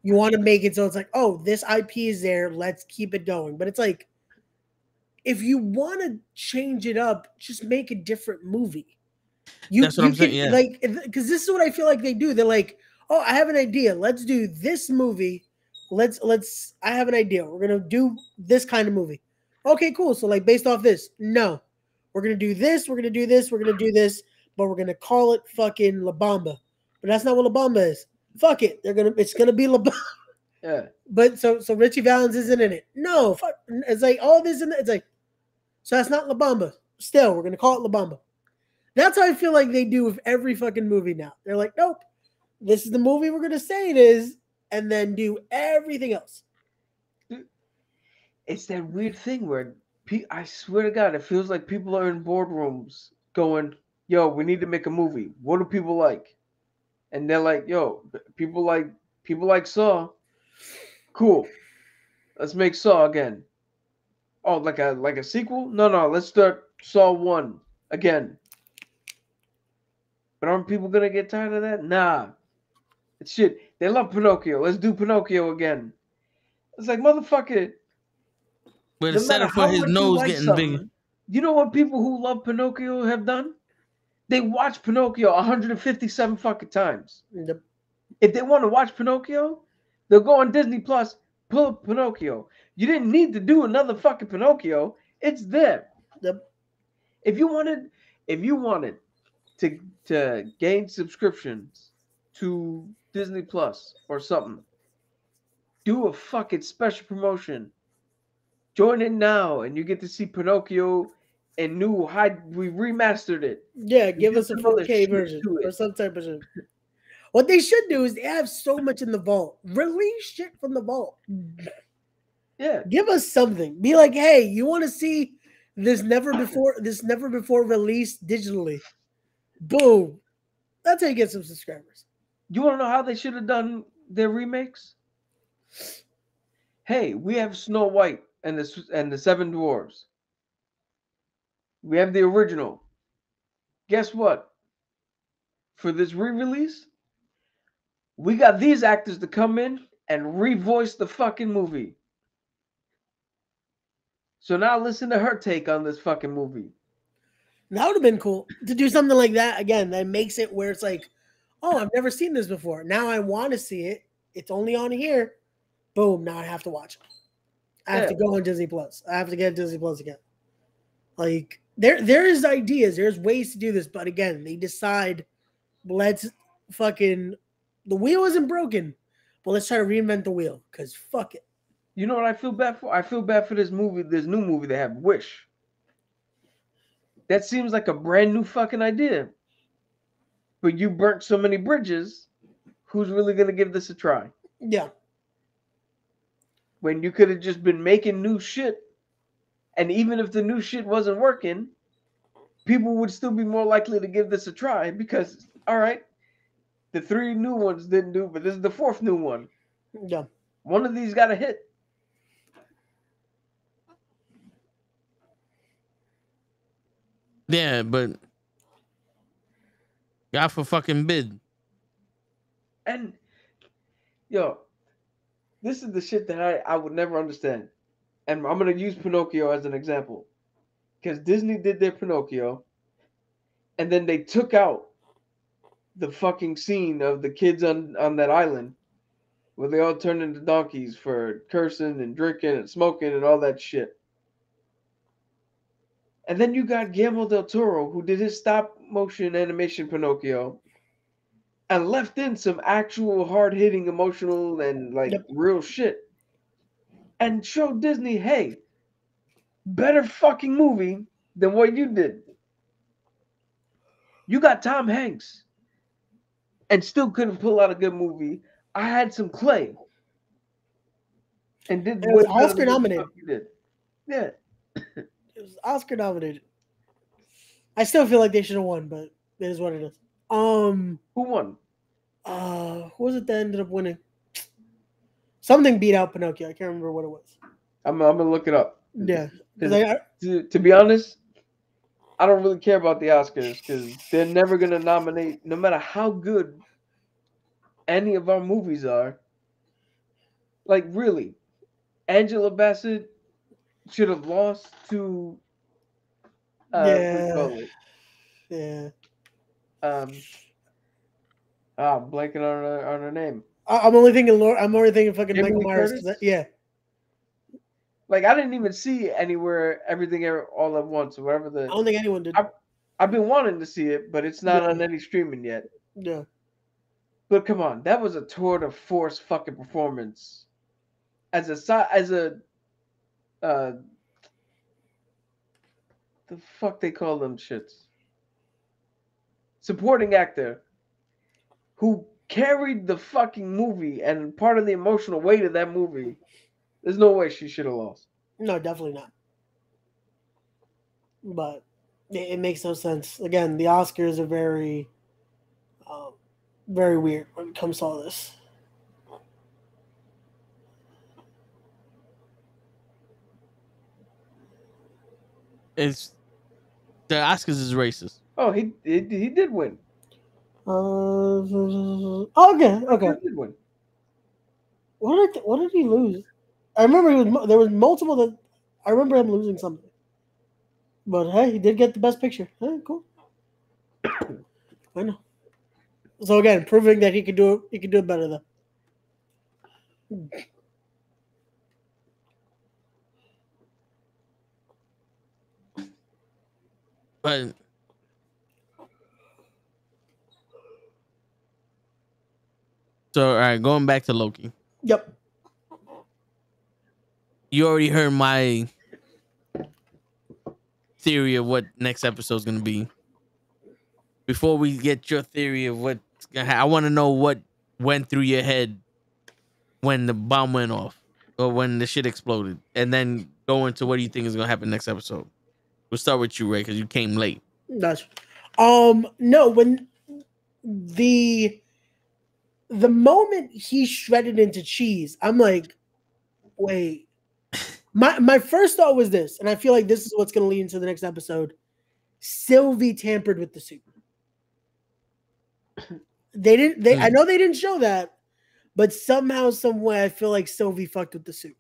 You want to make it so it's like, oh, this IP is there. Let's keep it going. But it's like, if you want to change it up, just make a different movie. That's what I'm saying. Yeah. Like, because this is what I feel like they do. They're like, oh, I have an idea. Let's do this movie. I have an idea. We're gonna do this kind of movie. Okay, cool. So like based off this, no, we're gonna do this. We're gonna do this. We're gonna do this. But we're gonna call it fucking La Bamba. But that's not what La Bamba is. Fuck it. It's gonna be La Bamba. Yeah. But so Richie Valens isn't in it. No, fuck. It's like all this and it's like, so that's not La Bamba. Still, we're gonna call it La Bamba. That's how I feel like they do with every fucking movie now. They're like, nope, this is the movie we're gonna say it is, and then do everything else. It's that weird thing where I swear to God, it feels like people are in boardrooms going, "Yo, we need to make a movie. What do people like?" And they're like, "Yo, people like Saw. Cool. Let's make Saw again. Oh, like a sequel? No. Let's start Saw 1 again." But aren't people gonna get tired of that? Nah. It's shit. They love Pinocchio. Let's do Pinocchio again. It's like, motherfucker. But No instead matter of for how his much you nose like getting something, bigger. you know what people who love Pinocchio have done? They watch Pinocchio 157 fucking times. Yep. If they want to watch Pinocchio, they'll go on Disney Plus, pull up Pinocchio. You didn't need to do another fucking Pinocchio. It's there. Yep. If you wanted to gain subscriptions to Disney Plus or something, do a fucking special promotion. Join in now, and you get to see Pinocchio and we remastered it. Yeah, give us a some other 4K shit version to it. or some type of shit. What they should do is they have so much in the vault. Release shit from the vault. Yeah. Give us something. Be like, hey, you want to see this never before released digitally? Boom. That's how you get some subscribers. You want to know how they should have done their remakes? Hey, we have Snow White and the 7 Dwarves. We have the original. Guess what? For this re-release, we got these actors to come in and revoice the fucking movie. So now listen to her take on this fucking movie. That would have been cool to do something like that again. That makes it where it's like, oh, I've never seen this before. Now I want to see it. It's only on here. Boom. Now I have to watch it. I have to go on Disney Plus. I have to get Disney Plus again. Like there is ideas. There's ways to do this, but again, they decide, let's fucking the wheel isn't broken, but let's try to reinvent the wheel because fuck it. You know what I feel bad for? I feel bad for this movie, this new movie they have, Wish. That seems like a brand new fucking idea. But you burnt so many bridges, who's really going to give this a try? Yeah. When you could have just been making new shit, and even if the new shit wasn't working, people would still be more likely to give this a try because, all right, the 3 new ones didn't do, but this is the 4th new one. Yeah. One of these got a hit. Yeah, but God for fucking bid. And yo, this is the shit that I would never understand. And I'm gonna use Pinocchio as an example. Because Disney did their Pinocchio, and then they took out the fucking scene of the kids on that island where they all turned into donkeys for cursing and drinking and smoking and all that shit. And then you got Guillermo del Toro, who did his stop motion animation Pinocchio, and left in some actual hard hitting, emotional, and like Yep. real shit, and showed Disney, hey, better fucking movie than what you did. You got Tom Hanks, and still couldn't pull out a good movie. I had some clay, and did It was way better Oscar than what the nominated. fuck you did. Yeah, It was Oscar nominated. I still feel like they should have won, but it is what it is. who won? Who was it that ended up winning? Something beat out Pinocchio. I can't remember what it was. I'm gonna look it up. Yeah, 'cause 'Cause to be honest, I don't really care about the Oscars because they're never gonna nominate, no matter how good any of our movies are. Like really, Angela Bassett should have lost to what do you call it? yeah. I'm blanking on her name. I'm only thinking. I'm only thinking fucking Jamie Michael Lee Myers. Curtis? Yeah, Like I didn't even see anywhere everything all at once or whatever I don't think anyone did. I've been wanting to see it, but it's not on any streaming yet. Yeah, But come on, that was a tour de force fucking performance. As a the fuck they call them shits. Supporting actor who carried the fucking movie and part of the emotional weight of that movie. There's no way she should have lost. no, definitely not. But it makes no sense. Again, the Oscars are very, very weird when it comes to all this. It's the Oscars is racist. Oh, he did win. Okay. He did win. What did he lose? I remember there was multiple that I remember him losing something. But hey, he did get the best picture. Hey, cool. I know. So again, proving that he could do it better though. But so all right, going back to Loki. Yep. You already heard my theory of what next episode is going to be. Before we get your theory of what I want to know what went through your head when the bomb went off or when the shit exploded, and then go into what do you think is going to happen next episode. We'll start with you, Ray, because you came late. That's no, when the moment he shredded into cheese, I'm like, wait. My first thought was this, and I feel like this is what's going to lead into the next episode. Sylvie tampered with the suit. I know they didn't show that, but somehow, some way, I feel like Sylvie fucked with the suit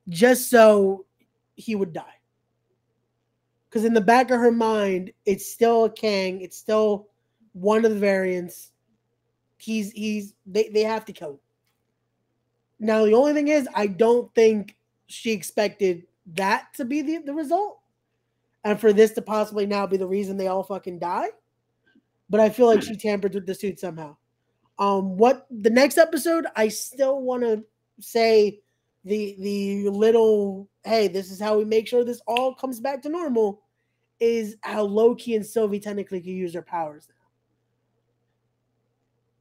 just so he would die. Because in the back of her mind, it's still a Kang. It's still one of the variants. They have to kill him. Now, the only thing is, I don't think she expected that to be the result. And for this to possibly now be the reason they all fucking die. But I feel like she tampered with the suit somehow. What the next episode, I still want to say the little, hey, this is how we make sure this all comes back to normal, is how Loki and Sylvie technically can use their powers now.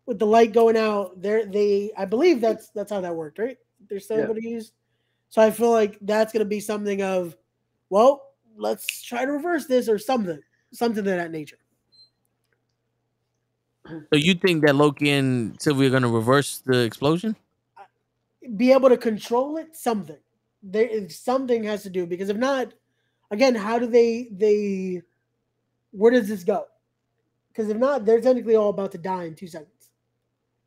With the light going out, I believe that's how that worked, right? There's somebody used. So I feel like that's gonna be something of, well, let's try to reverse this or something of that nature. So you think that Loki and Sylvie are going to reverse the explosion? Be able to control it, something. Something has to do, because if not, again, how do they where does this go? Because if not, they're technically all about to die in 2 seconds.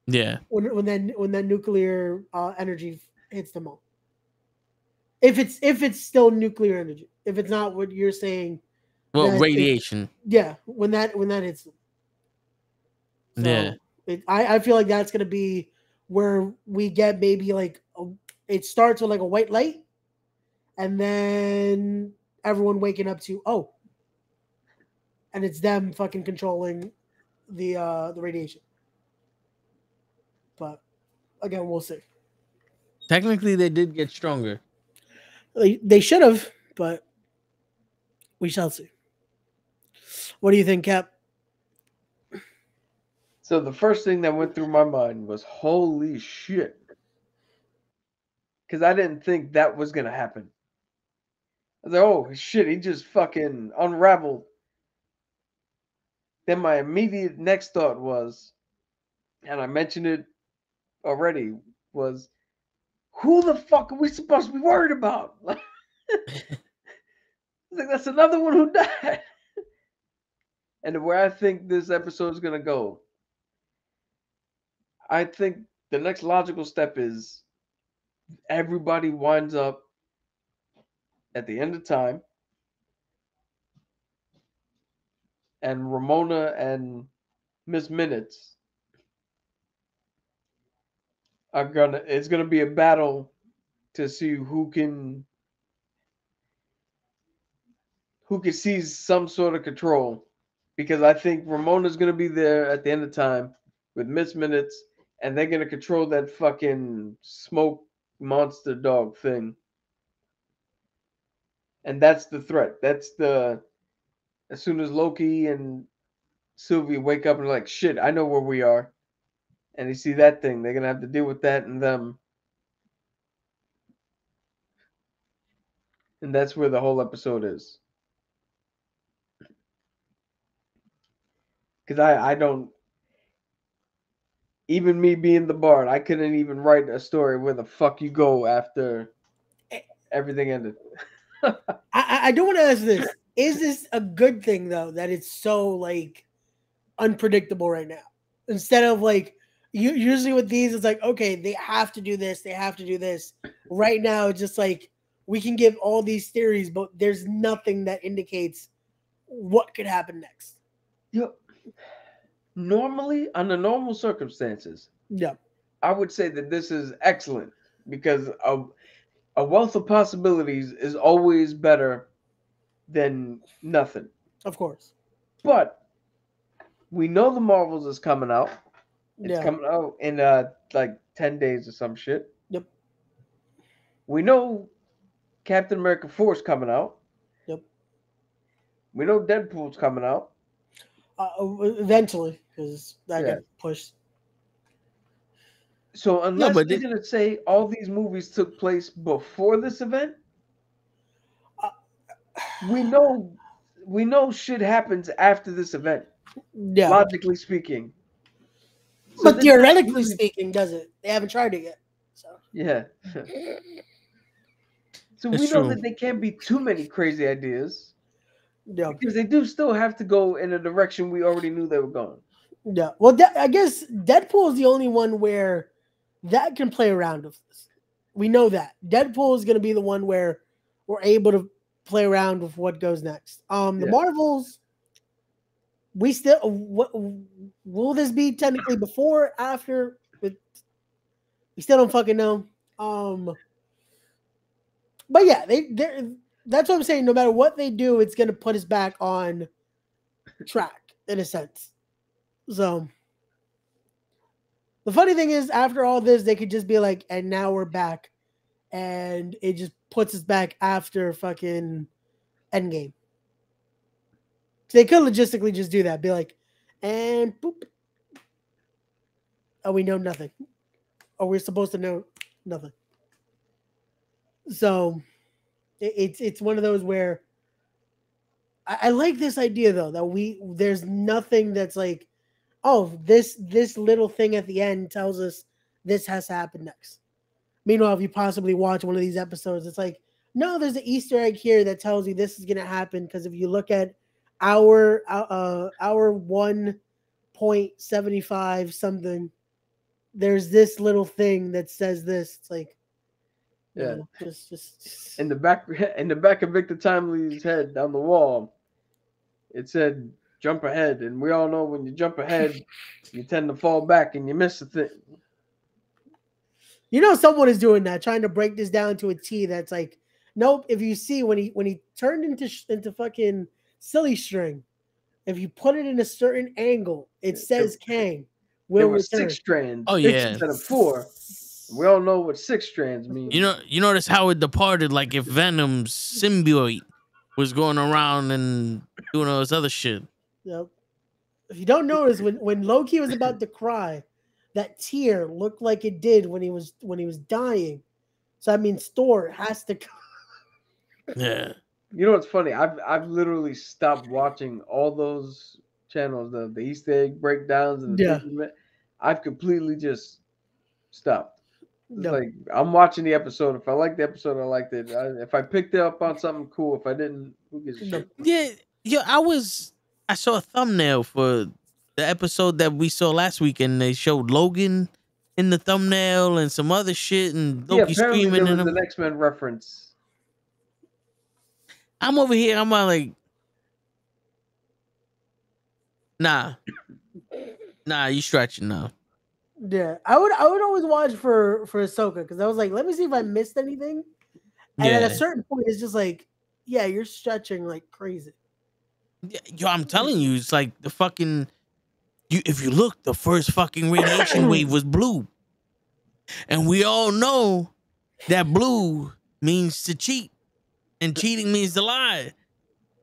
Yeah. When that nuclear energy hits them all. If it's still nuclear energy. If it's not what you're saying. Well, radiation. When that hits them. So Yeah. I feel like that's gonna be where we get maybe like it starts with like a white light, and then everyone waking up to and it's them fucking controlling the radiation. But again, we'll see. Technically, they did get stronger. They should have, but we shall see. What do you think, Cap? So the first thing that went through my mind was, holy shit. Because I didn't think that was going to happen. I was like, oh shit, he just fucking unraveled. Then my immediate next thought was, and I mentioned it already, was, who the fuck are we supposed to be worried about? Like, that's another one who died. And where I think this episode is going to go, I think the next logical step is everybody winds up at the end of time, and Ramona and Miss Minutes it's gonna be a battle to see who can seize some sort of control, because I think Ramona's gonna be there at the end of time with Miss Minutes, and they're gonna control that fucking smoke monster dog thing. And that's the threat. That's as soon as Loki and Sylvie wake up and like, shit, I know where we are, and they see that thing, they're gonna have to deal with that and them. And that's where the whole episode is. Because I don't, even me being the bard, I couldn't even write a story where the fuck you go after everything ended. I do want to ask this. Is this a good thing, though, that it's so, like, unpredictable right now? Instead of, like, usually with these, it's like, okay, they have to do this. They have to do this. Right now, it's just like, we can give all these theories, but there's nothing that indicates what could happen next. Yep. Normally, under normal circumstances, I would say that this is excellent, because a wealth of possibilities is always better than nothing. Of course. But we know the Marvels is coming out. It's coming out in like 10 days or some shit. Yep. We know Captain America 4 is coming out. Yep. We know Deadpool's coming out. Eventually, because that got pushed. So unless they're going to say all these movies took place before this event, we know shit happens after this event. Yeah. Logically speaking. So but theoretically speaking, does it? They haven't tried it yet. So yeah. So we know that there can't be too many crazy ideas. Yeah. Because they do still have to go in a direction we already knew they were going. Yeah. Well, I guess Deadpool is the only one where that can play around with this. We know that. Deadpool is going to be the one where we're able to play around with what goes next. The Marvels, we still, will this be technically before, after? We still don't fucking know. But yeah, that's what I'm saying. No matter what they do, it's going to put us back on track in a sense. So the funny thing is, after all this, they could just be like, and now we're back. And it just puts us back after fucking Endgame. So they could logistically just do that. Be like, and boop. Oh, we know nothing. Or we're supposed to know nothing. So it's one of those where I like this idea, though, that there's nothing that's like, oh, this little thing at the end tells us this has to happen next. Meanwhile, if you possibly watch one of these episodes, it's like, no, there's an Easter egg here that tells you this is going to happen, because if you look at hour 1.75 something. There's this little thing that says this. It's like, Yeah. no, just In the back of Victor Timely's head on the wall, it said jump ahead, and we all know when you jump ahead, you tend to fall back and you miss the thing. You know, someone is doing that, trying to break this down to a T. That's like, nope. If you see when he turned into fucking silly string, if you put it in a certain angle, it says Kang will There were return. 6 strands. Oh yeah. Instead of 4. We all know what 6 strands mean. You notice how it departed. Like if Venom's symbiote was going around and doing all this other shit. Yep. If you don't notice, when Loki was about to cry, that tear looked like it did when he was dying. So that means Thor has to. Yeah. You know what's funny? I've literally stopped watching all those channels, the Easter egg breakdowns and the things. I've completely just stopped. It's like I'm watching the episode. If I like the episode, I liked it. If I picked up on something cool, if I didn't, who gives a shit? Yeah. I saw a thumbnail for the episode that we saw last week, and they showed Logan in the thumbnail and some other shit, and Loki apparently screaming. there was an X-Men reference. I'm over here. I'm like, nah, you stretching now. Yeah, I would always watch for Ahsoka because I was like, let me see if I missed anything. And at a certain point, it's just like, yeah, you're stretching like crazy. Yo, I'm telling you, it's like the fucking. If you look, the first fucking radiation wave was blue, and we all know that blue means to cheat, and cheating means to lie.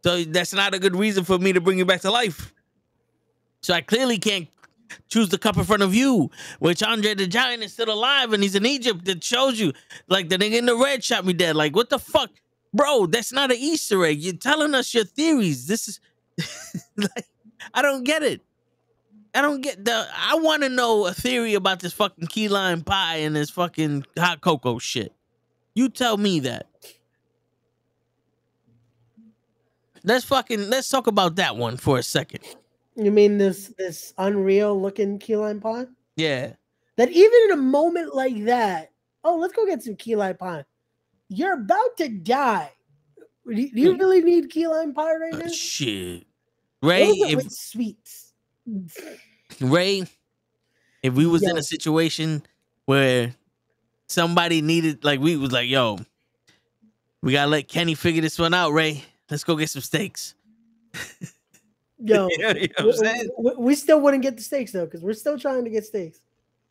So that's not a good reason for me to bring you back to life. So I clearly can't choose the cup in front of you, which Andre the Giant is still alive and he's in Egypt. That shows you, like, the nigga in the red shot me dead. Like, what the fuck? Bro, that's not an Easter egg. You're telling us your theories. This is, like, I don't get it. I want to know a theory about this fucking key lime pie and this fucking hot cocoa shit. You tell me that. Let's talk about that one for a second. You mean this unreal looking key lime pie? Yeah. That even in a moment like that, oh, let's go get some key lime pie. You're about to die. Do you really need key lime pie right now? Shit. Ray, with sweets. Ray, if we was in a situation where somebody needed, like, we was like, yo, we gotta let Kenny figure this one out, Ray. Let's go get some steaks. Yo, you know what I'm saying? We still wouldn't get the steaks though, because we're still trying to get steaks.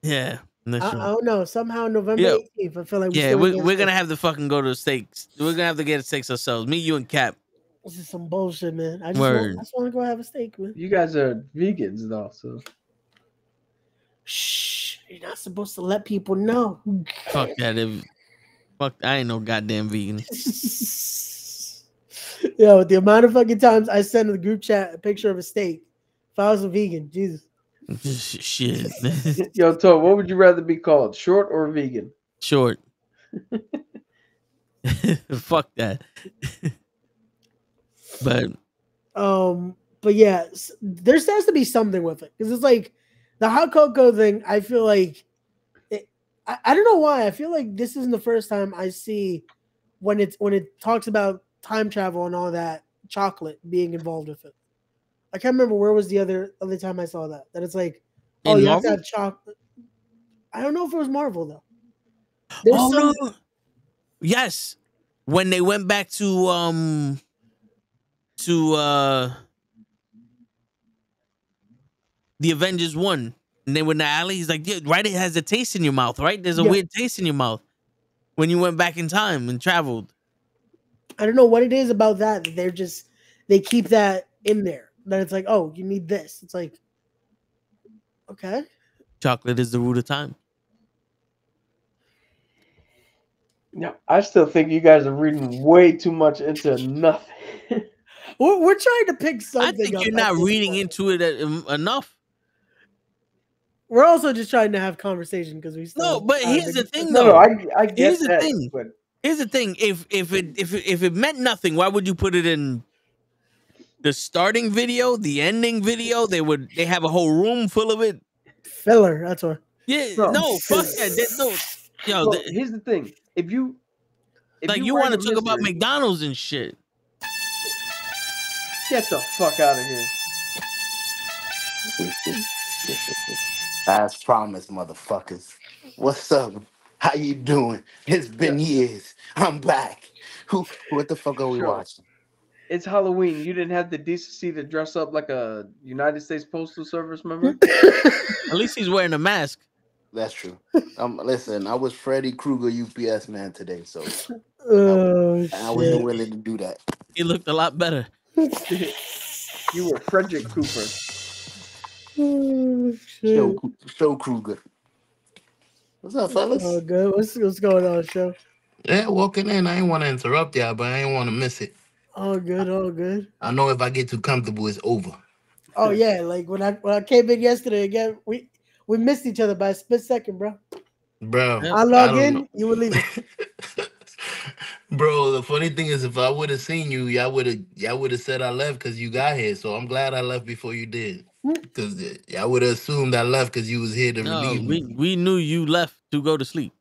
Yeah. I don't know. Somehow November 18th, I feel like we're gonna have to fucking go to the steaks. We're gonna have to get the steaks ourselves. Me, you, and Cap. This is some bullshit, man. I just want to go have a steak, man. You guys are vegans though, so shh. You're not supposed to let people know. Fuck that. I ain't no goddamn vegan. Yo, the amount of fucking times I send in the group chat a picture of a steak. If I was a vegan, Jesus. Shit. Yo, Toe, what would you rather be called, short or vegan? Short. Fuck that. But yeah, there has to be something with it because it's like the hot cocoa thing. I feel like I don't know why. I feel like this isn't the first time I see when it talks about time travel and all that chocolate being involved with it. I can't remember where was the other time I saw that. That it's like, oh, you have to have chocolate. I don't know if it was Marvel though. No. Yes, when they went back to the Avengers 1, and they were in the alley. He's like, yeah, right. It has a taste in your mouth, right? There's a weird taste in your mouth when you went back in time and traveled. I don't know what it is about that. They keep that in there. That it's like, oh, you need this. It's like, okay. Chocolate is the root of time. No, I still think you guys are reading way too much into nothing. We're trying to pick something. I think you're not reading into it enough. We're also just trying to have conversation because we still. No, but here's the thing, though. No, I get here's that. The thing. But here's the thing. If it meant nothing, why would you put it in? The starting video, the ending video, they have a whole room full of it. Filler. That's what. Yeah, Bro, no, fuck that. No, yo, Bro, here's the thing. If you you write want to a talk about mystery- McDonald's and shit. Get the fuck out of here. As promised, motherfuckers. What's up? How you doing? It's been years. I'm back. What the fuck are we Sure. watching? It's Halloween. You didn't have the decency to dress up like a United States Postal Service member? At least he's wearing a mask. That's true. Listen, I was Freddy Krueger UPS man today, so Oh I wasn't shit. willing to do that. He looked a lot better. You were Frederick Cooper. Oh, shit. Show Krueger. What's up, fellas? Oh, good. What's going on, show? Yeah, walking in. I ain't want to interrupt y'all, but I ain't want to miss it. All good, all good. I know if I get too comfortable, it's over. Oh yeah, like when I came in yesterday again, we missed each other by a split second, bro. Bro, I log in, you were leaving. Bro, the funny thing is, if I would have seen you, y'all would have said I left because you got here. So I'm glad I left before you did, because y'all would have assumed I left because you was here to No, relieve me. we knew you left to go to sleep.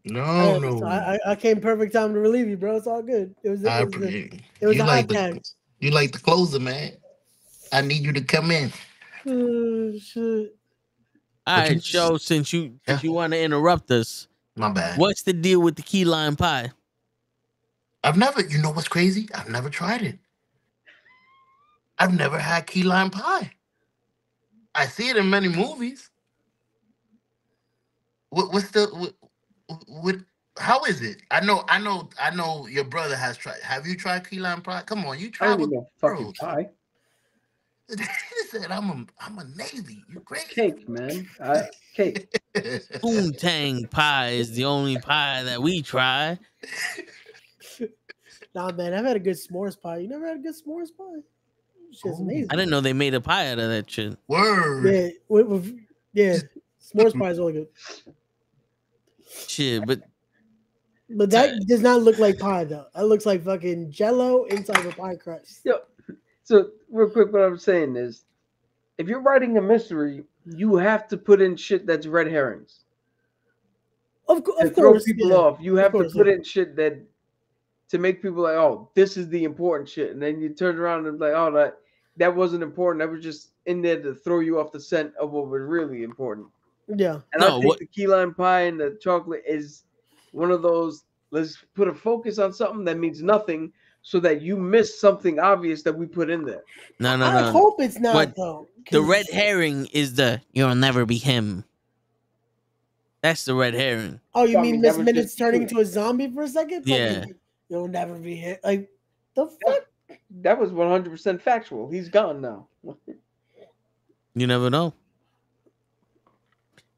No, So no. I came perfect time to relieve you, bro. It's all good. It was I a appreciate hot like tag. you like the closer, man. I need you to come in. Oh shit. All right, Joe, since you want to interrupt us, My bad. what's the deal with the key lime pie? You know what's crazy? I've never tried it. I've never had key lime pie. I see it in many movies. How is it? I know your brother has tried. Have you tried key lime pie? Come on, you I don't travel need no fucking pie. He said, I'm a Navy. You crazy. Cake, man. Cake. Poontang pie is the only pie that we try. Nah, man, I've had a good s'mores pie. You never had a good s'mores pie? Shit's amazing. I didn't know they made a pie out of that shit. Word. Yeah, s'mores pie is really good. Shit, but that does not look like pie though. That looks like fucking Jello inside of a pie crust. Yo, so real quick, what I'm saying is, if you're writing a mystery, you have to put in shit that's red herrings. Of To course, throw people yeah. off, you have to course, put yeah. in shit that to make people like, oh, this is the important shit, and then you turn around and like, oh, that wasn't important. That was just in there to throw you off the scent of what was really important. Yeah. And I think the key lime pie and the chocolate is one of those. Let's put a focus on something that means nothing, so that you miss something obvious that we put in there. No. I hope it's not But though. the red herring is the "you'll never be him." That's the red herring. Oh, you I mean mean, Miss that was Minutes just turning true. into a zombie for a second? Yeah. You'll never be hit. Like the fuck? That was 100% factual. He's gone now. You never know.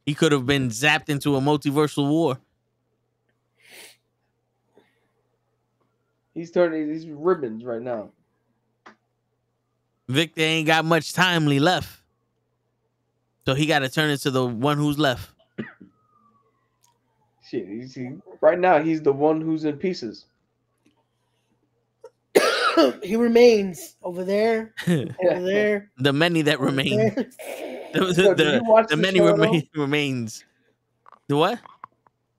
He could have been zapped into a multiversal war. He's turning these ribbons right now. Victor ain't got much time left. So he got to turn into the one who's left. Shit, right now he's the one who's in pieces. He remains over there. Over there. The many that over remain. there. The many remains. The what?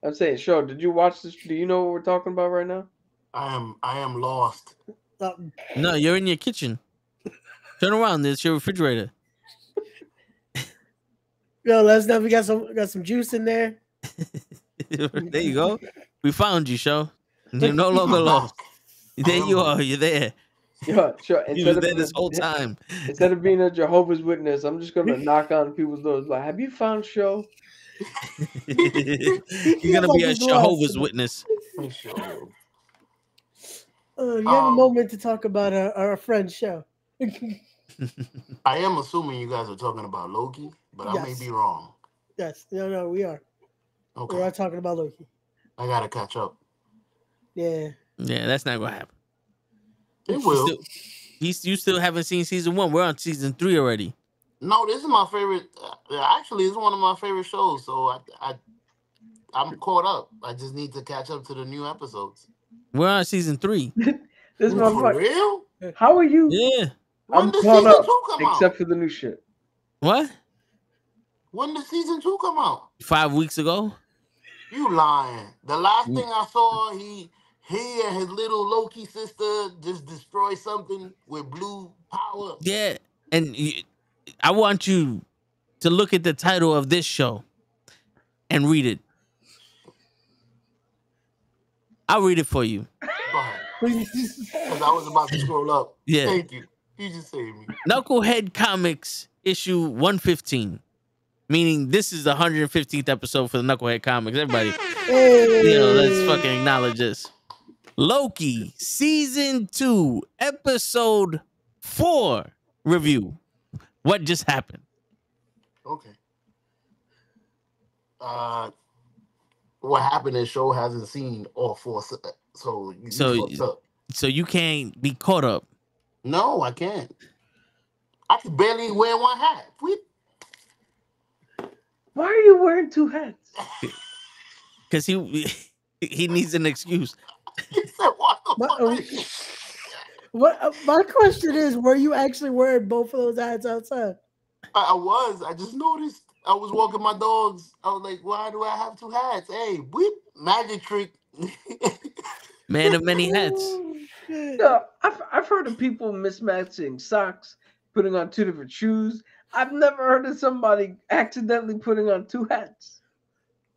I'm saying, Sean, did you watch this? Do you know what we're talking about right now? I am lost. No, you're in your kitchen. Turn around. There's your refrigerator. Yo, let's know we got some juice in there. There you go. We found you, Show. You're no longer lost. There you are. You're there. Yeah, sure. You were there this whole time. Instead of being a Jehovah's Witness, I'm just gonna knock on people's doors. Like, have you found Show? You're gonna be a Jehovah's Witness. You have a moment to talk about our friend's show. I am assuming you guys are talking about Loki, but I may be wrong. Yes, no, we are. Okay. We are talking about Loki. I gotta catch up. Yeah, that's not gonna happen. It will. You still haven't seen season 1. We're on season 3 already. No, this is my favorite. Actually, it's one of my favorite shows. So I'm caught up. I just need to catch up to the new episodes. We're on season 3. This For motherfucker. real? How are you? Yeah. When I'm did caught season up, 2 come except out? for the new shit. What? When did season 2 come out? 5 weeks ago? You lying. The last thing I saw, he and his little Loki sister just destroyed something with blue power. Yeah. And I want you to look at the title of this show and read it. I'll read it for you. Go ahead. Because I was about to scroll up. Yeah. Thank you. You just saved me. Knucklehead Comics issue 115. Meaning this is the 115th episode for the Knucklehead Comics. Everybody, let's fucking acknowledge this. Loki season 2 episode 4 review. What just happened? Okay. What happened is show hasn't seen all 4, so you fucked up. So you can't be caught up. No, I can't. I can barely wear one hat. Why are you wearing 2 hats? Because he needs an excuse. He said, "What the fuck?" What? My question is, were you actually wearing both of those hats outside? I was. I just noticed. I was walking my dogs. I was like, "Why do I have 2 hats?" Hey, whip magic trick. Man of many hats. No, I've heard of people mismatching socks, putting on 2 different shoes. I've never heard of somebody accidentally putting on 2 hats.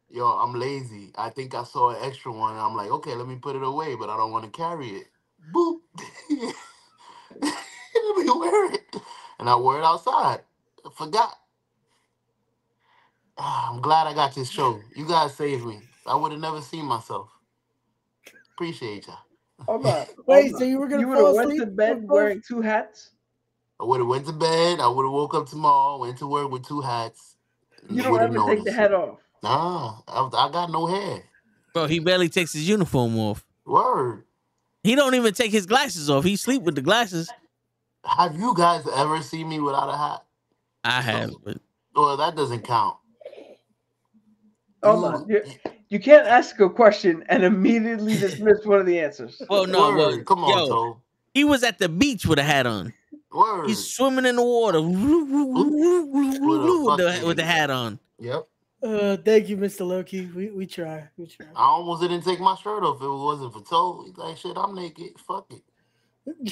Yo, I'm lazy. I think I saw an extra one. And I'm like, okay, let me put it away, but I don't want to carry it. Boop. Let me wear it. And I wore it outside. I forgot. I'm glad I got this show. You guys saved me. I would have never seen myself. Appreciate y'all. Hold on. Wait, so you were gonna would fall have went asleep to bed wearing 2 hats? I would have went to bed. I would have woke up tomorrow, went to work with 2 hats. You don't ever take the hat off. Nah, I got no hair. Bro, he barely takes his uniform off. Word. He don't even take his glasses off. He sleep with the glasses. Have you guys ever seen me without a hat? I have, but well, that doesn't count. Hold on. You can't ask a question and immediately dismiss one of the answers. Well, no, Word. Come on, Toe. He was at the beach with a hat on. Word. He's swimming in the water with the hat on. Yep. Thank you, Mr. Loki. We try. I almost didn't take my shirt off if it wasn't for Toe. He's like, shit, I'm naked. Fuck it.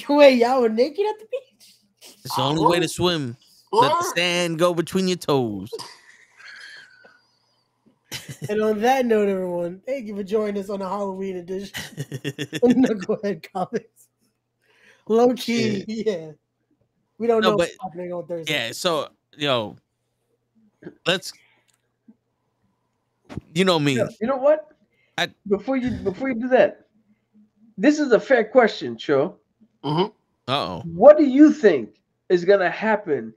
Wait, y'all were naked at the beach? It's the only way to swim. Let the sand go between your toes. And on that note, everyone, thank you for joining us on the Halloween edition of Knucklehead Comics. Low key, yeah. We don't know what's happening on Thursday. Yeah, so let's. You know me. You know what? Before you do that, this is a fair question, Cho. Uh-oh. What do you think is gonna happen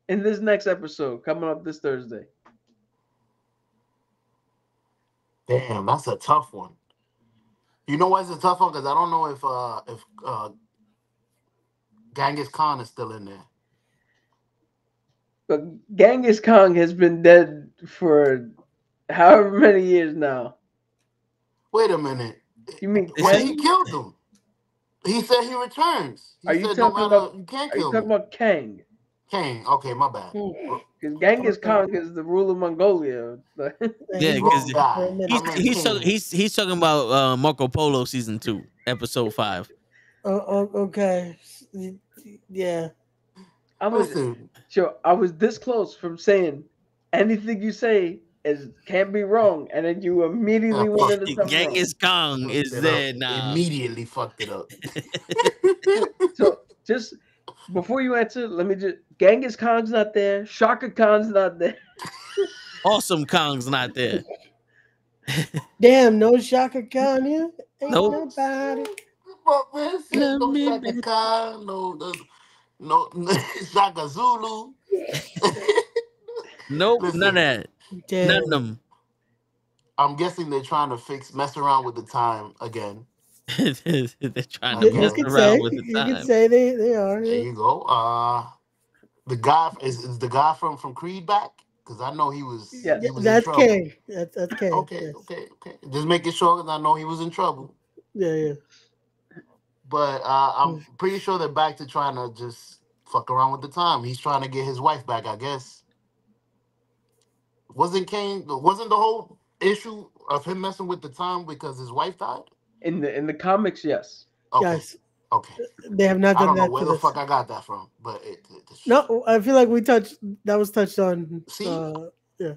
in this next episode coming up this Thursday? Damn, that's a tough one. You know why it's a tough one? Because I don't know if Genghis Khan is still in there. But Genghis Khan has been dead for however many years now. Wait a minute. You mean he killed him? He said he returns. He said no matter you can't kill him. Are you talking about Kang? Kang. Okay, my bad. Because Genghis Khan is the ruler of Mongolia. Yeah, because he's talking about Marco Polo season 2, episode 5. Okay. Yeah. I was this close from saying anything you say can't be wrong, and then you immediately went into something Genghis Khan is there now. Immediately fucked it up. So just before you answer, let me just Genghis Khan's not there. Shaka Khan's not there. Awesome Kong's not there. Damn, no Shaka Khan here? Ain't Nope. nobody. No Shaka Khan, no Shaka Zulu. Nope, Listen, none of that. Damn. None of them. I'm guessing they're trying to mess around with the time again. They're trying to mess around with the time. You can say they are. There you go. The guy is the guy from Creed back? Because I know he was. Yeah, he was that's in trouble. Kang. That's Kang. Okay, yes. okay. Just making sure because I know he was in trouble. Yeah. But I'm pretty sure they're back to trying to just fuck around with the time. He's trying to get his wife back, I guess. Wasn't the whole issue of him messing with the time because his wife died? In the comics, yes. Okay. Yes. Okay. They have not I done don't know that where for the this. fuck I got that from, but No, I feel like that was touched on. See? Yeah.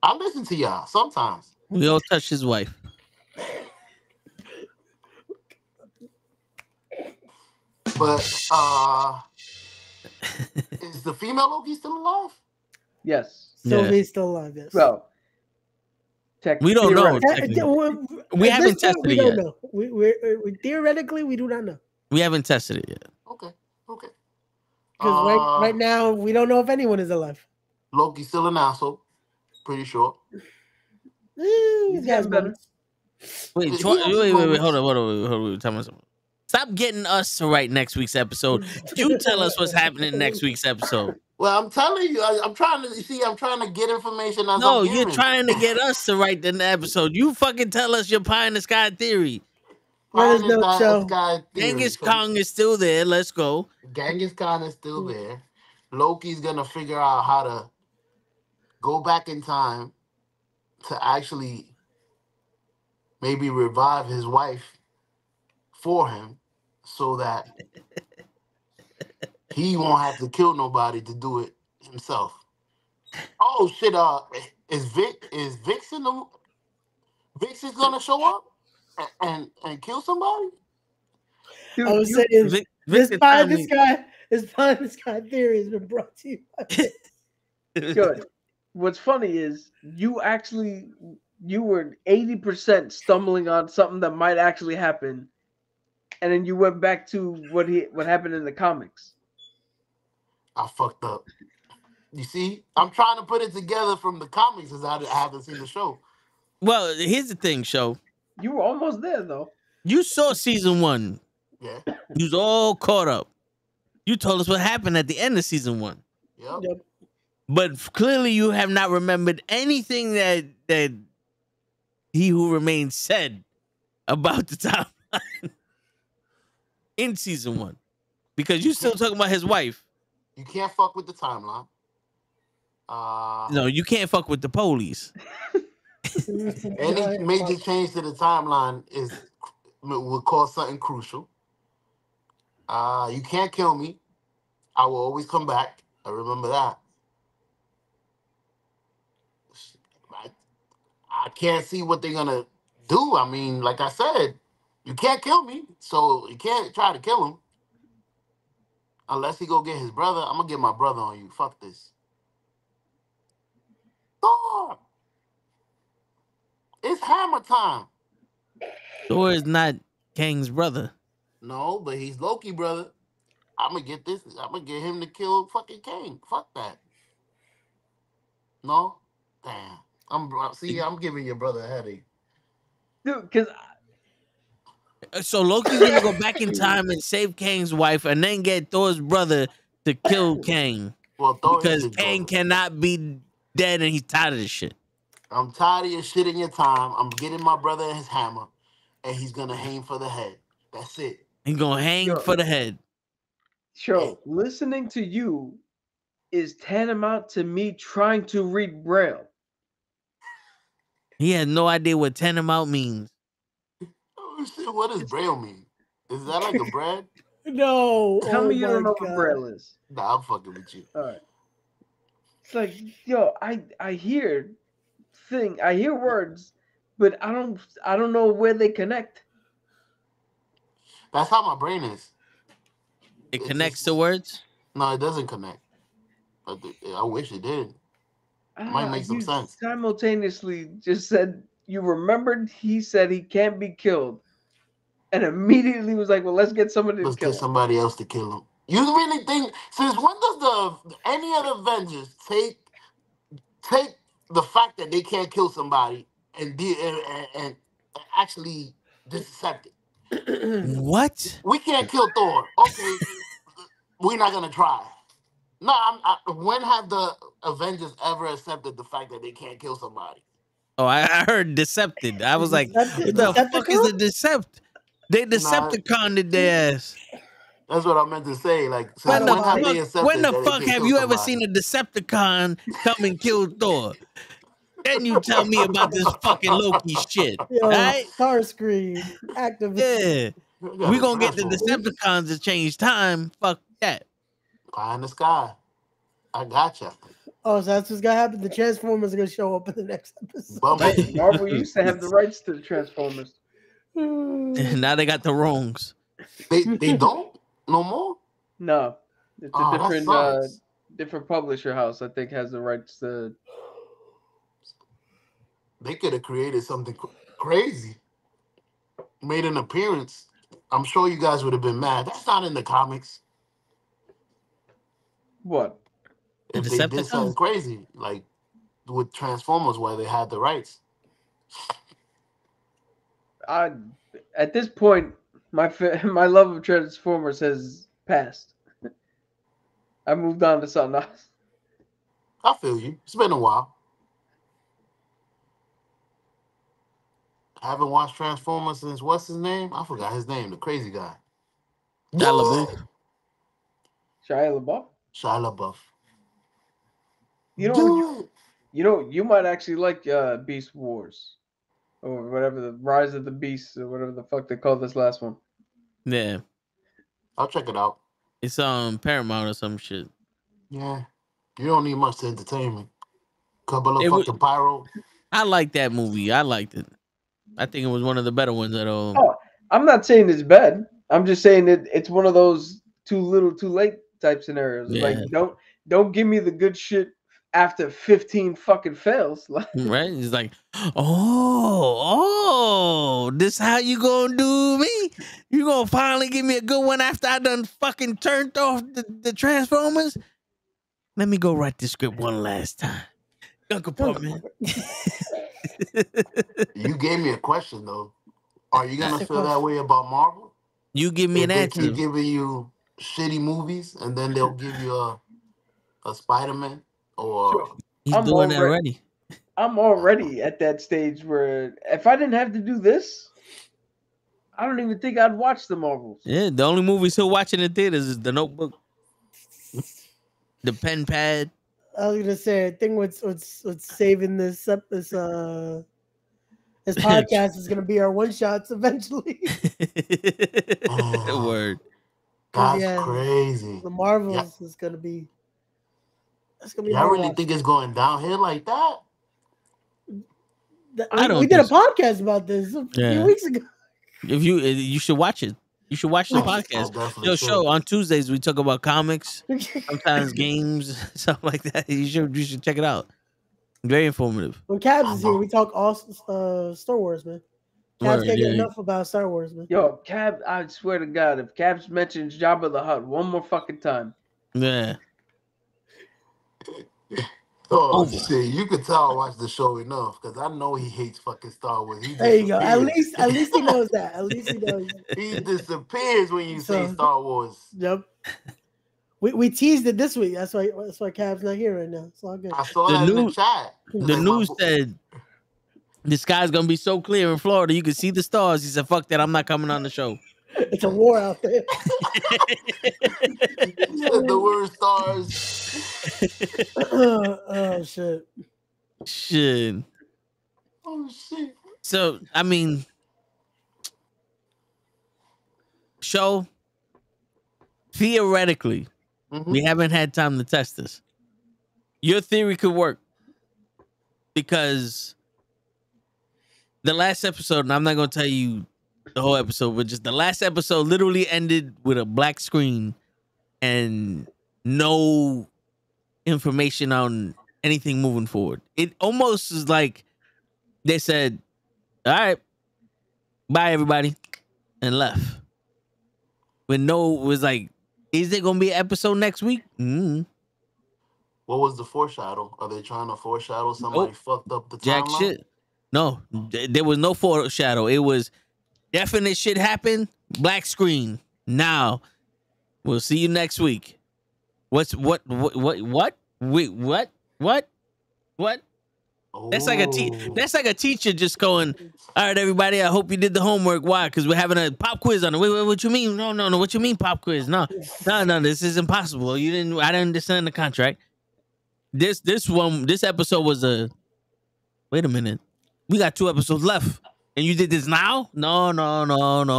I listen to y'all sometimes. We all touched his wife. But is the female Loki still alive? Yes. So Yeah. he's still alive. Yes. Well, We don't know. theoretically. We At haven't this point, tested we it don't yet. know. We theoretically we do not know We haven't tested it yet. Okay. because right now we don't know if anyone is alive. Loki's still an asshole. Pretty sure. He's got his better. moments. Wait, He wait, has his hold moments. on. Tell me something. Stop getting us to write next week's episode. You tell us what's happening next week's episode. Well, I'm telling you, I'm trying to get information as No, I'm you're giving. trying to get us to write the episode. You fucking tell us your pie in the sky theory. Pie in Brothers the Note Show. Sky theory. Genghis So Kong is still there. Let's go. Genghis Khan is still there. Loki's gonna figure out how to go back in time to actually maybe revive his wife for him so that he won't have to kill nobody to do it himself. Oh shit, is Vixen Vixen's gonna show up and kill somebody? Dude, I was saying this pie in the sky theory has been brought to you. Good. What's funny is you were 80% stumbling on something that might actually happen, and then you went back to what happened in the comics. I fucked up. You see, I'm trying to put it together from the comics as I haven't seen the show. Well, here's the thing, show. You were almost there though. You saw season 1. Yeah. You was all caught up. You told us what happened at the end of season 1. Yep. But clearly you have not remembered anything that He Who Remains said about the timeline in season 1. Because you still talking about his wife. You can't fuck with the timeline. No, you can't fuck with the police. Any major change to the timeline will cause something crucial. You can't kill me. I will always come back. I remember that. I can't see what they're gonna do. I mean, like I said, you can't kill me, so you can't try to kill him. Unless he go get his brother. I'm gonna get my brother on you. Fuck this. Thor! It's hammer time. Thor is not Kang's brother. No, but he's Loki, brother. I'm gonna get this. I'm gonna get him to kill fucking Kang. Fuck that. No? Damn. I'm giving your brother a headache. Dude, because So Loki's gonna go back in time and save Kang's wife and then get Thor's brother to kill Kang. Well, Thor Because is his Kang brother. cannot be dead and he's tired of this shit. I'm tired of your shit in your time. I'm getting my brother his hammer, and he's gonna hang for the head. That's it. He's gonna hang for the head. Sure, listening to you is tantamount to me trying to read Braille. He has no idea what tantamount means. Oh shit! What does Braille mean? Is that like a bread? No. Tell me you don't know God. what Braille is. Nah, I'm fucking with you. All right. It's like, yo, I hear words, but I don't know where they connect. That's how my brain is. It connects to words? No, it doesn't connect. But I wish it did. Might make some You sense. simultaneously just said you remembered he said he can't be killed, and immediately was like, well, let's get somebody Let's to kill get him. somebody else to kill him. You really think since when does any of the Avengers take the fact that they can't kill somebody and actually dissect it? What? We can't kill Thor. Okay, we're not gonna try. No, when have the Avengers ever accepted the fact that they can't kill somebody? Oh, I heard decepted. I was like, what the fuck is the decept? They Decepticon their ass. That's what I meant to say. Like, I since don't when have know. they accepted When the that they fuck can have kill you ever somebody? seen a Decepticon come and kill Thor? Then you tell me about this fucking Loki shit, Yo, right? Starscream, active. Yeah, You we gotta gonna get the transform. Decepticons to change time. Fuck that. Pie in the sky. I gotcha. Oh, so that's what's gonna happen. The Transformers are gonna show up in the next episode. Bumblebee. Marvel used to have the rights to the Transformers. Now they got the wrongs. They don't no more. No, it's Oh, a that different sucks. different publisher house. I think has the rights to. They could have created something crazy, made an appearance. I'm sure you guys would have been mad. That's not in the comics. What? The If they did something Decepticons? crazy, like with Transformers, where they had the rights. At this point, my love of Transformers has passed. I moved on to something else. I feel you. It's been a while. I haven't watched Transformers since what's his name? I forgot his name. The crazy guy. Shia LaBeouf. Shia LaBeouf. Shia LaBeouf. You know, you might actually like Beast Wars, or whatever, the Rise of the Beasts, or whatever the fuck they call this last one. Yeah, I'll check it out. it's Paramount or some shit. Yeah. You don't need much to entertain me. Couple of It wa- fucking pyro. I like that movie. I liked it. I think it was one of the better ones at all. Oh, I'm not saying it's bad. I'm just saying it's one of those too little, too late type scenarios. Yeah. Like don't give me the good shit after 15 fucking fails. Like, Right? It's like, oh, this how you gonna do me? You gonna finally give me a good one after I done fucking turned off the Transformers? Let me go write this script one last time. Uncle Pop, man. You gave me a question though. Are you gonna feel that way about Marvel? You give me If an they answer. keep giving you shitty movies and then they'll give you a Spider-Man or He's I'm doing that already- already. I'm already at that stage where if I didn't have to do this, I don't even think I'd watch the Marvels. Yeah, the only movie still watching in theaters is The Notebook, The Pen Pad. I was gonna say, I think what's saving this podcast is gonna be our one shots eventually. Word. that's Yeah. crazy. The Marvels is gonna be. That's gonna be. Y'all hard really watch. think it's going downhill like that? I don't We did a think podcast about this a few Yeah. weeks ago. If you should watch it. You should watch the I'll podcast. definitely Yo, should. show on Tuesdays we talk about comics, sometimes games, stuff like that. You should check it out. Very informative. When Cabs is here, we talk all Star Wars, man. Cabs Word, can't get yeah. enough about Star Wars, man. Yo, Cab, I swear to God, if Cabs mentions Jabba the Hutt one more fucking time, Yeah. Oh Over. shit! You could tell I watched the show enough because I know he hates fucking Star Wars. He There you go. At disappears. least he knows that. At least he knows. He disappears when you say So- Star Wars. Yep. We teased it this week. That's why Cab's not here right now. It's all good. I saw The that in new- the chat. The Like, news my- said the sky's gonna be so clear in Florida you can see the stars. He said, "Fuck that, I'm not coming on the show." It's a war out there. He said the word stars. Oh shit. Shit. Oh shit! So I mean, show theoretically, Mhm. we haven't had time to test this. Your theory could work because the last episode, and I'm not gonna tell you the whole episode, but just the last episode literally ended with a black screen and no information on anything moving forward. It almost is like they said, "All right, bye everybody," and left. With no, it was like, is there gonna be an episode next week? What was the foreshadow? Are they trying to foreshadow somebody fucked up the Jack timeline? shit. No, there was no foreshadow. It was definite shit happened. Black screen. Now, we'll see you next week. What? Wait, what? That's like a Oh. That's like a teacher just going, "All right, everybody. I hope you did the homework. Why? Because we're having a pop quiz on it. Wait, what you mean? No. What you mean pop quiz? No. This is impossible. I didn't understand the contract. This episode was a. Wait a minute. We got 2 episodes left, and you did this now? No.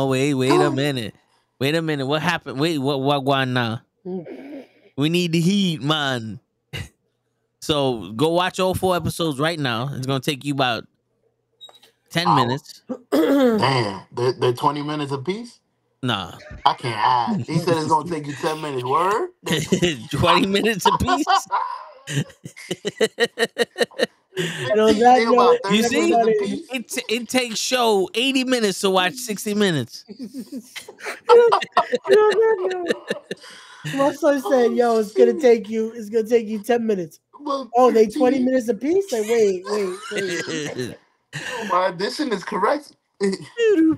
Wait a minute. What happened? Wait, what going now? We need the heat, man. So go watch all 4 episodes right now. It's gonna take you about 10 minutes. Damn, they're 20 minutes apiece? Nah. I can't add. He said it's gonna take you 10 minutes. Word? 20 minutes apiece. And on that note, You see, everybody, it takes show 80 minutes to watch 60 minutes. my son said, "Yo, it's gonna take you 10 minutes." Oh, they 20 minutes apiece? Like, wait. My addition is correct. You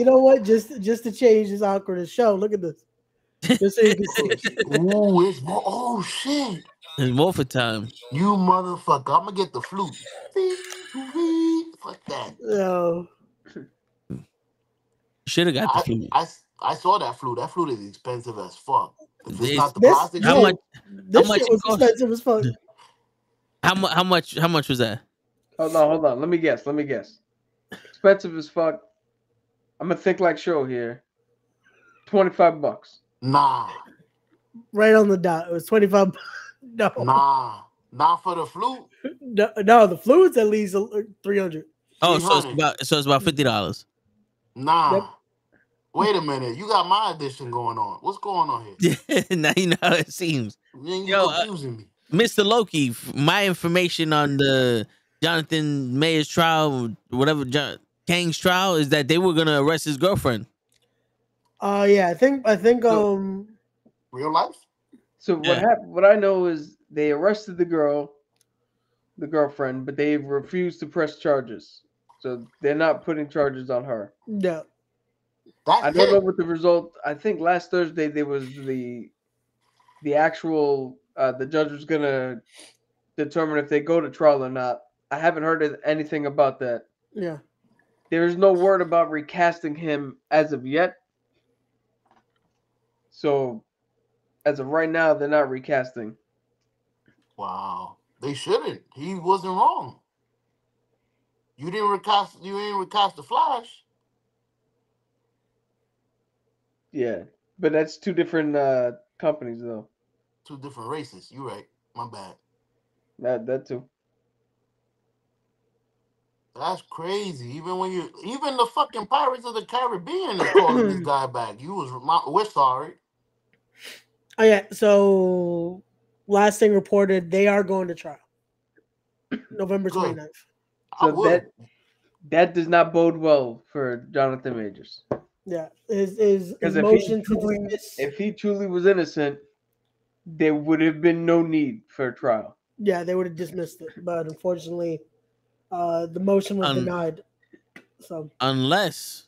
know what? Just to change this awkward show. Look at this. Just so you can see. Ooh, it's more. Oh shit! It's more for time. You motherfucker! I'm gonna get the flute. Fuck that. No. Should have got the flute. I saw that flute. That flute is expensive as fuck. If it's not the This- plastic. no, How much? This How much shit it was cost? expensive as fuck. How much was that? Hold on. Let me guess. Expensive as fuck. I'm gonna think like show here. $25. Nah, Right on the dot. It was 25. No. nah, not for the flute. No, the fluid's at least 300. Oh, so $300. it's about $50. Nah. Yep. Wait a minute. You got my edition going on. What's going on here? Now you know how it seems. You're confusing me. Mr. Loki, my information on the Jonathan Mayer's trial, whatever Kang's trial, is that they were gonna arrest his girlfriend. Yeah, I think Real life? So what happened? What I know is they arrested the girlfriend, but they refused to press charges. So they're not putting charges on her. no. I don't know what the result. I think last Thursday there was the actual the judge was gonna determine if they go to trial or not. I haven't heard anything about that. Yeah. There is no word about recasting him as of yet. So as of right now, they're not recasting. Wow. They shouldn't. He wasn't wrong. You didn't recast the Flash. Yeah, but that's 2 different companies though. 2 different races. You right. My bad. That too. That's crazy. Even the fucking Pirates of the Caribbean is calling this guy back. We're sorry. Oh yeah. So last thing reported, they are going to trial. November 29th. So that does not bode well for Jonathan Majors. Yeah. His Because motion to dismiss. if he truly was innocent, there would have been no need for a trial. Yeah, they would have dismissed it, but unfortunately, the motion was denied. So Unless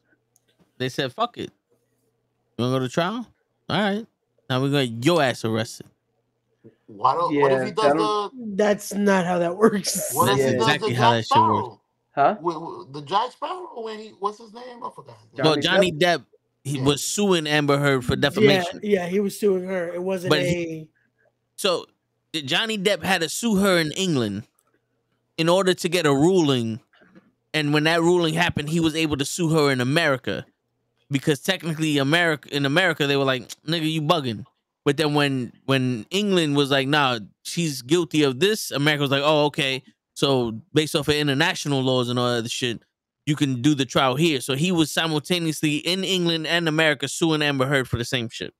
they said, "Fuck it, you want to go to trial? All right, now we're going to your ass arrested." What if he does that's not how that works. What if he does exactly the how Jack that shit works. Sparrow? Huh? The Jack Sparrow when what's his name? I forgot. Well, Johnny Depp he was suing Amber Heard for defamation. Yeah, he was suing her. It wasn't So Johnny Depp had to sue her in England in order to get a ruling, and when that ruling happened, he was able to sue her in America because technically in America they were like, "Nigga, you bugging." But then when England was like, "Nah, she's guilty of this," America was like, "Oh, okay." So based off of international laws and all that shit, you can do the trial here. So he was simultaneously in England and America suing Amber Heard for the same shit.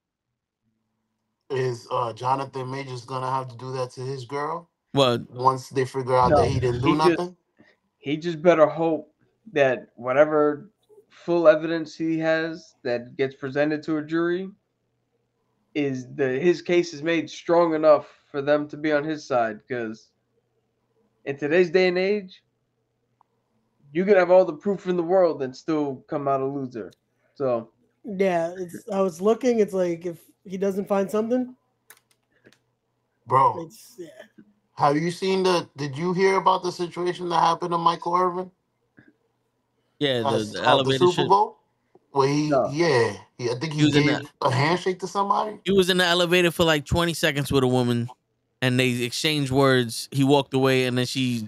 Is Jonathan Majors gonna have to do that to his girl? Well, once they figure out that he didn't do nothing? He just better hope that whatever full evidence he has that gets presented to a jury is his case is made strong enough for them to be on his side, because in today's day and age, you can have all the proof in the world and still come out a loser. So yeah, I was looking. It's like if he doesn't find something, Bro, It's yeah. have you seen did you hear about the situation that happened to Michael Irvin Yeah, the at the elevator Super shit. Bowl? Where No. I think He he was in the gave a handshake to somebody. he was in the elevator for like 20 seconds with a woman, and they exchanged words. He walked away, and then she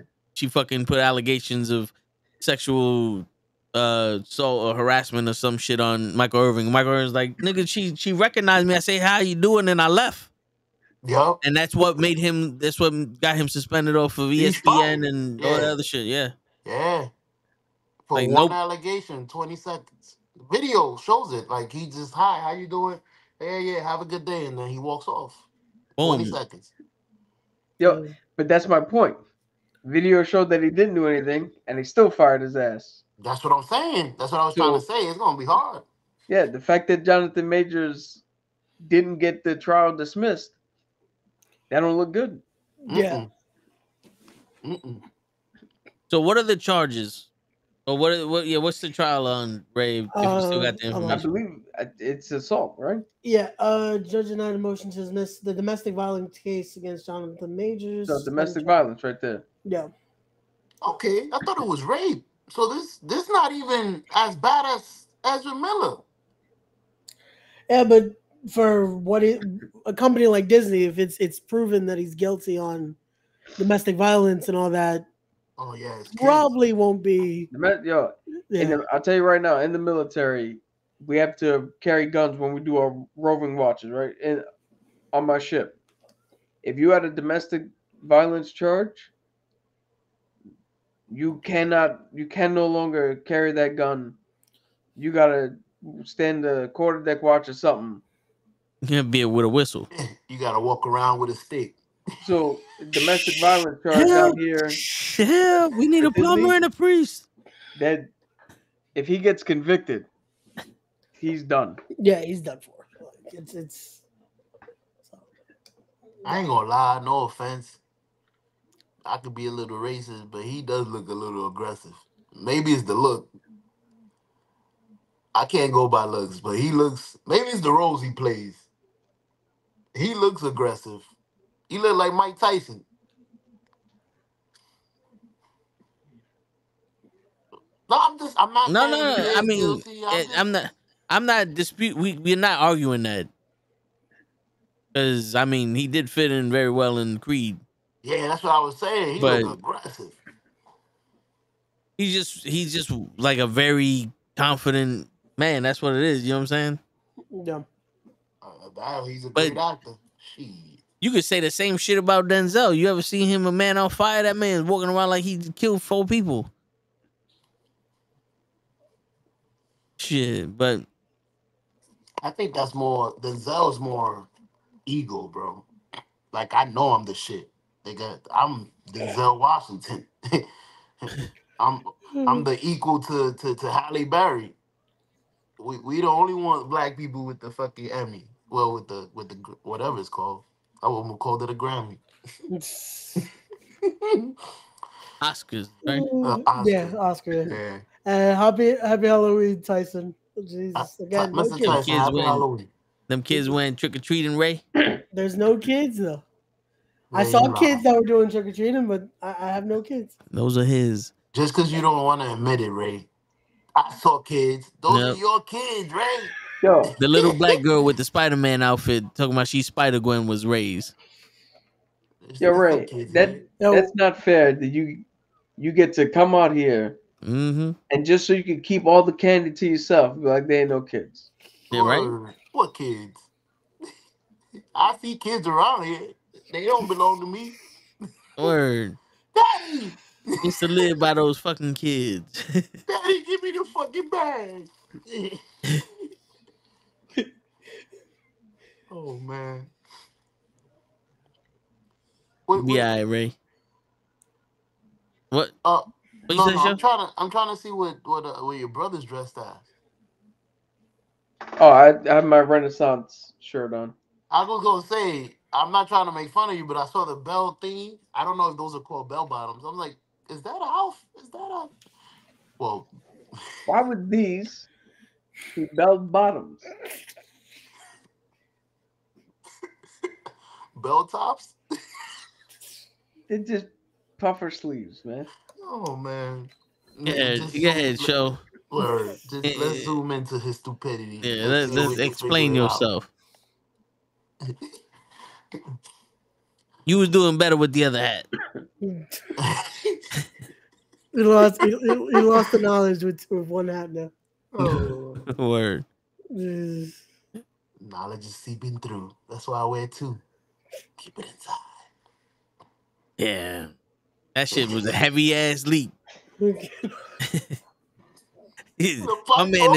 fucking put allegations of sexual assault or harassment or some shit on Michael Irving. Michael Irving's like, nigga, she recognized me. I say, how you doing? And I left. Yup. And that's what made him. That's what got him suspended off of He's ESPN fired. and all that Yeah. other shit. Yeah, Yeah. For like one nope. allegation, 20 seconds. The video shows it. Like he just, hi, how you doing? Yeah, have a good day. And then he walks off. 20 Boom. seconds. Yo, but that's my point. Video showed that he didn't do anything, and he still fired his ass. That's what I'm saying. That's what I was trying to So say. It's gonna be hard. yeah, the fact that Jonathan Majors didn't get the trial dismissed, that don't look good. Yeah. Mm-mm. So what are the charges? Or what's the trial on, Ray? If you still got the hold on. I information. believe it's assault, right? Yeah, judge denied a motion to dismiss the domestic violence case against Jonathan Majors. So domestic violence right there. Yeah. Okay, I thought it was rape. So this not even as bad as Ezra Miller. Yeah, but for a company like Disney, if it's proven that he's guilty on domestic violence and all that, Oh yeah, it's kids. probably won't be. Yo, Yeah. I'll tell you right now, in the military, we have to carry guns when we do our roving watches, right? And on my ship, if you had a domestic violence charge, you can no longer carry that gun. You gotta stand the quarterdeck watch or something. Yeah, be it with a whistle. You gotta walk around with a stick. So domestic violence charge out here, Yeah, we need a plumber and a priest. that if he gets convicted, he's done. Yeah, he's done for. Like, it's. I ain't gonna lie, no offense. I could be a little racist, but he does look a little aggressive. Maybe it's the look. I can't go by looks, but he looks. Maybe it's the roles he plays. He looks aggressive. He look like Mike Tyson. No, I'm not No, saying no. he I is mean, guilty. I'm not dispute. We're not arguing that because I mean he did fit in very well in Creed. Yeah, that's what I was saying. He But- look aggressive. He's just like a very confident man. That's what it is. You know what I'm saying? Yeah. He's a But- great actor. Shit. You could say the same shit about Denzel. You ever seen him a man on fire? That man's walking around like he killed 4 people. Shit, but I think that's more. Denzel's more ego, bro. Like I know I'm the shit. I'm Denzel Washington. I'm the equal to Halle Berry. We the only one black people with the fucking Emmy. Well, with the whatever it's called. I would call it a Grammy. Oscars, right? Oscar. Yeah, Oscar. Yeah. Happy Halloween, Tyson. Jesus. Again, no Mr. kids. Tyson, happy win. Halloween. Them kids went trick or treating, Ray. There's no kids though. I Yeah, saw you kids lie. that were doing trick or treating, but I have no kids. Those are his. Just because you don't want to admit it, Ray. I saw kids. Those Yep. are your kids, Ray. Yo, The little black girl with the Spider-Man outfit talking about she's Spider-Gwen was raised. yo, Ray, Kids, that's not fair that you get to come out here Mm-hmm. and just so you can keep all the candy to yourself, be like they ain't no kids. Yeah, right? Word. What kids? I see kids around here. They don't belong to me. Word. Daddy! Used to live by those fucking kids. Daddy, give me the fucking bag. Oh, man. Wait, Be alright, Ray. What? uh, What you no, say, no, Sean? I'm trying to see what your brother's dressed as. Oh, I have my Renaissance shirt on. I was gonna say, I'm not trying to make fun of you, but I saw the bell thingy. I don't know if those are called bell bottoms. I'm like, is that a house? Is that a? Well, Why would these be bell bottoms? bell tops? It's just puffer sleeves, man. Oh man. Yeah, Just go ahead, show. Word. Just let's Yeah, zoom into his stupidity. yeah, Let's see if we let's can explain figure it out. yourself. You was doing better with the other hat. He lost the knowledge with one hat now. Oh. Word. Knowledge is seeping through. That's why I wear two. Keep it inside. Yeah. That shit was a heavy ass leap. My man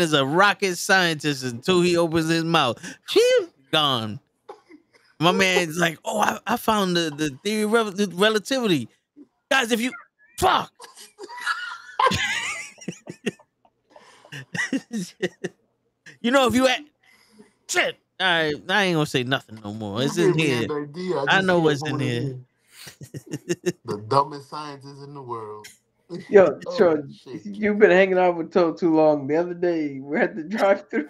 is a rocket scientist until he opens his mouth. Gone. My man's like, oh, I found the theory of relativity. Guys, if you fuck. You know, if you at shit. All right, I ain't gonna say nothing no more. It's in here. I know what's in here. The dumbest scientist in the world. Yo, Oh, Sean, shit. you've been hanging out with Toe too long. The other day, we're at the drive-thru.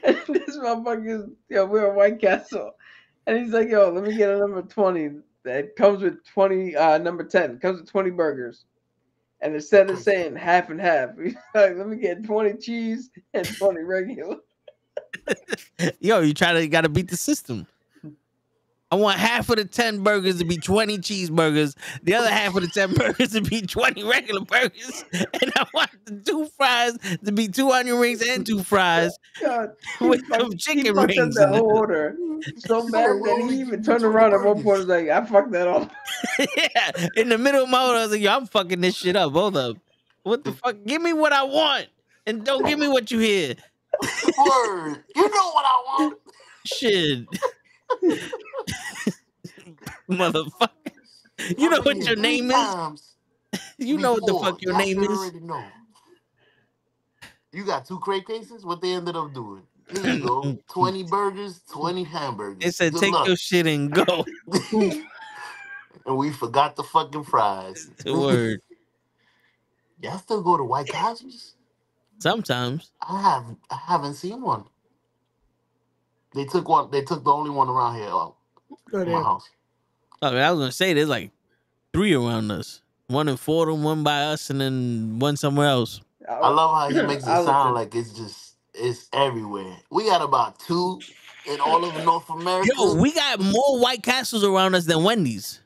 And this motherfucker, we're at White Castle. And he's like, yo, let me get a number 20 that comes with 20, number 10, comes with 20 burgers. And instead of saying half and half, he's like, let me get 20 cheese and 20 regular. Yo, you gotta beat the system. I want half of the 10 burgers to be 20 cheeseburgers. The other half of the 10 burgers to be 20 regular burgers. And I want the 2 fries to be 2 onion rings and 2 fries God, with some chicken fucked up rings. that whole order so bad that he even turned around at one point and was like, I fucked that up. Yeah, in the middle of my order, I was like, yo, I'm fucking this shit up. Hold up. What the fuck? Give me what I want. And don't give me what you hear. Word. You know what I want. Shit. Motherfucker. You know what your name is? You know what the fuck your name is? Already know. You got 2 crate cases? What they ended up doing? Here you go. 20 burgers, 20 hamburgers. It said, Good take luck. your shit and go. And we forgot the fucking fries. The word. Y'all still go to White Castles? Sometimes. I haven't seen one. They took the only one around here out in my house. I was gonna say there's like 3 around us. 1 in Fordham, 1 by us, and then 1 somewhere else. I love how he makes it sound like it's everywhere. We got about 2 in all of North America. Yo, we got more White Castles around us than Wendy's.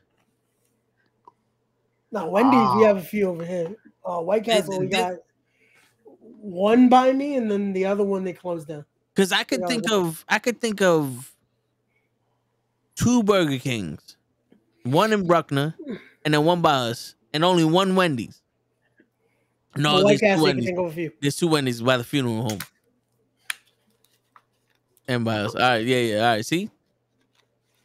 No, Wendy's, we have a few over here. White Castle, we got 1 by me, and then the other one they closed down. Because I could think of 2 Burger Kings, 1 in Bruckner, and then 1 by us, and only 1 Wendy's. No, there's 2 Wendy's. There's 2 Wendy's by the funeral home. And by us. All right, yeah. All right, see?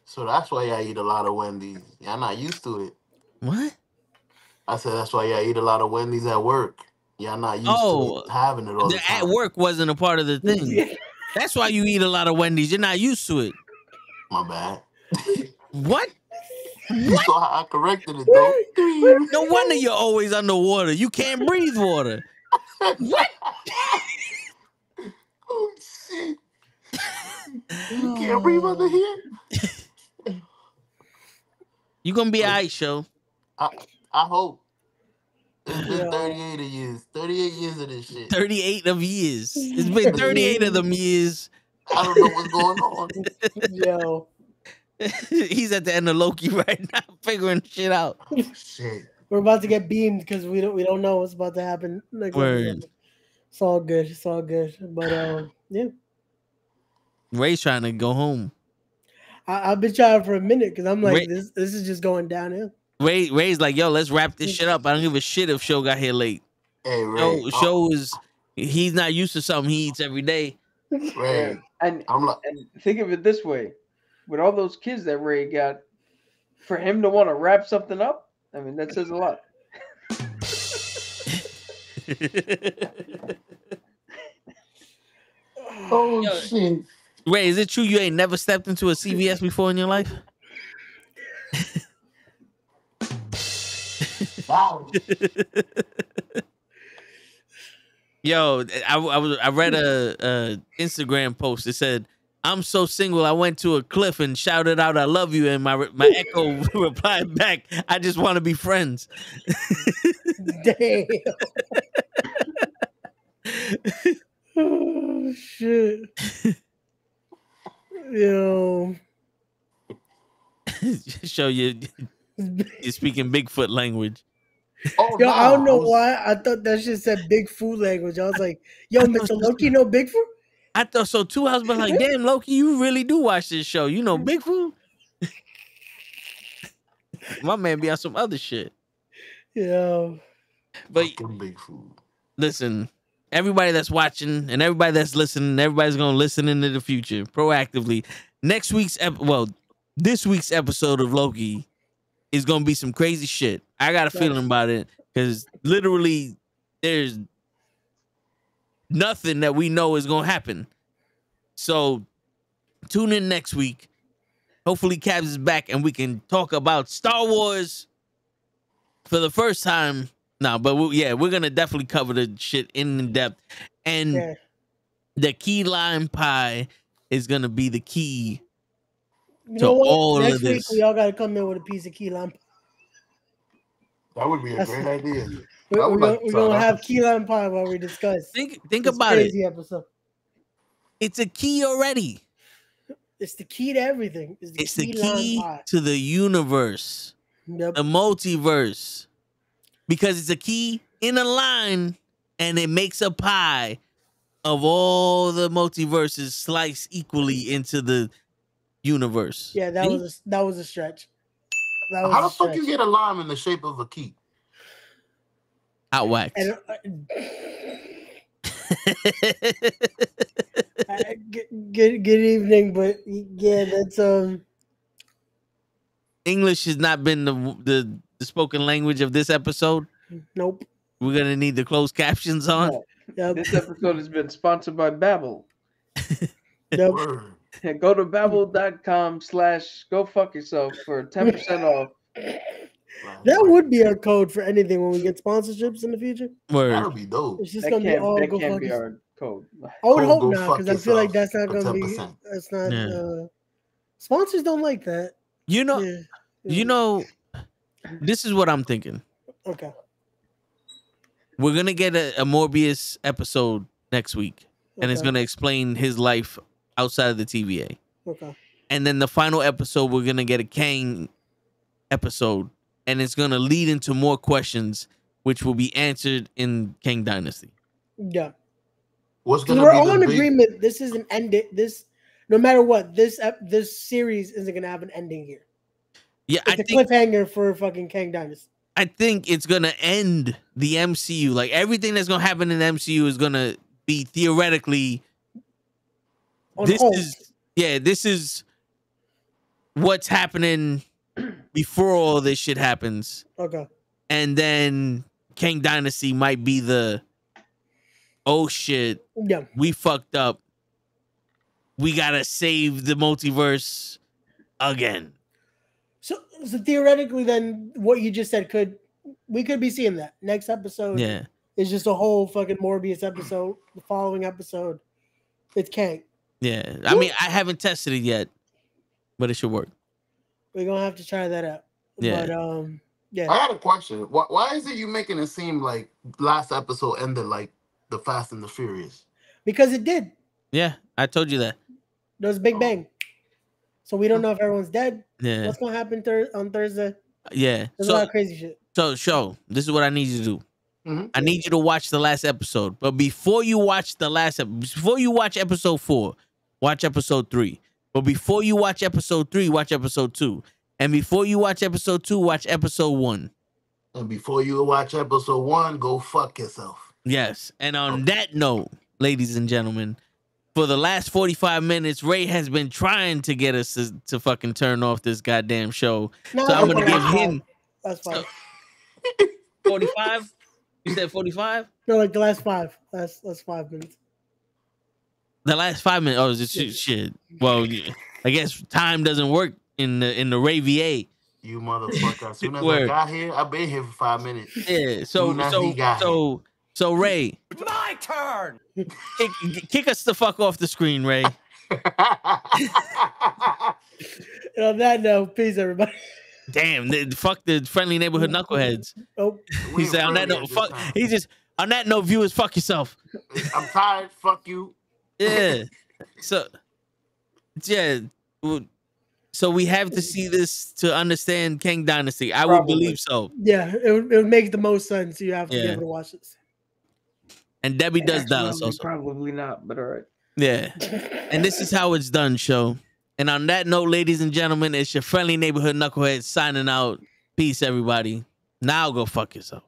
So that's why y'all eat a lot of Wendy's. Y'all not used to it. What? I said that's why y'all eat a lot of Wendy's at work. Y'all not used to having it all the time. At work wasn't a part of the thing. That's why you eat a lot of Wendy's. You're not used to it. My bad. What? You saw how I corrected it, though. No wonder you're always underwater. You can't breathe water. What? Oh, shit. You can't breathe under here? You gonna be all right, show. I hope. It's been 38 years. 38 years of this shit. 38 of years. It's been 38 of them years. I don't know what's going on. Yo. He's at the end of Loki right now, figuring shit out. Oh, shit. We're about to get beamed because we don't know what's about to happen. Word. It's all good. It's all good. But yeah. Ray's trying to go home. I've been trying for a minute because I'm like, this is just going downhill. Ray's like, yo, let's wrap this shit up. I don't give a shit if Show got here late. Hey, Ray. Show is, he's not used to something he eats every day. Ray. And I'm like, and think of it this way. With all those kids that Ray got, for him to want to wrap something up, I mean, that says a lot. oh, shit. Ray, is it true you ain't never stepped into a CVS before in your life? Wow. Yo, I read a Instagram post. It said, I'm so single. I went to a cliff and shouted out, "I love you," and my echo replied back, "I just want to be friends." Damn. Oh shit. Yo. Show you you're speaking Bigfoot language. Oh, Yo, nah, I don't know I was- why. I thought that shit said big food language. I was like, yo, I thought Mr. so Loki know Bigfoot? I thought so too. I was like, damn, Loki, you really do watch this show. You know Bigfoot? My man be on some other shit. Yo. But Fucking big food. listen, everybody that's watching and everybody that's listening, everybody's gonna listen into the future proactively. This week's episode of Loki is gonna be some crazy shit. I got a feeling about it because literally there's nothing that we know is gonna happen. So tune in next week. Hopefully Cabs is back and we can talk about Star Wars for the first time. No, but we're gonna definitely cover the shit in depth. And the key lime pie is gonna be the key to all Next of this. week we all gotta come in with a piece of key lime pie. That would be a great idea. We're gonna have key lime pie while we discuss. Think this about crazy it. Episode. It's a key already. It's the key to everything. It's the key to the universe, the multiverse, because it's a key in a line, and it makes a pie of all the multiverses sliced equally into the universe. Yeah, that was a stretch. That was How a the fuck stretch. you get a lime in the shape of a key? Out wax. And, good evening, but yeah, that's English has not been the spoken language of this episode. Nope. We're gonna need the closed captions on. Yep. This episode has been sponsored by Babbel. Nope. Go to babbel.com/go fuck yourself for 10% off. That would be our code for anything when we get sponsorships in the future. That would be dope. It's just gonna be all that go can't fuck be yourself. our code. I would hope Go not, because I feel like that's not for gonna be. 10%. That's not. Yeah. Sponsors don't like that. You know, Yeah. you know, this is what I'm thinking. Okay. We're gonna get a Morbius episode next week, and it's Okay. gonna explain his life outside of the TVA. Okay. And then the final episode, we're gonna get a Kang episode, and it's gonna lead into more questions, which will be answered in Kang Dynasty. Yeah. What's Because gonna we're be all the in big? agreement. This is an end. This, no matter what, this series isn't gonna have an ending here. Yeah, It's a cliffhanger for fucking Kang Dynasty. I think it's gonna end the MCU. Like everything that's gonna happen in the MCU is gonna be theoretically. On This hold. is what's happening before all this shit happens, Okay. and then Kang Dynasty might be the oh shit, Yeah. we fucked up. We gotta save the multiverse again. So theoretically, then what you just said we could be seeing that next episode. Yeah. Is just a whole fucking Morbius episode. The following episode, it's Kang. Yeah. I mean, I haven't tested it yet, but it should work. We're gonna have to try that out. Yeah. But yeah. I had a question. Why is it you making it seem like last episode ended like the Fast and the Furious? Because it did. Yeah, I told you that. There was a big bang. So we don't know if everyone's dead. Yeah. What's gonna happen on Thursday? Yeah. There's a lot of crazy shit. So, this is what I need you to do. Mhm. I need you to watch the last episode. But before you watch before you watch episode 4, watch episode 3. But before you watch episode 3, watch episode 2. And before you watch episode 2, watch episode 1. And before you watch episode 1, go fuck yourself. Yes. And on that note, ladies and gentlemen, for the last 45 minutes, Ray has been trying to get us to fucking turn off this goddamn show. No, So I'm going to that's give fine. him That's fine. 45. You said 45? No, like the last 5. Last 5 minutes. The last 5 minutes. Oh, is it shit? Well, I guess time doesn't work in the Ray VA. You motherfucker. As soon as I Word. got here, I've been here for 5 minutes. Yeah. Soon as he got So Ray, My turn. kick us the fuck off the screen, Ray. And on that note, peace, everybody. Damn, fuck the friendly neighborhood knuckleheads. Oh, He said on that note, fuck. He just on that note, viewers, fuck yourself. I'm tired. Fuck you. Yeah. So, yeah. So we have to see this to understand Kang Dynasty. I would believe so. yeah, it would make the most sense. You have to be Yeah. able to watch this. And Debbie does Actually, Dallas also. Probably not, but all right. Yeah. And this is how it's done, show. And on that note, ladies and gentlemen, it's your friendly neighborhood knucklehead signing out. Peace, everybody. Now go fuck yourself.